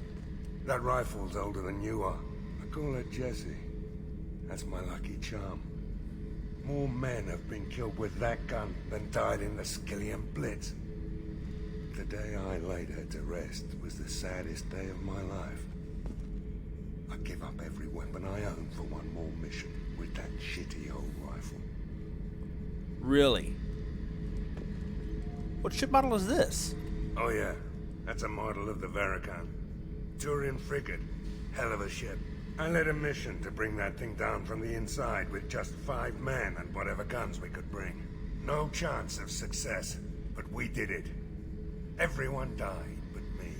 That rifle's older than you are. I call her Jessie. That's my lucky charm. More men have been killed with that gun than died in the Skillian Blitz. The day I laid her to rest was the saddest day of my life. I give up every weapon I own for one more mission with that shitty old rifle. Really? What ship model is this? Oh yeah, that's a model of the Veracon. Turian frigate. Hell of a ship. I led a mission to bring that thing down from the inside with just 5 men and whatever guns we could bring. No chance of success, but we did it. Everyone died but me.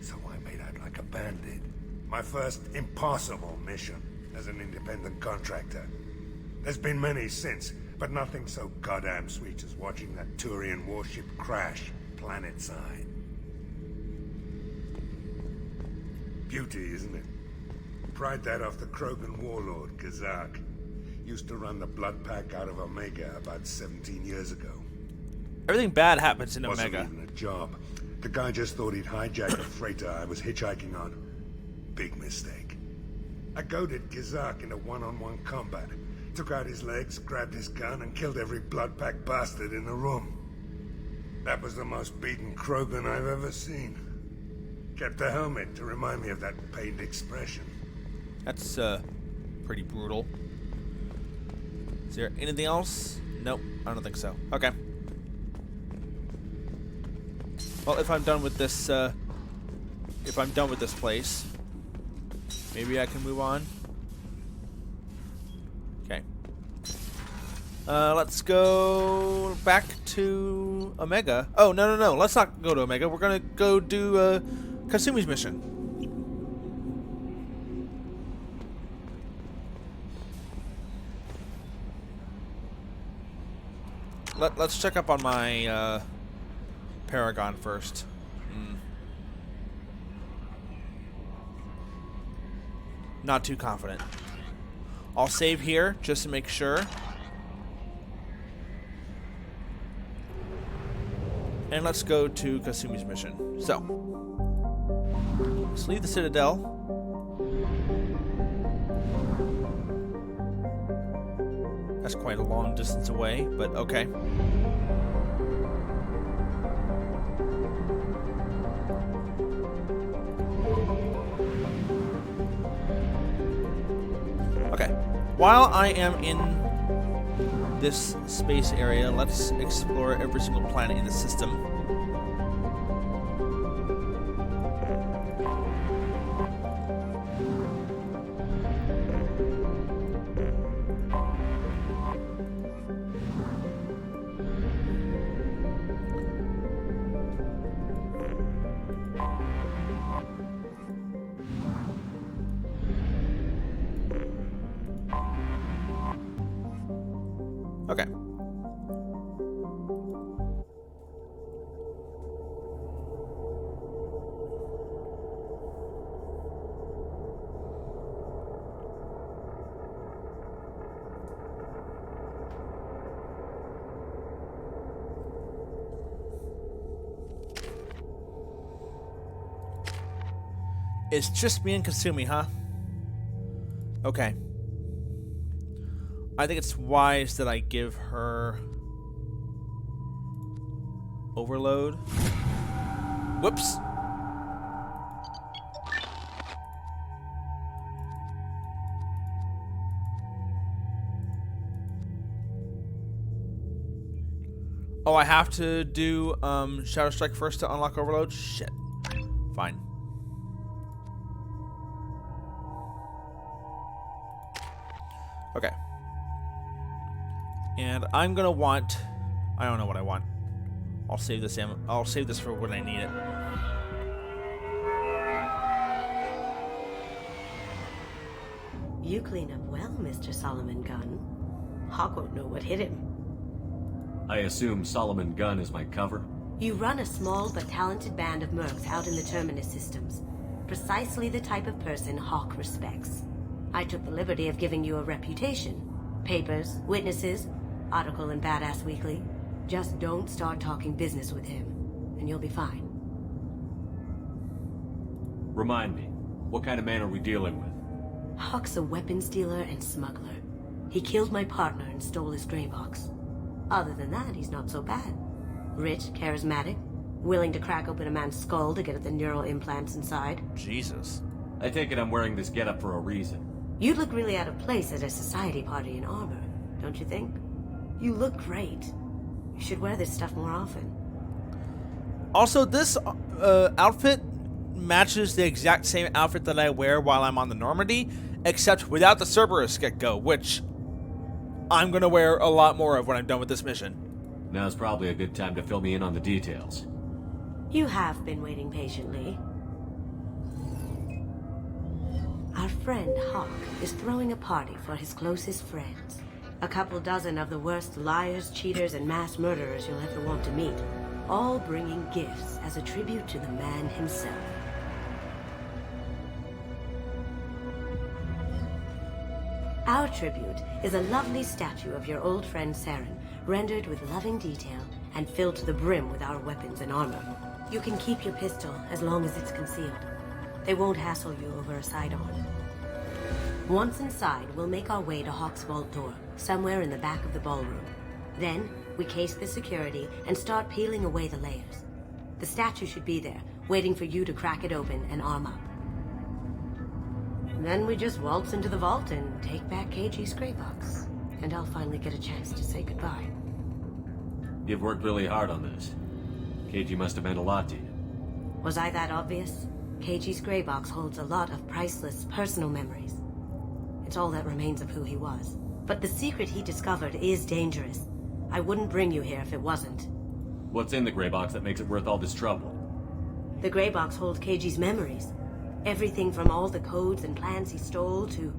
So I made out like a bandit. My first impossible mission as an independent contractor. There's been many since, but nothing so goddamn sweet as watching that Turian warship crash planet-side. Beauty, isn't it? Pried that off the Krogan warlord, Kazak. Used to run the blood pack out of Omega about 17 years ago. Everything bad happens in Wasn't Omega. even a job. The guy just thought he'd hijack a freighter I was hitchhiking on. Big mistake. I goaded Kazak into one-on-one combat. Took out his legs, grabbed his gun, and killed every blood pack bastard in the room. That was the most beaten Krogan I've ever seen. Kept a helmet to remind me of that pained expression. That's, pretty brutal. Is there anything else? Nope, I don't think so. Okay. Well, if I'm done with this, place, maybe I can move on. Okay. Let's go back to Omega. Oh, no. Let's not go to Omega. We're gonna go do, Kasumi's mission. Let's check up on my, Paragon first. Not too confident. I'll save here just to make sure. And let's go to Kasumi's mission. So. Let's leave the Citadel. That's quite a long distance away, but okay. Okay. While I am in this space area, let's explore every single planet in the system. Okay. It's just me and Kasumi, huh? Okay. I think it's wise that I give her overload. Whoops. Oh, I have to do Shadow Strike first to unlock overload? Shit. Fine. Okay. And I'm gonna want, I don't know what I want. I'll save this for when I need it. You clean up well, Mr. Solomon Gunn. Hawk won't know what hit him. I assume Solomon Gunn is my cover? You run a small but talented band of mercs out in the Terminus systems. Precisely the type of person Hawk respects. I took the liberty of giving you a reputation. Papers, witnesses, article in Badass Weekly. Just don't start talking business with him, and you'll be fine. Remind me, what kind of man are we dealing with? Hawk's a weapons dealer and smuggler. He killed my partner and stole his gray box. Other than that, he's not so bad. Rich, charismatic, willing to crack open a man's skull to get at the neural implants inside. Jesus. I take it I'm wearing this getup for a reason. You'd look really out of place at a society party in armor, don't you think? You look great. You should wear this stuff more often. Also, this outfit matches the exact same outfit that I wear while I'm on the Normandy, except without the Cerberus get-go, which I'm going to wear a lot more of when I'm done with this mission. Now's probably a good time to fill me in on the details. You have been waiting patiently. Our friend Hawk is throwing a party for his closest friends. A couple dozen of the worst liars, cheaters, and mass murderers you'll ever want to meet. All bringing gifts as a tribute to the man himself. Our tribute is a lovely statue of your old friend Saren, rendered with loving detail and filled to the brim with our weapons and armor. You can keep your pistol as long as it's concealed. They won't hassle you over a sidearm. Once inside, we'll make our way to Hawk's vault door, somewhere in the back of the ballroom. Then, we case the security and start peeling away the layers. The statue should be there, waiting for you to crack it open and arm up. Then we just waltz into the vault and take back KG's gray box. And I'll finally get a chance to say goodbye. You've worked really hard on this. KG must have meant a lot to you. Was I that obvious? KG's gray box holds a lot of priceless personal memories. It's all that remains of who he was. But the secret he discovered is dangerous. I wouldn't bring you here if it wasn't. What's in the gray box that makes it worth all this trouble? The gray box holds KG's memories. Everything from all the codes and plans he stole to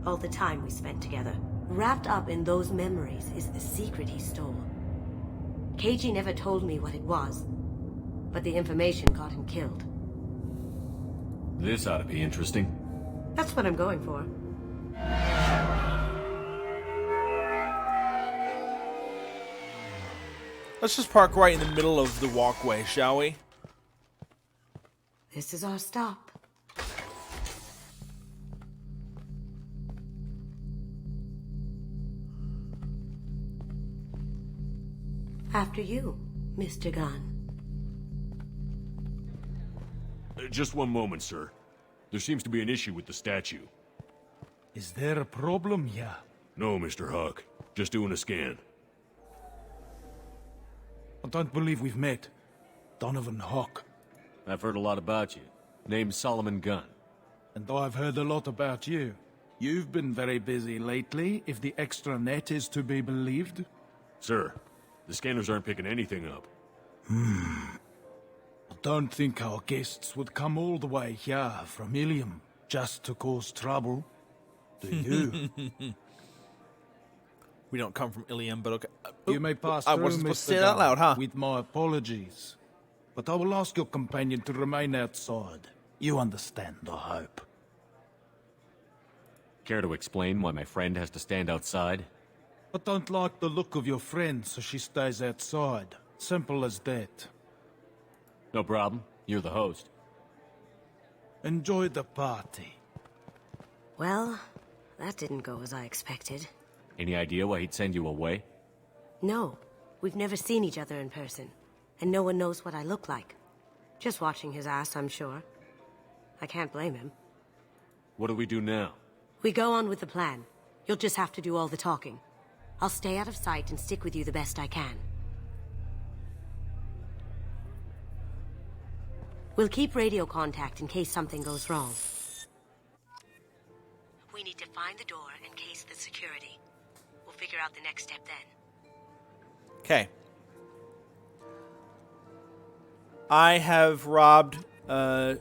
all the time we spent together. Wrapped up in those memories is the secret he stole. KG never told me what it was, but the information got him killed. This ought to be interesting. That's what I'm going for. Let's just park right in the middle of the walkway, shall we? This is our stop. After you, Mr. Gunn. Just one moment, sir. There seems to be an issue with the statue. Is there a problem here? No, Mr. Huck. Just doing a scan. I don't believe we've met. Donovan Hawk. I've heard a lot about you. Name's Solomon Gunn. And I've heard a lot about you. You've been very busy lately, if the extra net is to be believed. Sir, the scanners aren't picking anything up. I don't think our guests would come all the way here from Ilium just to cause trouble. Do you? We don't come from Ilium, but okay. You may pass I through, wasn't supposed to Mr. say that out loud, huh? With my apologies. But I will ask your companion to remain outside. You understand, I hope. Care to explain why my friend has to stand outside? I don't like the look of your friend, so she stays outside. Simple as that. No problem. You're the host. Enjoy the party. Well, that didn't go as I expected. Any idea why he'd send you away? No, we've never seen each other in person, and no one knows what I look like. Just watching his ass, I'm sure. I can't blame him. What do we do now? We go on with the plan. You'll just have to do all the talking. I'll stay out of sight and stick with you the best I can. We'll keep radio contact in case something goes wrong. We need to find the door and case the security. We'll figure out the next step then. Okay. I have robbed the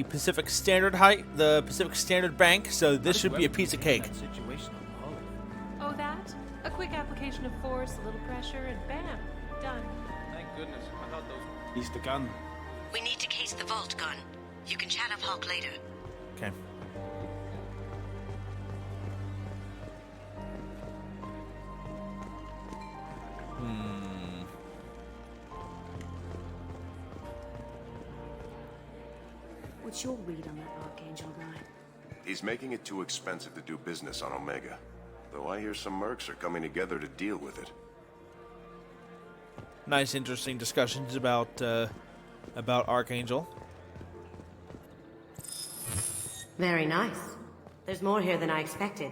Pacific Standard Bank, so this should be a piece of cake. Oh, that? A quick application of force, a little pressure, and bam, done. Thank goodness. I thought those... Mr. Gunn. We need to case the vault, Gun. You can chat up Hawk later. Okay. What's your read on that Archangel guy? He's making it too expensive to do business on Omega. Though I hear some mercs are coming together to deal with it. Nice, interesting discussions about Archangel. Very nice. There's more here than I expected.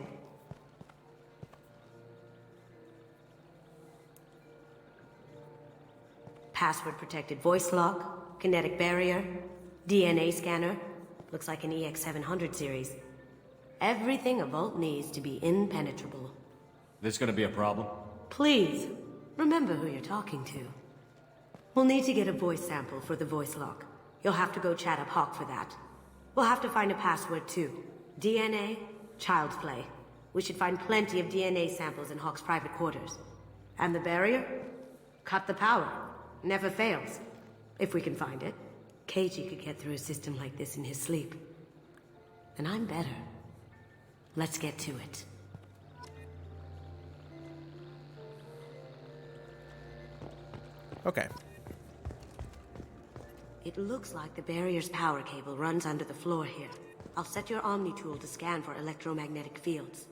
Password-protected voice lock, kinetic barrier, DNA scanner. Looks like an EX700 series. Everything a vault needs to be impenetrable. This gonna be a problem? Please, remember who you're talking to. We'll need to get a voice sample for the voice lock. You'll have to go chat up Hawk for that. We'll have to find a password too. DNA, child's play. We should find plenty of DNA samples in Hawk's private quarters. And the barrier? Cut the power. Never fails. If we can find it. KG could get through a system like this in his sleep. And I'm better. Let's get to it. Okay. It looks like the barrier's power cable runs under the floor here. I'll set your Omni tool to scan for electromagnetic fields.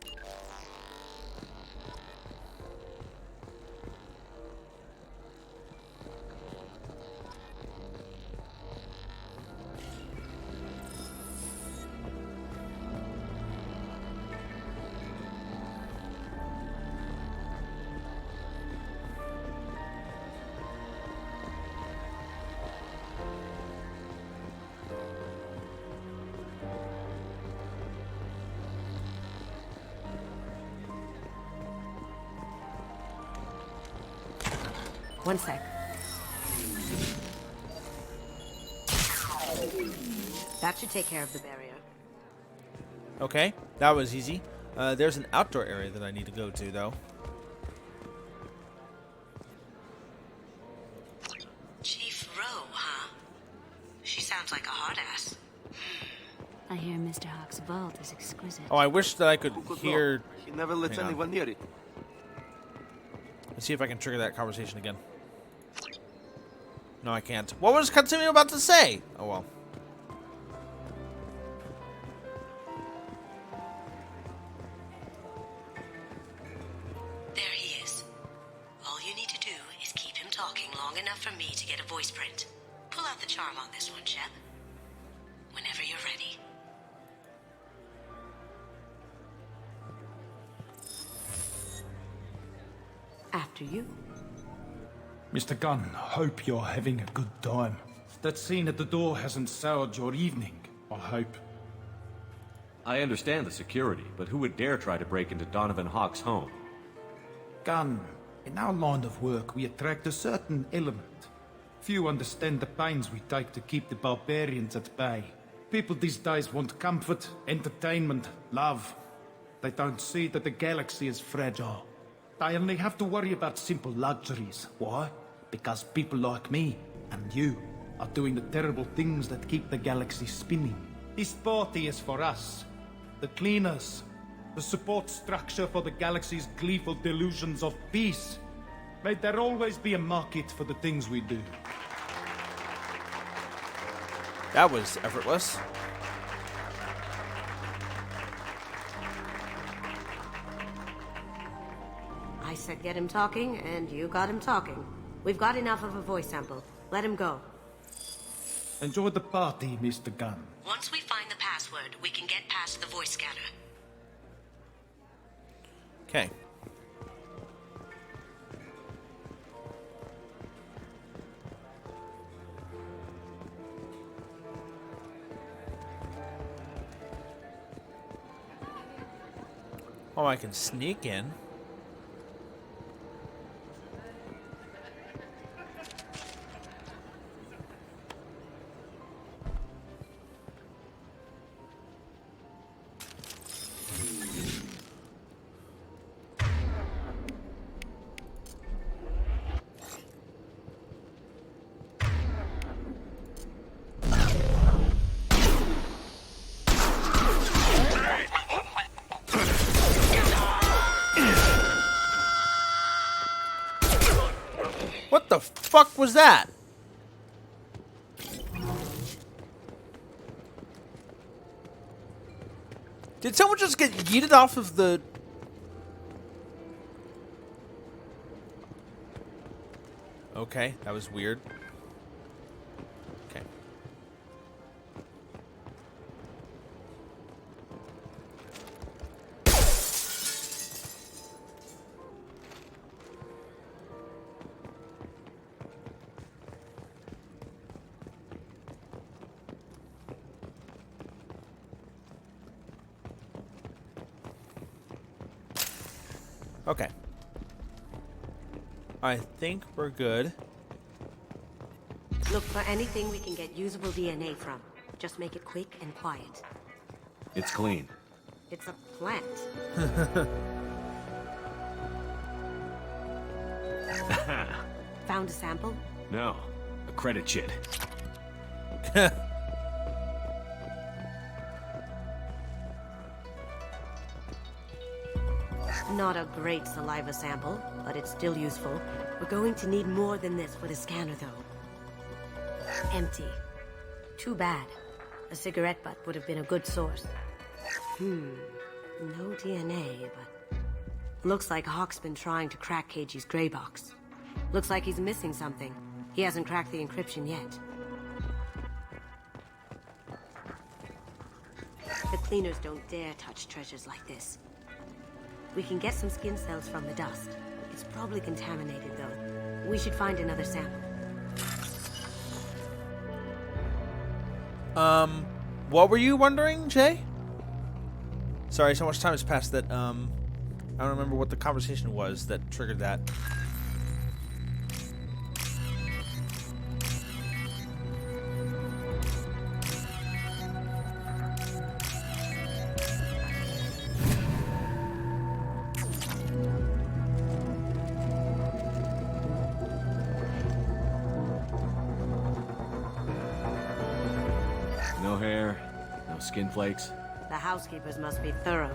One sec. That should take care of the barrier. Okay, that was easy. There's an outdoor area that I need to go to, though. Chief Rowe, huh? She sounds like a hard ass. I hear Mr. Hawk's vault is exquisite. Oh, I wish that I could hear... He never lets Hang on. anyone near it. Let's see if I can trigger that conversation again. No, I can't. What was Katsumi about to say? Oh, well. There he is. All you need to do is keep him talking long enough for me to get a voice print. Pull out the charm on this one, Shep. Whenever you're ready. After you. Mr. Gunn, hope you're having a good time. That scene at the door hasn't soured your evening, I hope. I understand the security, but who would dare try to break into Donovan Hawk's home? Gunn, in our line of work, we attract a certain element. Few understand the pains we take to keep the barbarians at bay. People these days want comfort, entertainment, love. They don't see that the galaxy is fragile. They only have to worry about simple luxuries. Why? Because people like me and you are doing the terrible things that keep the galaxy spinning. This party is for us, the cleaners, the support structure for the galaxy's gleeful delusions of peace. May there always be a market for the things we do. That was effortless. I said get him talking, and you got him talking. We've got enough of a voice sample. Let him go. Enjoy the party, Mr. Gunn. Once we find the password, we can get past the voice scanner. Okay. Oh, I can sneak in. What the fuck was that? Did someone just get yeeted off of the... Okay, that was weird. Okay. Okay. I think we're good. Look for anything we can get usable DNA from. Just make it quick and quiet. It's clean. It's a plant. Found a sample? No, a credit chit. Not a great saliva sample, but it's still useful. We're going to need more than this for the scanner, though. Empty. Too bad. A cigarette butt would have been a good source. No DNA, but... Looks like Hawk's been trying to crack KG's gray box. Looks like he's missing something. He hasn't cracked the encryption yet. The cleaners don't dare touch treasures like this. We can get some skin cells from the dust. It's probably contaminated, though. We should find another sample. What were you wondering, Jay? Sorry, so much time has passed that, I don't remember what the conversation was that triggered that. No hair, no skin flakes. The housekeepers must be thorough.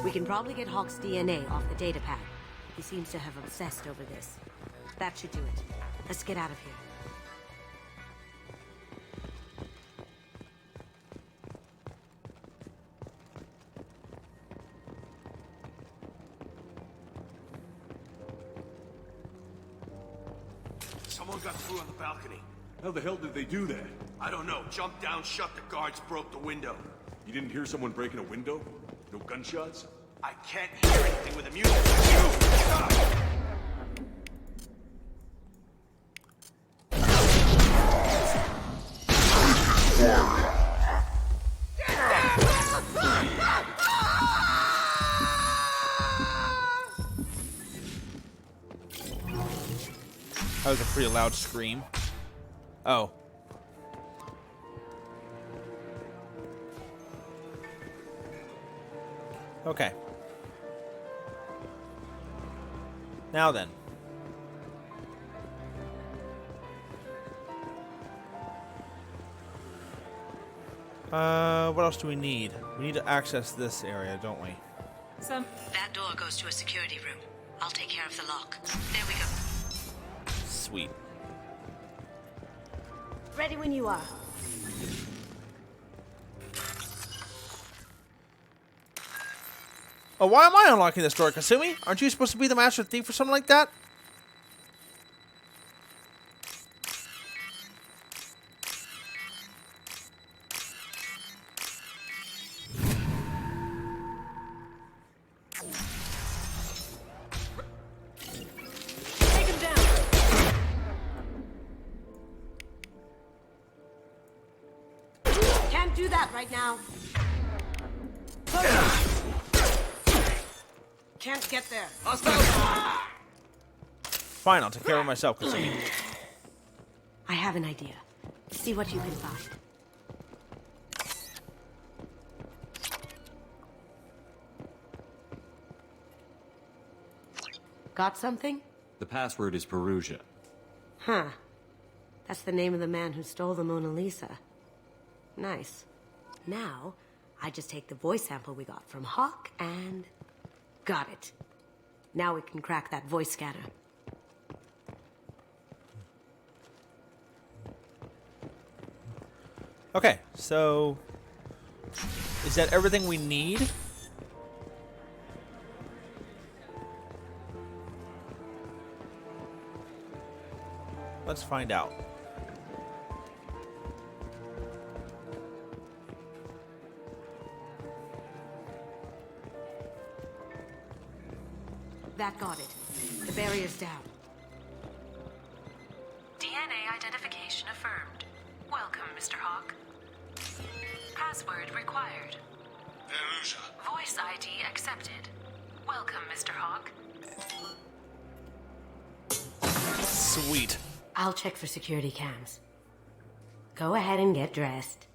We can probably get Hawk's DNA off the datapad. He seems to have obsessed over this. That should do it. Let's get out of here. Someone got through on the balcony. How the hell did they do that? I don't know. Jumped down, shut the guards, broke the window. You didn't hear someone breaking a window? No gunshots? I can't hear anything with the music. You! That was a pretty loud scream. Oh. Okay. Now then. What else do we need? We need to access this area, don't we? That door goes to a security room. I'll take care of the lock. There we go. Sweet. Ready when you are. Oh, why am I unlocking this door, Kasumi? Aren't you supposed to be the master thief or something like that? Take him down. Can't do that right now. Can't get there. Fine, I'll take care of myself, Kasumi. I have an idea. See what you can find. Got something? The password is Perugia. Huh. That's the name of the man who stole the Mona Lisa. Nice. Now, I just take the voice sample we got from Hawk and... got it. Now we can crack that voice scanner. Okay, so... is that everything we need? Let's find out. That got it. The barrier's down. DNA identification affirmed. Welcome, Mr. Hawk. Password required. Perugia. Voice ID accepted. Welcome, Mr. Hawk. Sweet. I'll check for security cams. Go ahead and get dressed.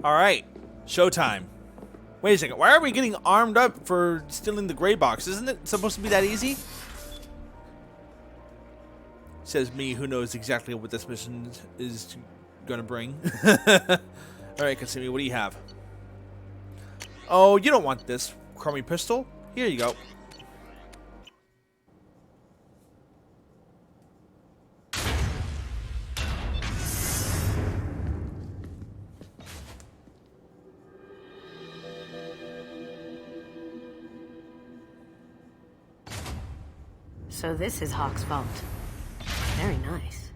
Alright, showtime. Wait a second, why are we getting armed up for stealing the gray box? Isn't it supposed to be that easy? Says me, who knows exactly what this mission is gonna bring. Alright, Kasumi, what do you have? Oh, you don't want this crummy pistol? Here you go. So this is Hawk's vault. Very nice.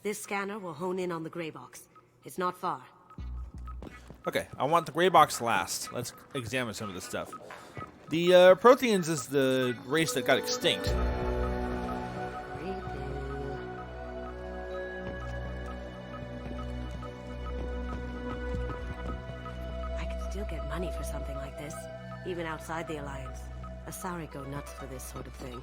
This scanner will hone in on the gray box. It's not far. Okay, I want the gray box last. Let's examine some of this stuff. The Protheans is the race that got extinct. still get money for something like this, even outside the Alliance. Asari go nuts for this sort of thing.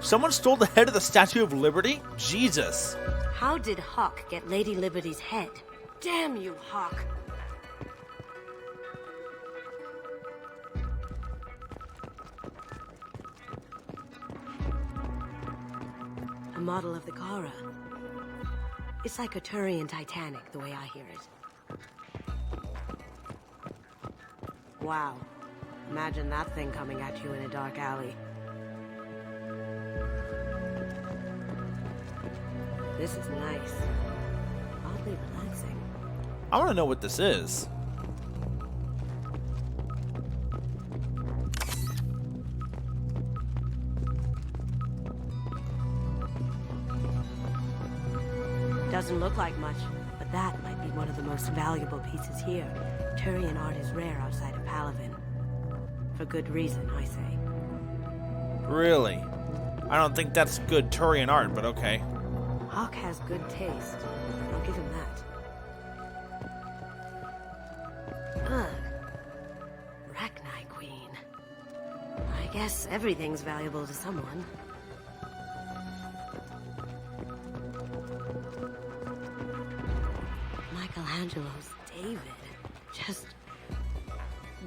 Someone stole the head of the Statue of Liberty? Jesus. How did Hawk get Lady Liberty's head? Damn you, Hawk! A model of the Kara. It's like a Turian Titanic, the way I hear it. Wow. Imagine that thing coming at you in a dark alley. This is nice. Oddly relaxing. I want to know what this is. Doesn't look like much, but that might be one of the most valuable pieces here. Turian art is rare outside of Palaven. For good reason, I say. Really? I don't think that's good Turian art, but okay. Hawk has good taste. I'll give him that. Ugh. Rachni Queen. I guess everything's valuable to someone. Michelangelo's David. Just...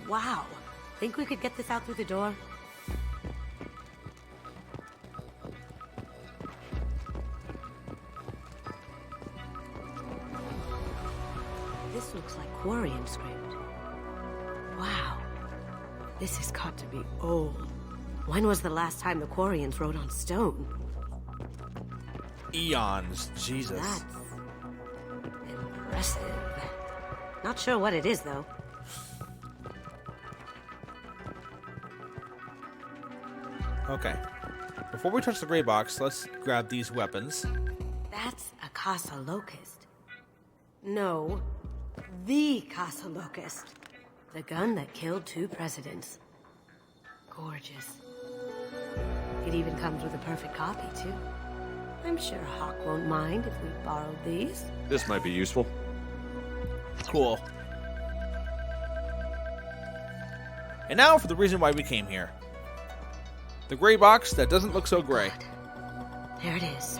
wow. Think we could get this out through the door? This looks like Quarian script. Wow. This has got to be old. When was the last time the Quarians wrote on stone? Eons. Jesus. That's impressive. Not sure what it is, though. Okay. Before we touch the gray box, let's grab these weapons. That's a Casa Locust. No, the Casa Locust. The gun that killed 2 presidents. Gorgeous. It even comes with a perfect copy, too. I'm sure Hawk won't mind if we borrowed these. This might be useful. Cool. And now for the reason why we came here. The gray box that doesn't look so gray. There it is.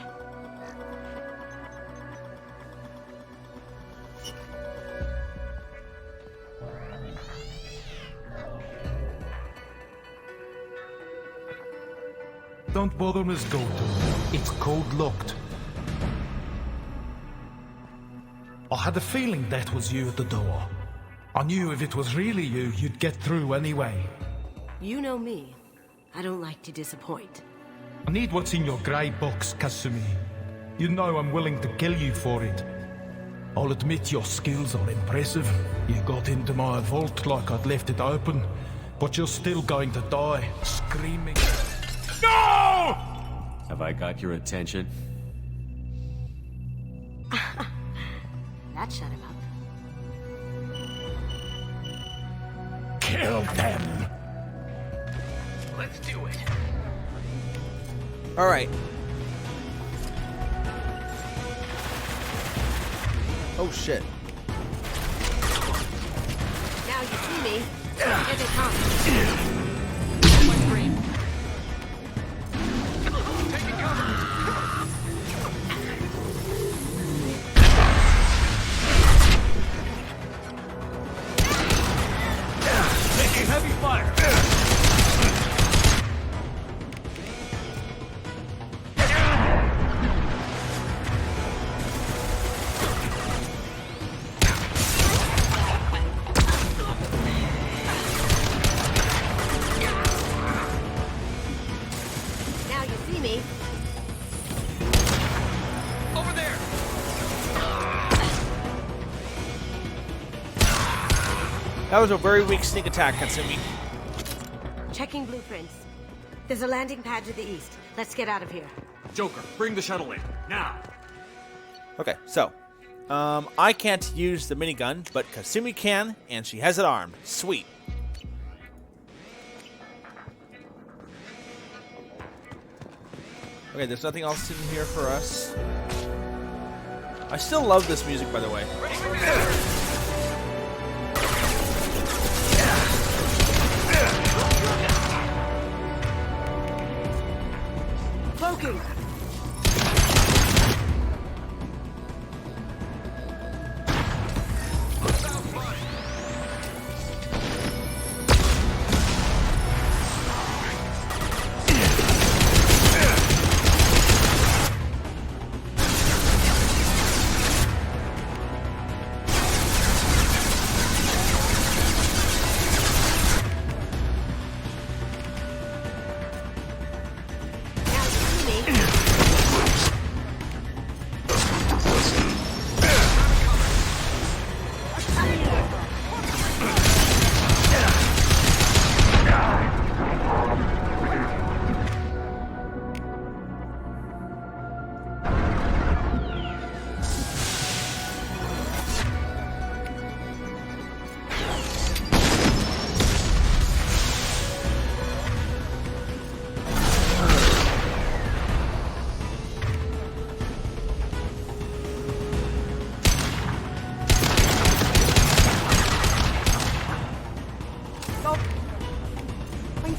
Don't bother, Miss Gold. It's code locked. I had a feeling that was you at the door. I knew if it was really you, you'd get through anyway. You know me. I don't like to disappoint. I need what's in your grey box, Kasumi. You know I'm willing to kill you for it. I'll admit your skills are impressive. You got into my vault like I'd left it open, but you're still going to die, screaming. No! Have I got your attention? That shut him up. Kill them! Let's do it. Alright. Oh shit. Now you see me. Here they come. Taking cover. Taking heavy fire. Now you see me. Over there. That was a very weak sneak attack, Katsumi. Checking blueprints. There's a landing pad to the east. Let's get out of here. Joker, bring the shuttle in. Now! Okay, so. I can't use the minigun, but Kasumi can, and she has it armed. Sweet. Okay, there's nothing else in here for us. I still love this music, by the way. Cloaking!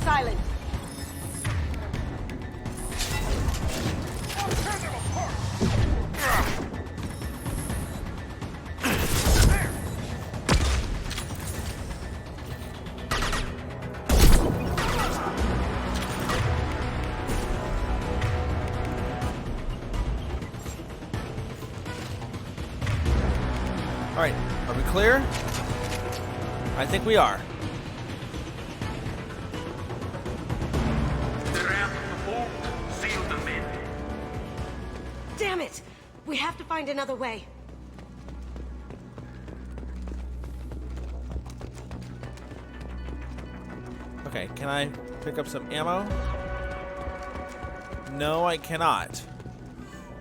Silent. All right, are we clear? I think we are. Damn it! We have to find another way. Okay, can I pick up some ammo? No, I cannot.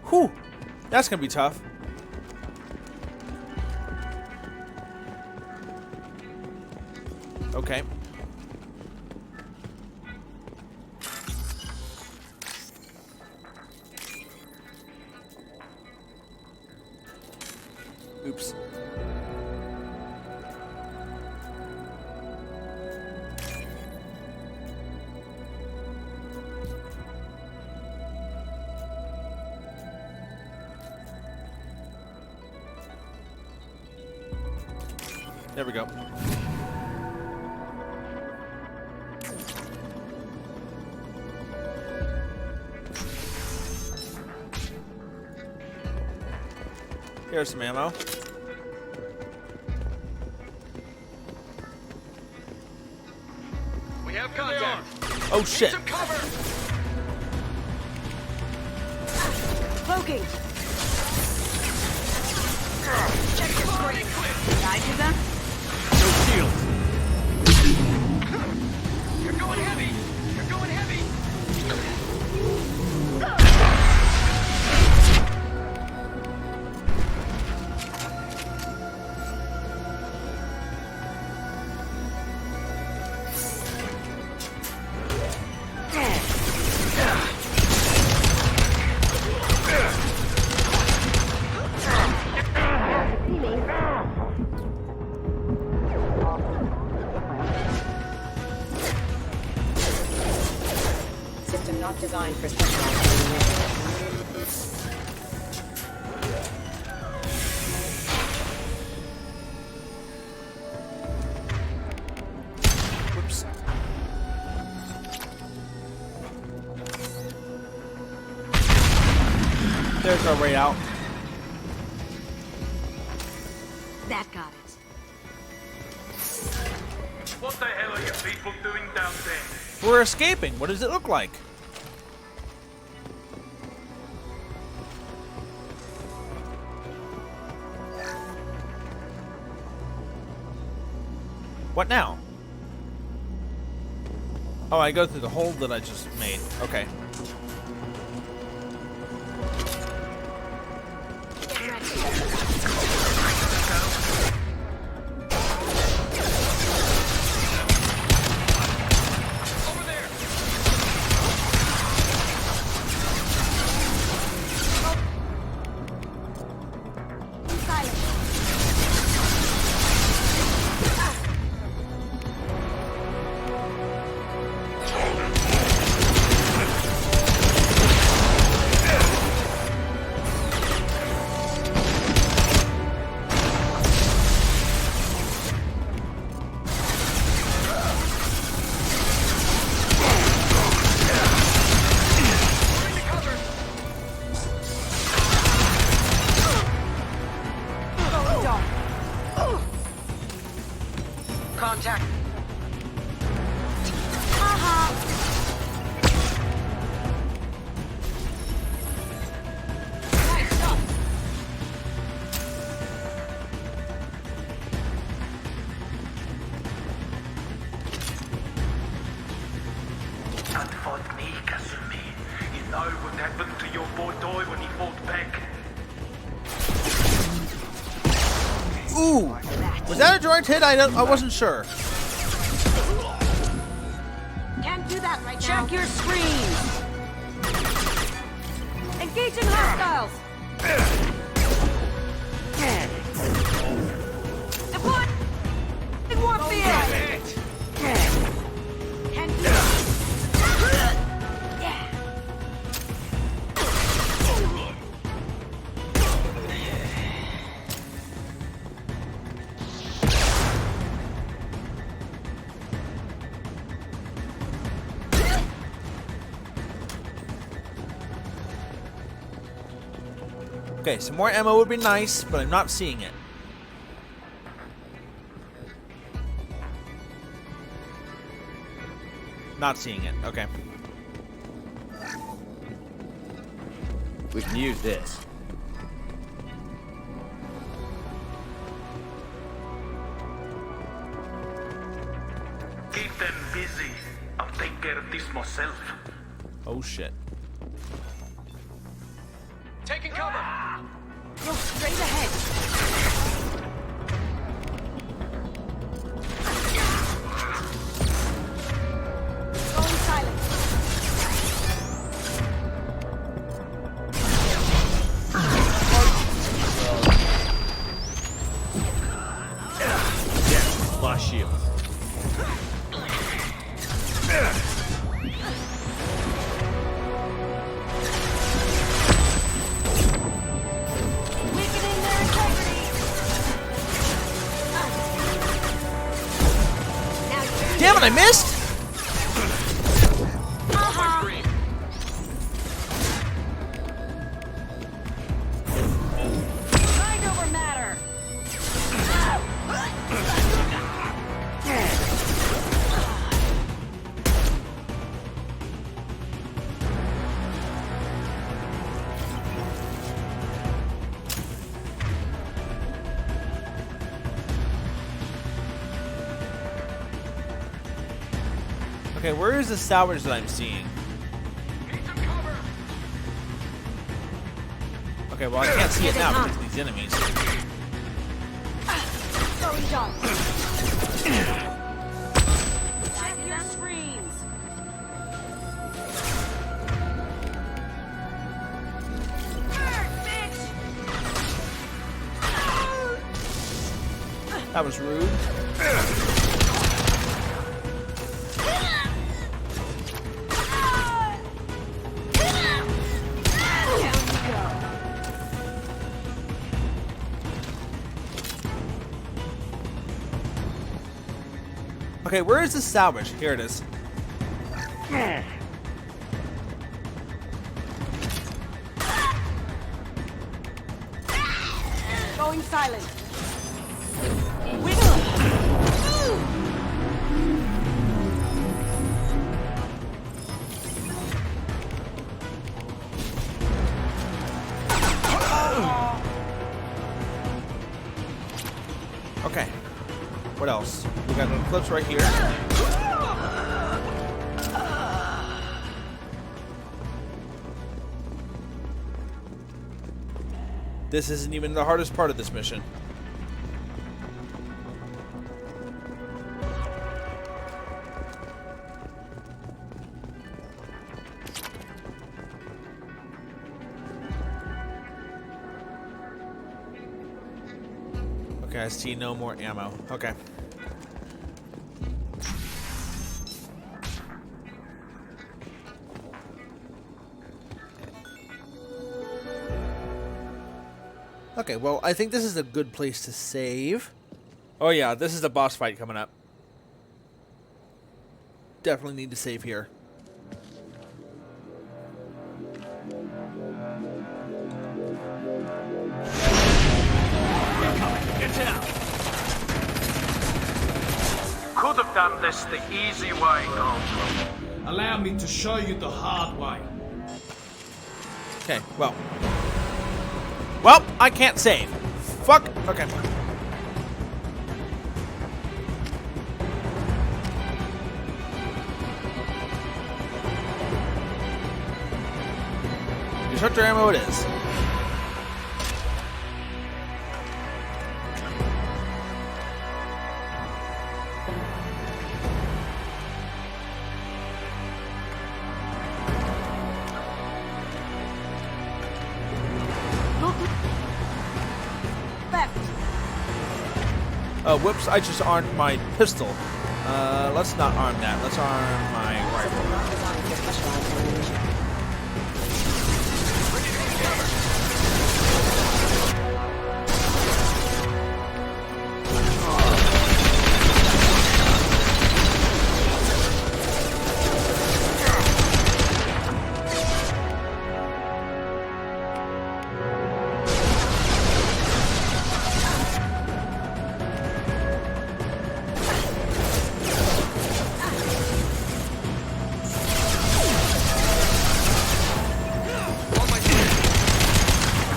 Whew! That's gonna be tough. Okay. Oops. There we go. Here's some ammo. We have contact. Oh shit. Cloaking. Check your screen. Guide to them? No shield. You're going heavy. You're going heavy. System not designed for specialized. Whoops. There's our way out. That got it. What the hell are you people doing down there? We're escaping. What does it look like? What now? Oh, I go through the hole that I just made. Okay. What happened to your boy Doy when he fought back? Ooh! Was that a direct hit? I wasn't sure. Can't do that right now. Check your screens. Engaging hostiles. Deploy. Warfare. Can't do that. Okay, some more ammo would be nice, but I'm not seeing it. Not seeing it. Okay. We can use this. Keep them busy. I'll take care of this myself. Oh shit. Taking cover. Go straight ahead. Going silent. Lost shield. Weakening their integrity. Damn it, I missed! Mind over matter. Okay, where is the salvage that I'm seeing? Okay, well I can't see it now because of these enemies. Going dark. Check your screens. That was rude. Okay, where is the salvage? Here it is. Going silent. Wiggle. Okay. What else? We got little clips right here. This isn't even the hardest part of this mission. Okay, I see no more ammo. Okay. Okay, well, I think this is a good place to save. Oh yeah, this is the boss fight coming up. Definitely need to save here. Get out. Could have done this the easy way, Goldblum. Allow me to show you the hard way. Okay, well. Well, I can't save. Fuck. Okay. Destructor ammo it is. Whoops, I just armed my pistol. Let's not arm that. Let's arm my rifle.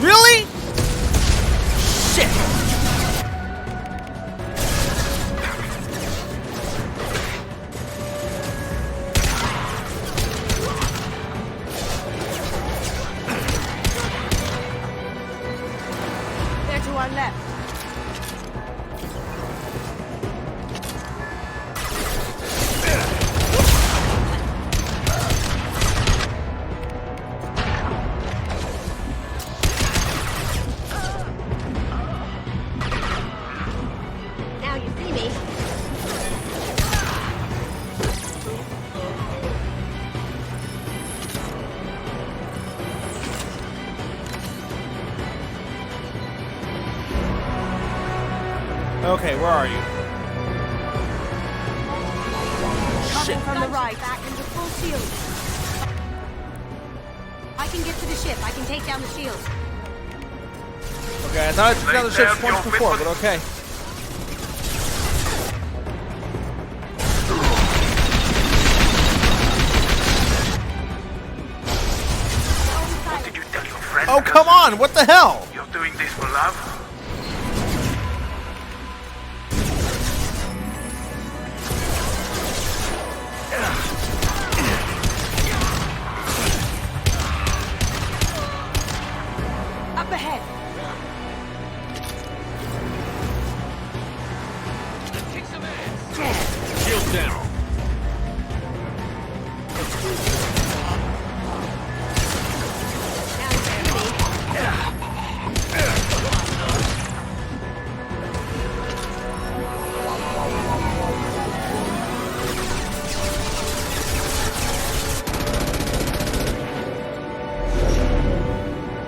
Really? Shit. They're to our left. Now you see me. Okay, where are you? Coming from the right. Back into full shield. I can get to the ship. I can take down the shield. Okay, I thought I took down the ships once before, but okay. What did you tell your friend? Oh, come on! What the hell? You're doing this for love? Up ahead. Shield down.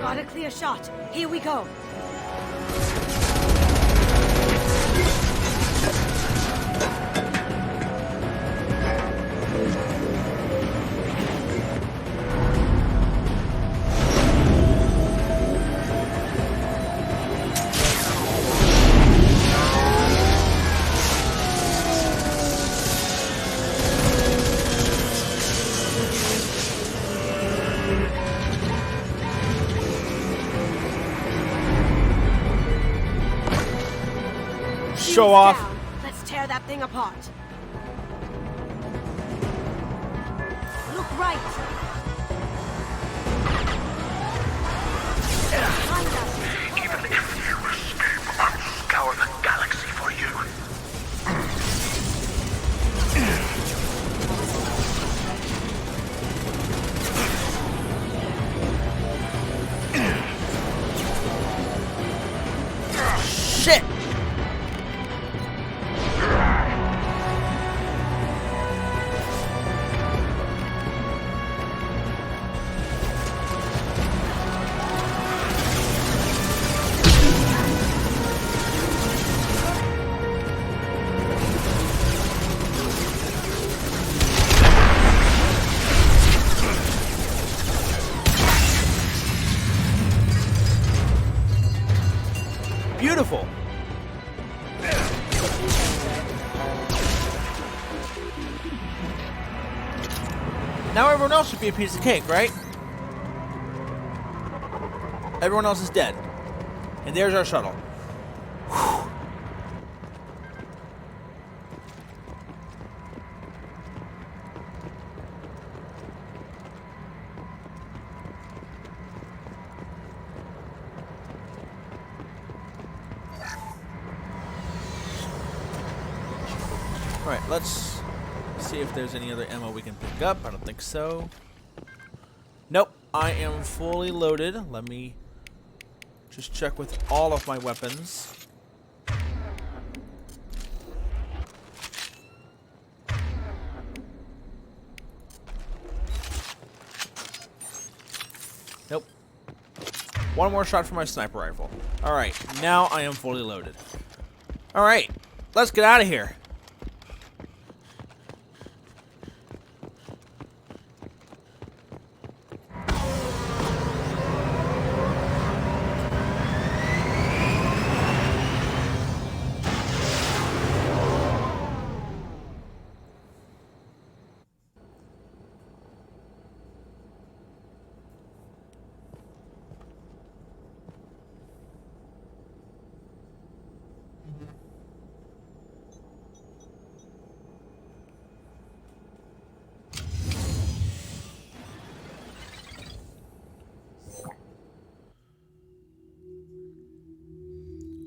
Got a clear shot. Here we go. Show off. Down. Let's tear that thing apart. Look right. Behind us. Even if you escape, I'll scour the galaxy for you. Shit! Beautiful. Now everyone else should be a piece of cake, right? Everyone else is dead. And there's our shuttle. Whew. Alright, let's see if there's any other ammo we can pick up. I don't think so. Nope, I am fully loaded. Let me just check with all of my weapons. Nope. One more shot for my sniper rifle. Alright, now I am fully loaded. Alright, let's get out of here.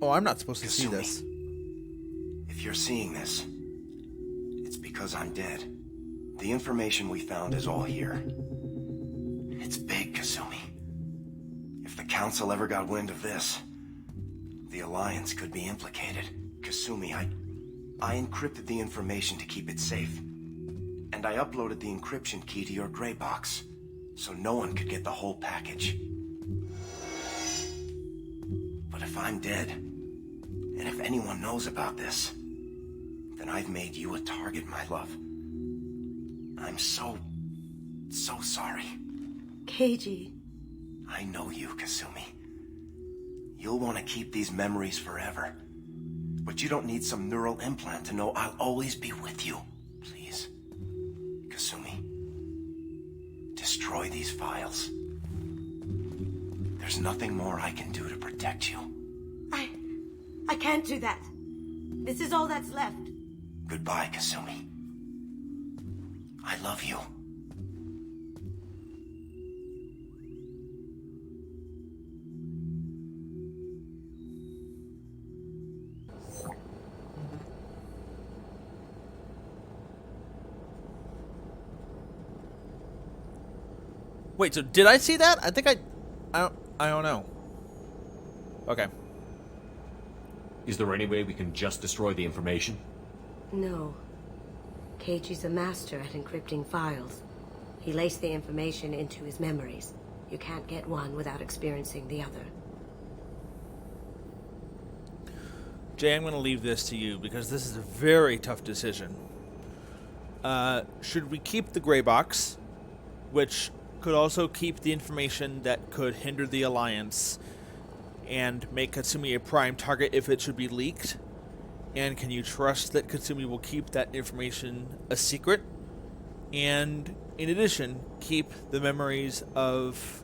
Oh, I'm not supposed to see this. If you're seeing this, it's because I'm dead. The information we found is all here. It's big, Kasumi. If the Council ever got wind of this, the Alliance could be implicated. Kasumi, I encrypted the information to keep it safe. And I uploaded the encryption key to your gray box, so no one could get the whole package. But if I'm dead, and if anyone knows about this, then I've made you a target, my love. I'm so sorry. Keiji. I know you, Kasumi. You'll want to keep these memories forever. But you don't need some neural implant to know I'll always be with you. Please, Kasumi, destroy these files. There's nothing more I can do to protect you. I can't do that. This is all that's left. Goodbye, Kasumi. I love you. Wait, so did I see that? I think I don't know. Okay. Is there any way we can just destroy the information? No. Keiji's a master at encrypting files. He laced the information into his memories. You can't get one without experiencing the other. Jay, I'm going to leave this to you because this is a very tough decision. Should we keep the gray box, which could also keep the information that could hinder the Alliance and make Katsumi a prime target if it should be leaked? And can you trust that Katsumi will keep that information a secret? And in addition, keep the memories of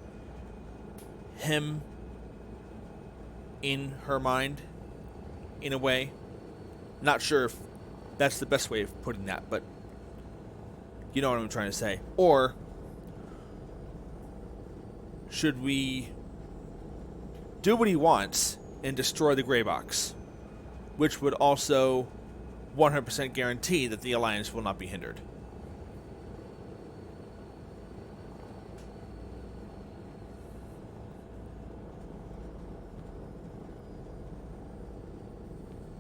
him in her mind, in a way. Not sure if that's the best way of putting that, but you know what I'm trying to say. Or should we do what he wants and destroy the gray box, which would also 100% guarantee that the Alliance will not be hindered?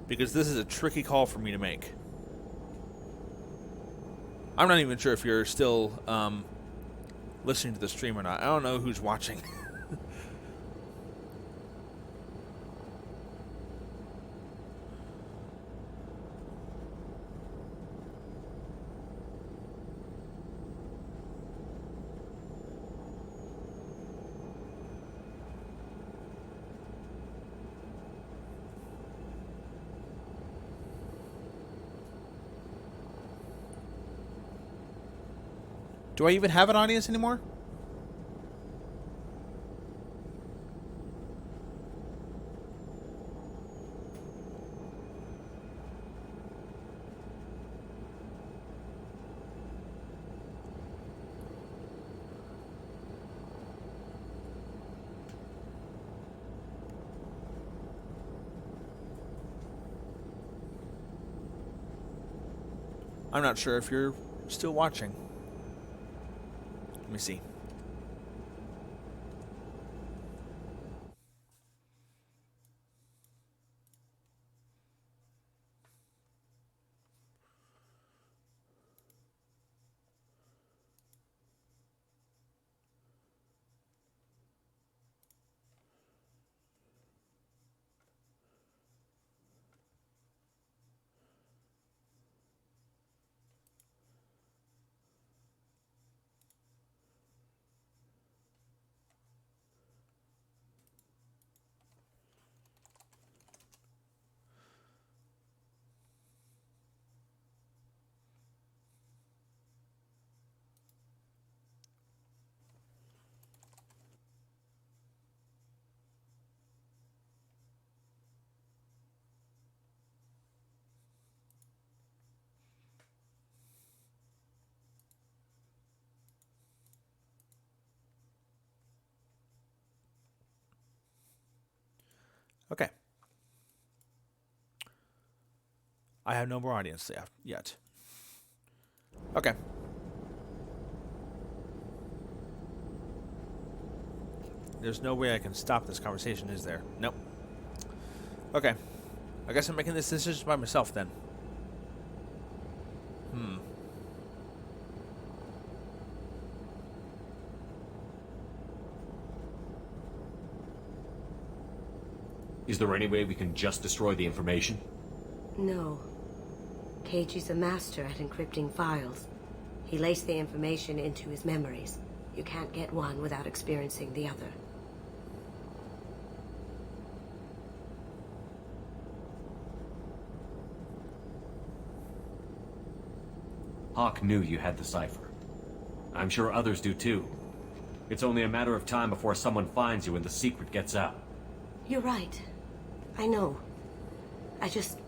Because this is a tricky call for me to make. I'm not even sure if you're still listening to the stream or not. I don't know who's watching. Do I even have an audience anymore? I'm not sure if you're still watching. Let me see. Okay. I have no more audience yet. Okay. There's no way I can stop this conversation, is there? Nope. Okay. I guess I'm making this decision by myself then. Is there any way we can just destroy the information? No. Keiji's a master at encrypting files. He laced the information into his memories. You can't get one without experiencing the other. Hawk knew you had the cipher. I'm sure others do too. It's only a matter of time before someone finds you and the secret gets out. You're right. I know. I just...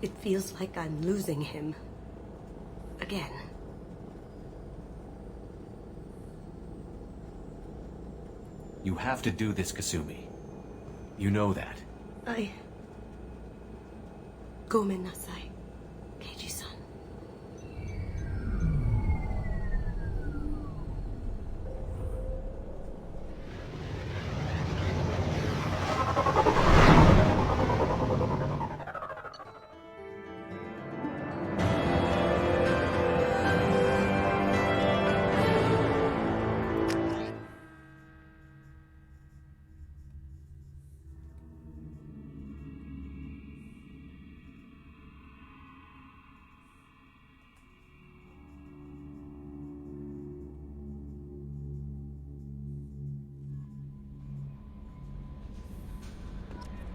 It feels like I'm losing him. Again. You have to do this, Kasumi. You know that. Gomen nasai, Keiji-san.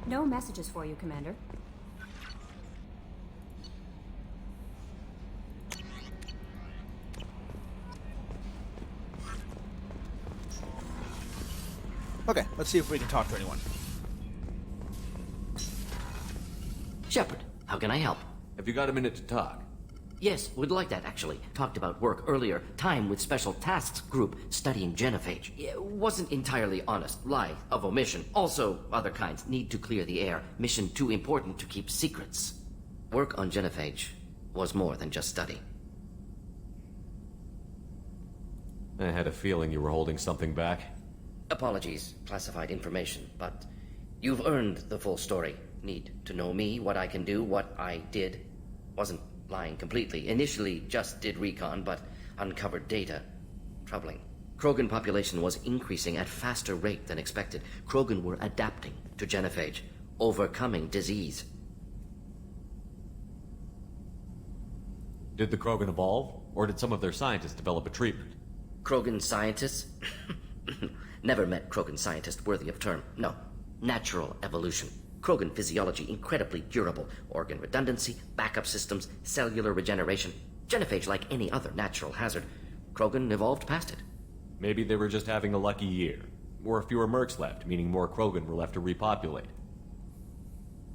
No messages for you, Commander. Okay, let's see if we can talk to anyone. Shepard, how can I help? Have you got a minute to talk? Yes, would like that, actually. Talked about work earlier. Time with Special Tasks Group studying genophage. Wasn't entirely honest. Lie of omission. Also, other kinds. Need to clear the air. Mission too important to keep secrets. Work on genophage was more than just study. I had a feeling you were holding something back. Apologies, classified information, but you've earned the full story. Need to know me, what I can do, what I did. Wasn't lying completely. Initially just did recon, but uncovered data. Troubling. Krogan population was increasing at faster rate than expected. Krogan were adapting to genophage, overcoming disease. Did the Krogan evolve, or did some of their scientists develop a treatment? Krogan scientists? Never met Krogan scientist worthy of term. No. Natural evolution. Krogan physiology incredibly durable. Organ redundancy, backup systems, cellular regeneration. Genophage like any other natural hazard. Krogan evolved past it. Maybe they were just having a lucky year. Or fewer mercs left, meaning more Krogan were left to repopulate.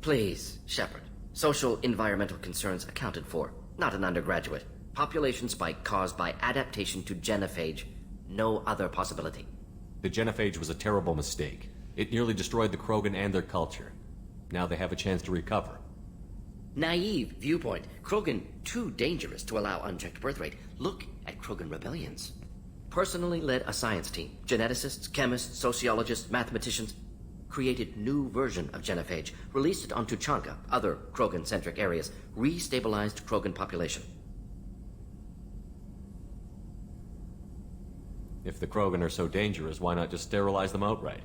Please, Shepard. Social environmental concerns accounted for. Not an undergraduate. Population spike caused by adaptation to genophage. No other possibility. The genophage was a terrible mistake. It nearly destroyed the Krogan and their culture. Now they have a chance to recover. Naive viewpoint. Krogan too dangerous to allow unchecked birth rate. Look at Krogan rebellions. Personally led a science team. Geneticists, chemists, sociologists, mathematicians. Created new version of genophage. Released it on Tuchanka, other Krogan-centric areas. Restabilized Krogan population. If the Krogan are so dangerous, why not just sterilize them outright?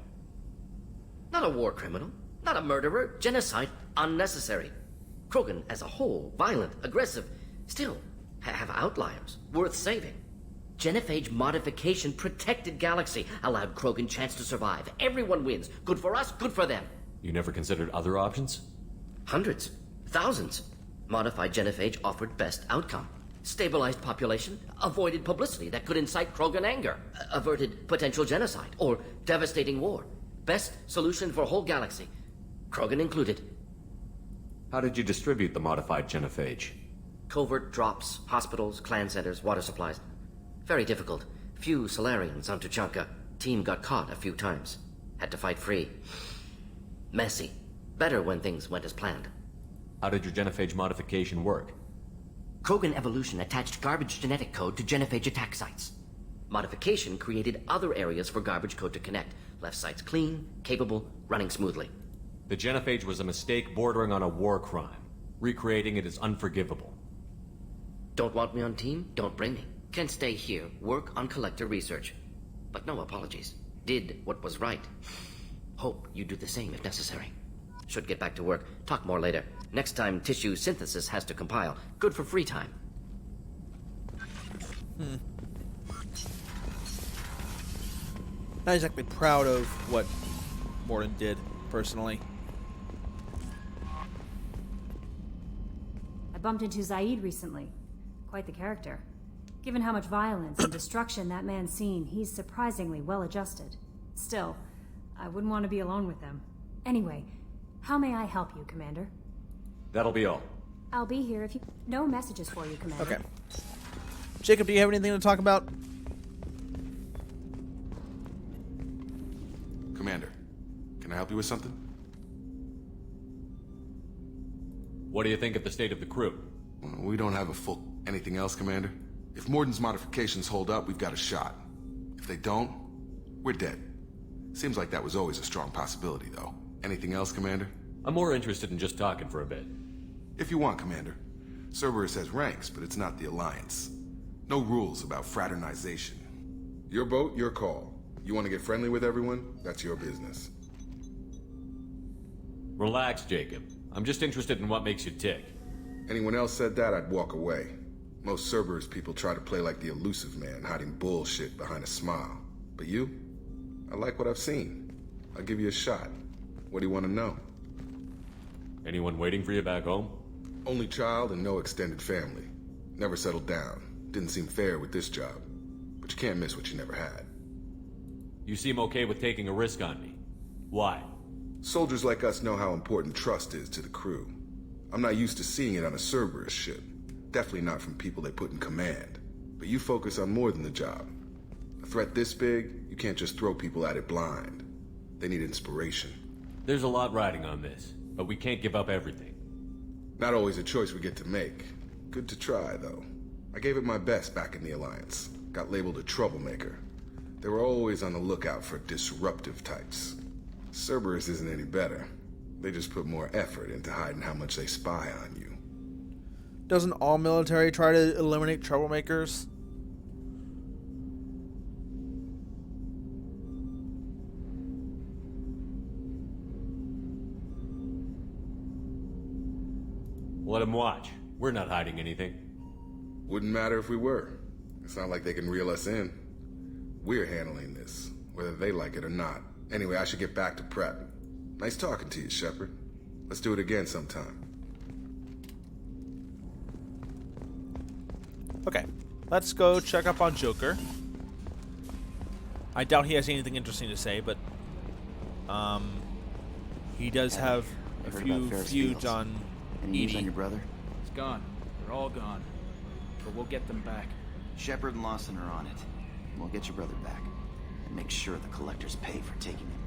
Not a war criminal. Not a murderer. Genocide. Unnecessary. Krogan as a whole, violent, aggressive, still have outliers, worth saving. Genophage modification protected galaxy, allowed Krogan chance to survive. Everyone wins. Good for us, good for them. You never considered other options? Hundreds, thousands. Modified genophage offered best outcome. Stabilized population, avoided publicity that could incite Krogan anger, averted potential genocide or devastating war. Best solution for whole galaxy, Krogan included. How did you distribute the modified genophage? Covert drops, hospitals, clan centers, water supplies. Very difficult. Few Solarians on Tuchanka. Team got caught a few times. Had to fight free. Messy. Better when things went as planned. How did your genophage modification work? Krogan evolution attached garbage genetic code to genophage attack sites. Modification created other areas for garbage code to connect. Left sites clean, capable, running smoothly. The genophage was a mistake bordering on a war crime. Recreating it is unforgivable. Don't want me on team? Don't bring me. Can stay here, work on collector research. But no apologies. Did what was right. Hope you do the same if necessary. Should get back to work. Talk more later. Next time tissue synthesis has to compile. Good for free time. Not exactly proud of what Morden did, personally. I bumped into Zaid recently. Quite the character. Given how much violence and destruction that man's seen, he's surprisingly well adjusted. Still, I wouldn't want to be alone with them. Anyway, how may I help you, Commander? That'll be all. I'll be here if you... No messages for you, Commander. Okay. Jacob, do you have anything to talk about? Commander, can I help you with something? What do you think of the state of the crew? Well, we don't have a full... Anything else, Commander? If Morden's modifications hold up, we've got a shot. If they don't, we're dead. Seems like that was always a strong possibility, though. Anything else, Commander? I'm more interested in just talking for a bit. If you want, Commander. Cerberus has ranks, but it's not the Alliance. No rules about fraternization. Your boat, your call. You want to get friendly with everyone? That's your business. Relax, Jacob. I'm just interested in what makes you tick. Anyone else said that, I'd walk away. Most Cerberus people try to play like the elusive man, hiding bullshit behind a smile. But you? I like what I've seen. I'll give you a shot. What do you want to know? Anyone waiting for you back home? Only child and no extended family. Never settled down. Didn't seem fair with this job. But you can't miss what you never had. You seem okay with taking a risk on me. Why? Soldiers like us know how important trust is to the crew. I'm not used to seeing it on a Cerberus ship. Definitely not from people they put in command. But you focus on more than the job. A threat this big, you can't just throw people at it blind. They need inspiration. There's a lot riding on this, but we can't give up everything. Not always a choice we get to make. Good to try, though. I gave it my best back in the Alliance. Got labeled a troublemaker. They were always on the lookout for disruptive types. Cerberus isn't any better. They just put more effort into hiding how much they spy on you. Doesn't all military try to eliminate troublemakers? Let them watch. We're not hiding anything. Wouldn't matter if we were. It's not like they can reel us in. We're handling this, whether they like it or not. Anyway, I should get back to prep. Nice talking to you, Shepard. Let's do it again sometime. Okay, let's go check up on Joker. I doubt he has anything interesting to say, but he does have a few feuds on Edie. On your brother? It's gone. They're all gone. But we'll get them back. Shepard and Lawson are on it. We'll get your brother back. And make sure the collectors pay for taking him.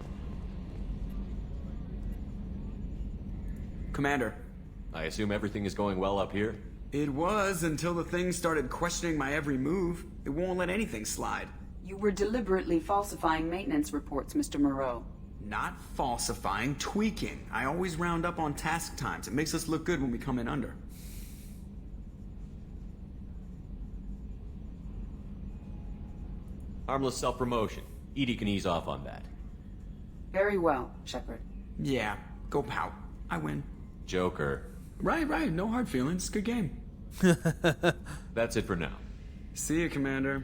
Commander. I assume everything is going well up here? It was until the thing started questioning my every move. It won't let anything slide. You were deliberately falsifying maintenance reports, Mr. Moreau. Not falsifying, tweaking. I always round up on task times. It makes us look good when we come in under. Harmless self-promotion. Edie can ease off on that. Very well, Shepard. Yeah, go pout. I win. Joker. Right. No hard feelings. Good game. That's it for now. See you, Commander.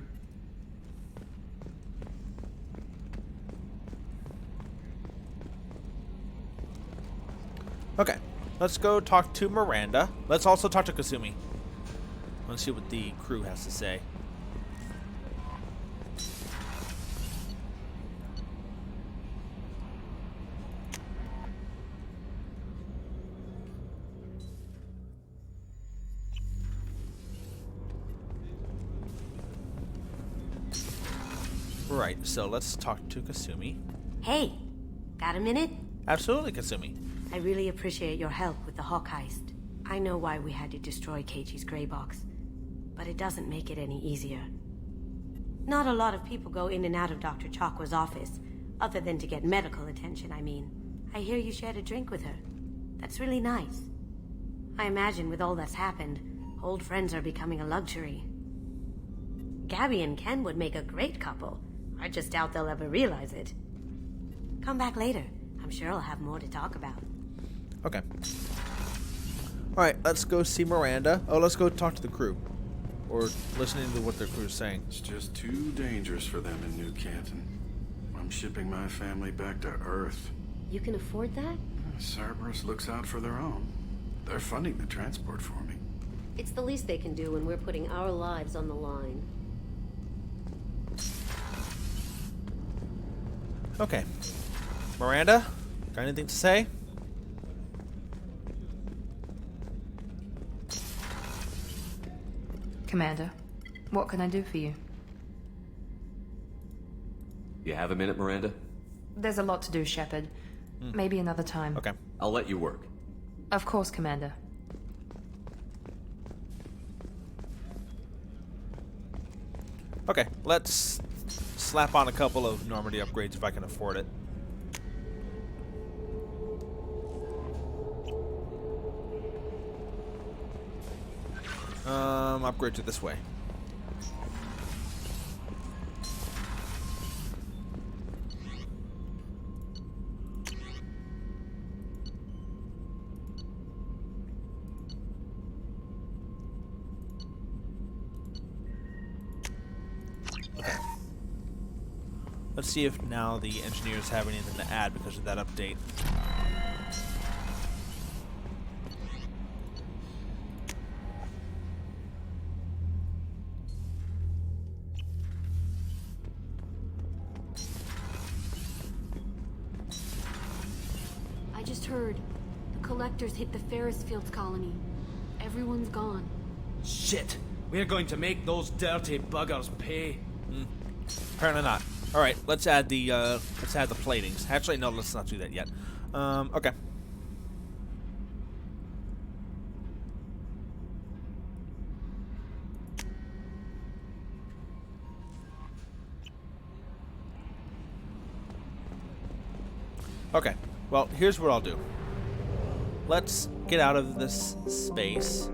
Okay, let's go talk to Miranda. Let's also talk to Kasumi. Let's see what the crew has to say. Right, so let's talk to Kasumi. Hey, got a minute? Absolutely, Kasumi. I really appreciate your help with the Hawk heist. I know why we had to destroy Keiichi's gray box, but it doesn't make it any easier. Not a lot of people go in and out of Dr. Chakwa's office, other than to get medical attention, I mean. I hear you shared a drink with her. That's really nice. I imagine with all that's happened, old friends are becoming a luxury. Gabby and Ken would make a great couple. I just doubt they'll ever realize it. Come back later. I'm sure I'll have more to talk about. Okay. Alright, let's go see Miranda. Oh, let's go talk to the crew. Or listening to what their crew's saying. It's just too dangerous for them in New Canton. I'm shipping my family back to Earth. You can afford that? Cerberus looks out for their own. They're funding the transport for me. It's the least they can do when we're putting our lives on the line. Okay. Miranda, got anything to say? Commander, what can I do for you? You have a minute, Miranda? There's a lot to do, Shepard. Maybe another time. Okay. I'll let you work. Of course, Commander. Okay, let's slap on a couple of Normandy upgrades if I can afford it. Upgrade to this way. Okay. Let's see if now the engineers have anything to add because of that update. I just heard the collectors hit the Ferris Fields colony. Everyone's gone. Shit! We're going to make those dirty buggers pay. Apparently not. All right, let's add the platings. Actually, no, let's not do that yet. Okay. Okay. Well, here's what I'll do. Let's get out of this space.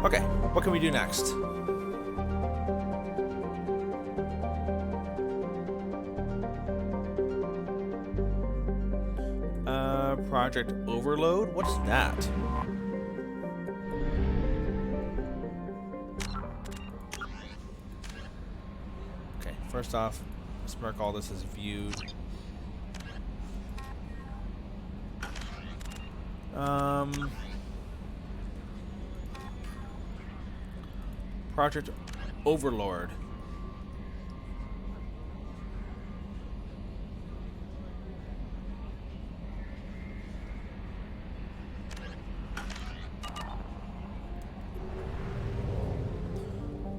Okay, what can we do next? Project Overload? What's that? Okay, first off, let's mark all this as viewed. Project Overlord.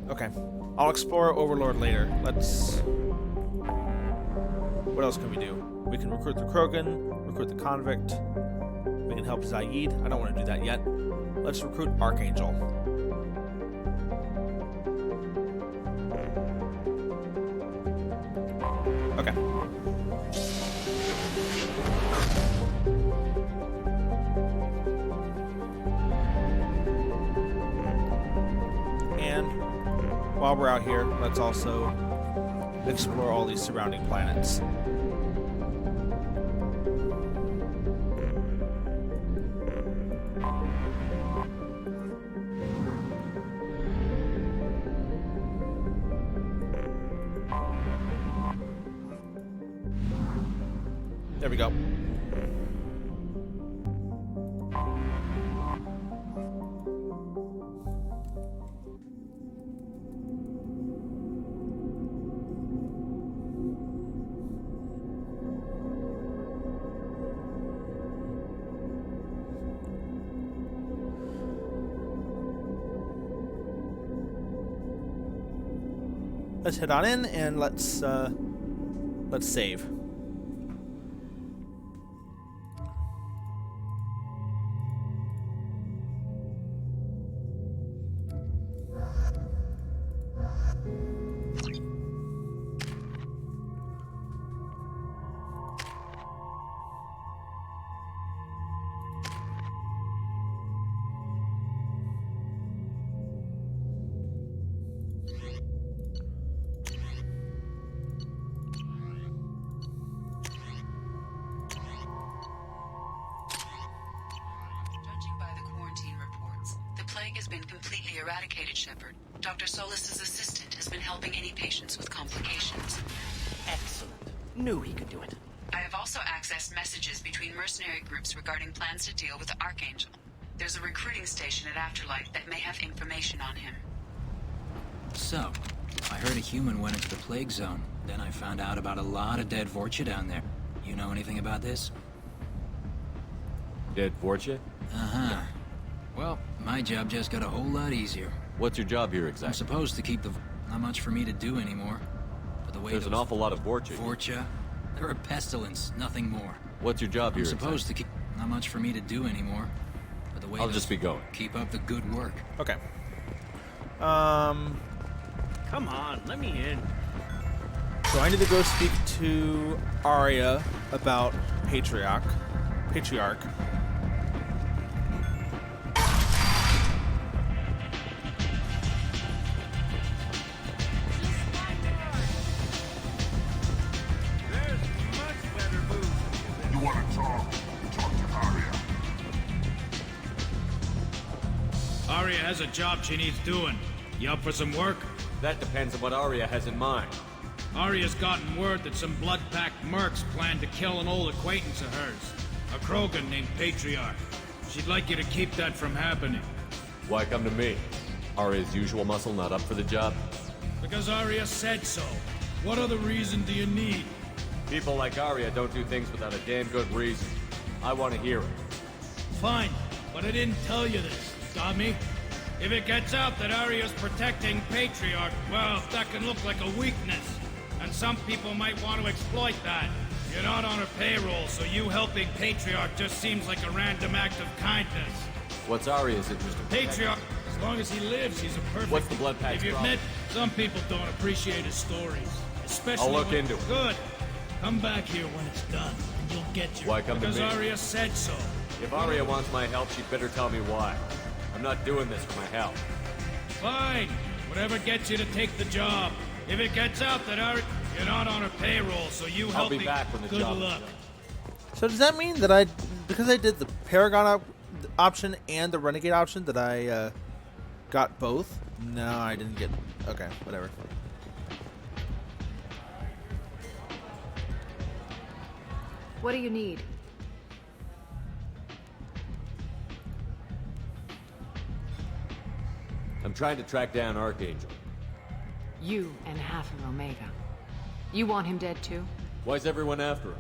Okay, I'll explore Overlord later. Let's... What else can we do? We can recruit the Krogan, recruit the Convict. We can help Zaid. I don't want to do that yet. Let's recruit Archangel. Okay. And while we're out here, let's also explore all these surrounding planets. There we go. Let's head on in and let's save. Has been completely eradicated, Shepard. Dr. Solis's assistant has been helping any patients with complications. Excellent. Knew he could do it. I have also accessed messages between mercenary groups regarding plans to deal with the Archangel. There's a recruiting station at Afterlife that may have information on him. So, I heard a human went into the plague zone. Then I found out about a lot of dead Vorcha down there. You know anything about this? Dead Vorcha? Uh-huh. Well, my job just got a whole lot easier. What's your job here exactly? I'm supposed to keep the... Not much for me to do anymore. But the way there's an awful lot of Vorcha. Vorcha? They're a pestilence, nothing more. What's your job here I'm supposed exactly? to keep... Not much for me to do anymore. But the way I'll just be going. Keep up the good work. Okay. Come on, let me in. So I need to go speak to Arya about Patriarch. You want to talk? Talk to Arya. Arya has a job she needs doing. You up for some work? That depends on what Arya has in mind. Arya's gotten word that some blood-packed mercs plan to kill an old acquaintance of hers. A Krogan named Patriarch. She'd like you to keep that from happening. Why come to me? Arya's usual muscle not up for the job? Because Arya said so. What other reason do you need? People like Arya don't do things without a damn good reason. I want to hear it. Fine, but I didn't tell you this, dummy. If it gets out that Arya's protecting Patriarch, well, that can look like a weakness. And some people might want to exploit that. You're not on her payroll, so you helping Patriarch just seems like a random act of kindness. What's Arya's interest in Patriarch, as long as he lives, he's a perfect... What's the blood pack's If you've problem? met, some people don't appreciate his stories. Especially I'll look when... into it. Good. Come back here when it's done, and you'll get your... Why come to Because me? Arya said so. If Arya wants my help, she'd better tell me why. I'm not doing this for my health. Fine. Whatever gets you to take the job. If it gets out that Arya... You're not on her payroll, so you I'll help be me. back when the Good job is luck. done. So does that mean that because I did the Paragon option and the Renegade option, that I got both? No, I didn't get... Okay, whatever. What do you need? I'm trying to track down Archangel. You and half of Omega. You want him dead too? Why's everyone after him?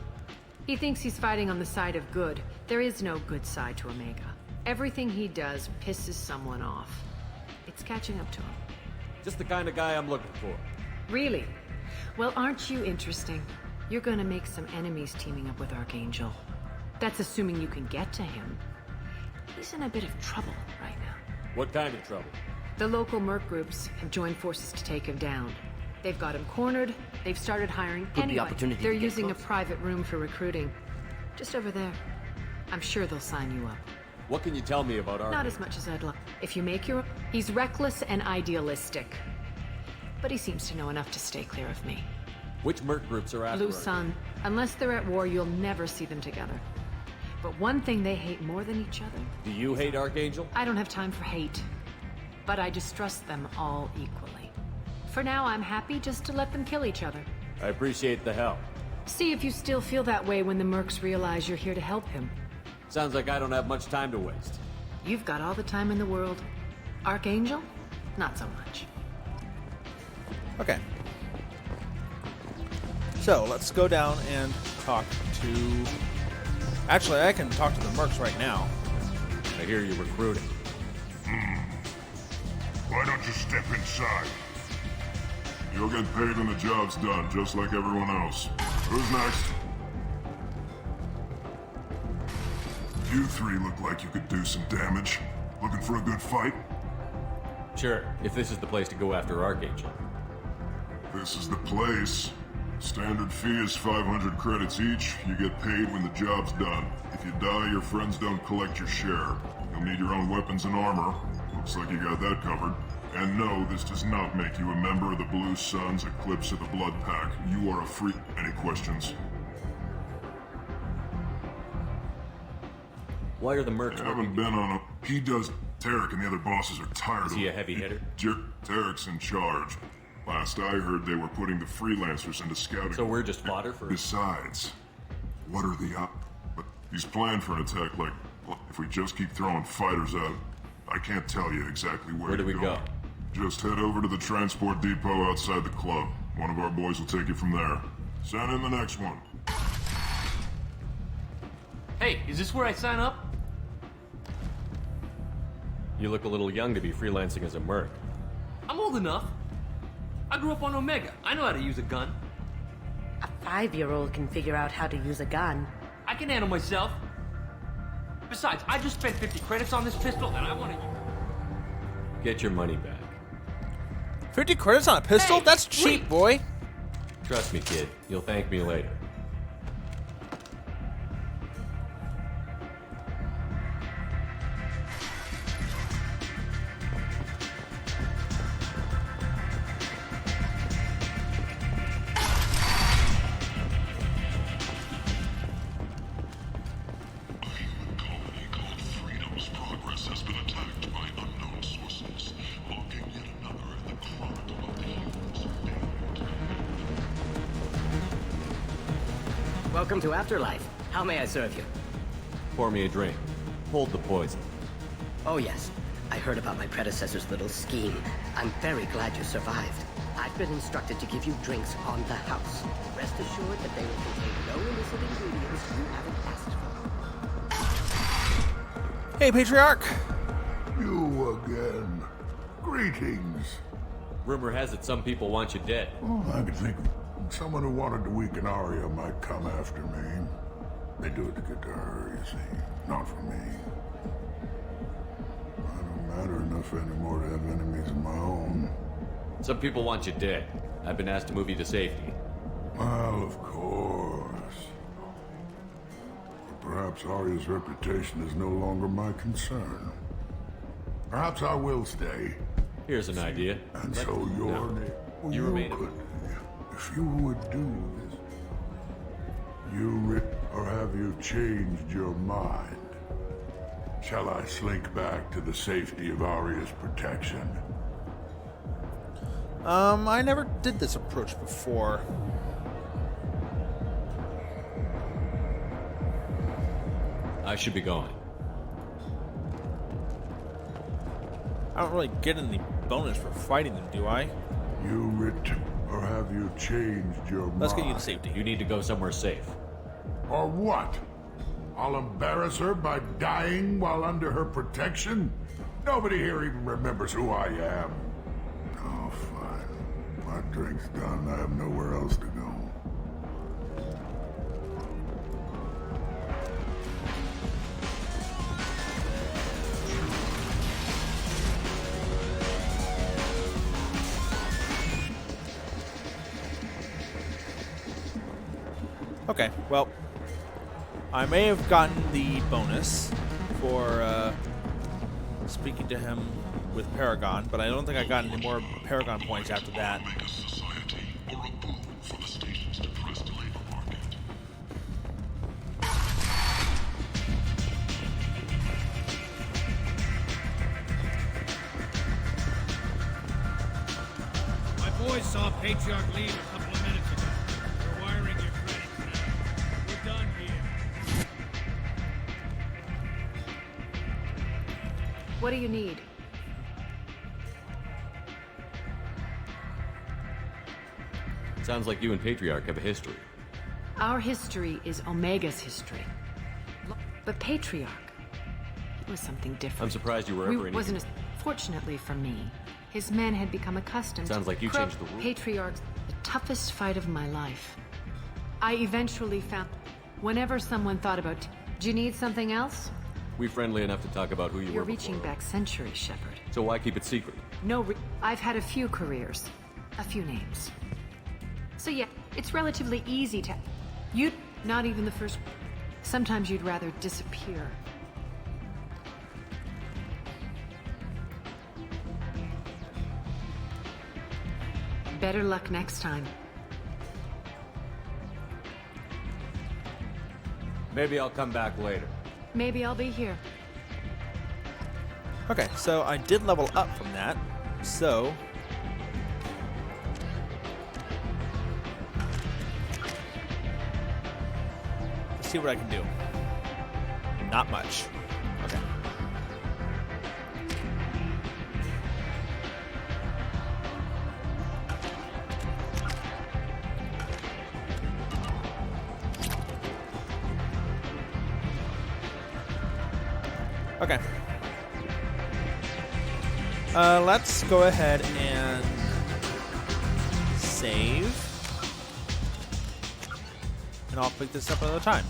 He thinks he's fighting on the side of good. There is no good side to Omega. Everything he does pisses someone off. It's catching up to him. Just the kind of guy I'm looking for. Really? Well, aren't you interesting? You're gonna make some enemies teaming up with Archangel. That's assuming you can get to him. He's in a bit of trouble right now. What kind of trouble? The local merc groups have joined forces to take him down. They've got him cornered. They've started hiring Good opportunity They're to get using close. a private room for recruiting. Just over there. I'm sure they'll sign you up. What can you tell me about Archangel? Not as much as I'd like. If you make your... He's reckless and idealistic. But he seems to know enough to stay clear of me. Which merc groups are after Blue Sun. Unless they're at war, you'll never see them together. But one thing they hate more than each other... Do you hate Archangel? I don't have time for hate. But I distrust them all equally. For now, I'm happy just to let them kill each other. I appreciate the help. See if you still feel that way when the mercs realize you're here to help him. Sounds like I don't have much time to waste. You've got all the time in the world. Archangel? Not so much. Okay. So, let's go down and talk to... Actually, I can talk to the mercs right now. I hear you're recruiting. Why don't you step inside? You'll get paid when the job's done, just like everyone else. Who's next? You three look like you could do some damage. Looking for a good fight? Sure, if this is the place to go after Archangel. This is the place. Standard fee is 500 credits each. You get paid when the job's done. If you die, your friends don't collect your share. You'll need your own weapons and armor. Looks like you got that covered. And no, this does not make you a member of the Blue Suns, Eclipse, or the Blood Pack. You are a free... Any questions? Why are the mercs haven't been on a... He does... Tarek and the other bosses are tired of... Is he a heavy hitter? Tarek's in charge. Last I heard, they were putting the freelancers into scouting. So we're just fodder for... Besides, what are the But he's planned for an attack like... If we just keep throwing fighters out, I can't tell you exactly where do we go? Just head over to the transport depot outside the club. One of our boys will take you from there. Send in the next one. Hey, is this where I sign up? You look a little young to be freelancing as a merc. I'm old enough. I grew up on Omega. I know how to use a gun. A 5-year-old can figure out how to use a gun. I can handle myself. Besides, I just spent 50 credits on this pistol, and I want to... Get your money back. 50 credits on a pistol? Hey, that's cheap, boy. Trust me, kid. You'll thank me later. Welcome to Afterlife. How may I serve you? Pour me a drink. Hold the poison. Oh yes, I heard about my predecessor's little scheme. I'm very glad you survived. I've been instructed to give you drinks on the house. Rest assured that they will contain no illicit ingredients you haven't asked for. Hey, Patriarch. You again. Greetings. Rumor has it some people want you dead. Oh, I could think someone who wanted to weaken Arya might come after me. They do it to get to her, you see. Not for me. I don't matter enough anymore to have enemies of my own. Some people want you dead. I've been asked to move you to safety. Well, of course. But perhaps Arya's reputation is no longer my concern. Perhaps I will stay. Here's an idea. And so your name... Well, you remain could, if you would do this. Or have you changed your mind? Shall I slink back to the safety of Arya's protection? I never did this approach before. I should be going. I don't really get any bonus for fighting them, do I? You or have you changed your mind? Let's get you to safety. You need to go somewhere safe. Or what? I'll embarrass her by dying while under her protection? Nobody here even remembers who I am. Oh, fine. My drink's done. I have nowhere else to go. Okay, well, I may have gotten the bonus for speaking to him with Paragon, but I don't think I got any more Paragon points after that. My boys saw Patriarch leave a couple of minutes ago. We're wiring your credits now. We're done here. What do you need? Sounds like you and Patriarch have a history. Our history is Omega's history. But Patriarch, it was something different. I'm surprised you were ever wasn't as... Fortunately for me, his men had become accustomed Sounds like you to changed the rules. Patriarch's the toughest fight of my life. I eventually found... Whenever someone thought about... Do you need something else? We friendly enough to talk about who you You're were reaching before. back centuries, Shepard. So why keep it secret? I've had a few careers. A few names. So yeah, it's relatively easy to... You'd... Not even the first... Sometimes you'd rather disappear. Better luck next time. Maybe I'll come back later. Maybe I'll be here. Okay, so I did level up from that, so... Let's see what I can do. Not much. Okay. Okay. Let's go ahead and save. And I'll pick this up another time.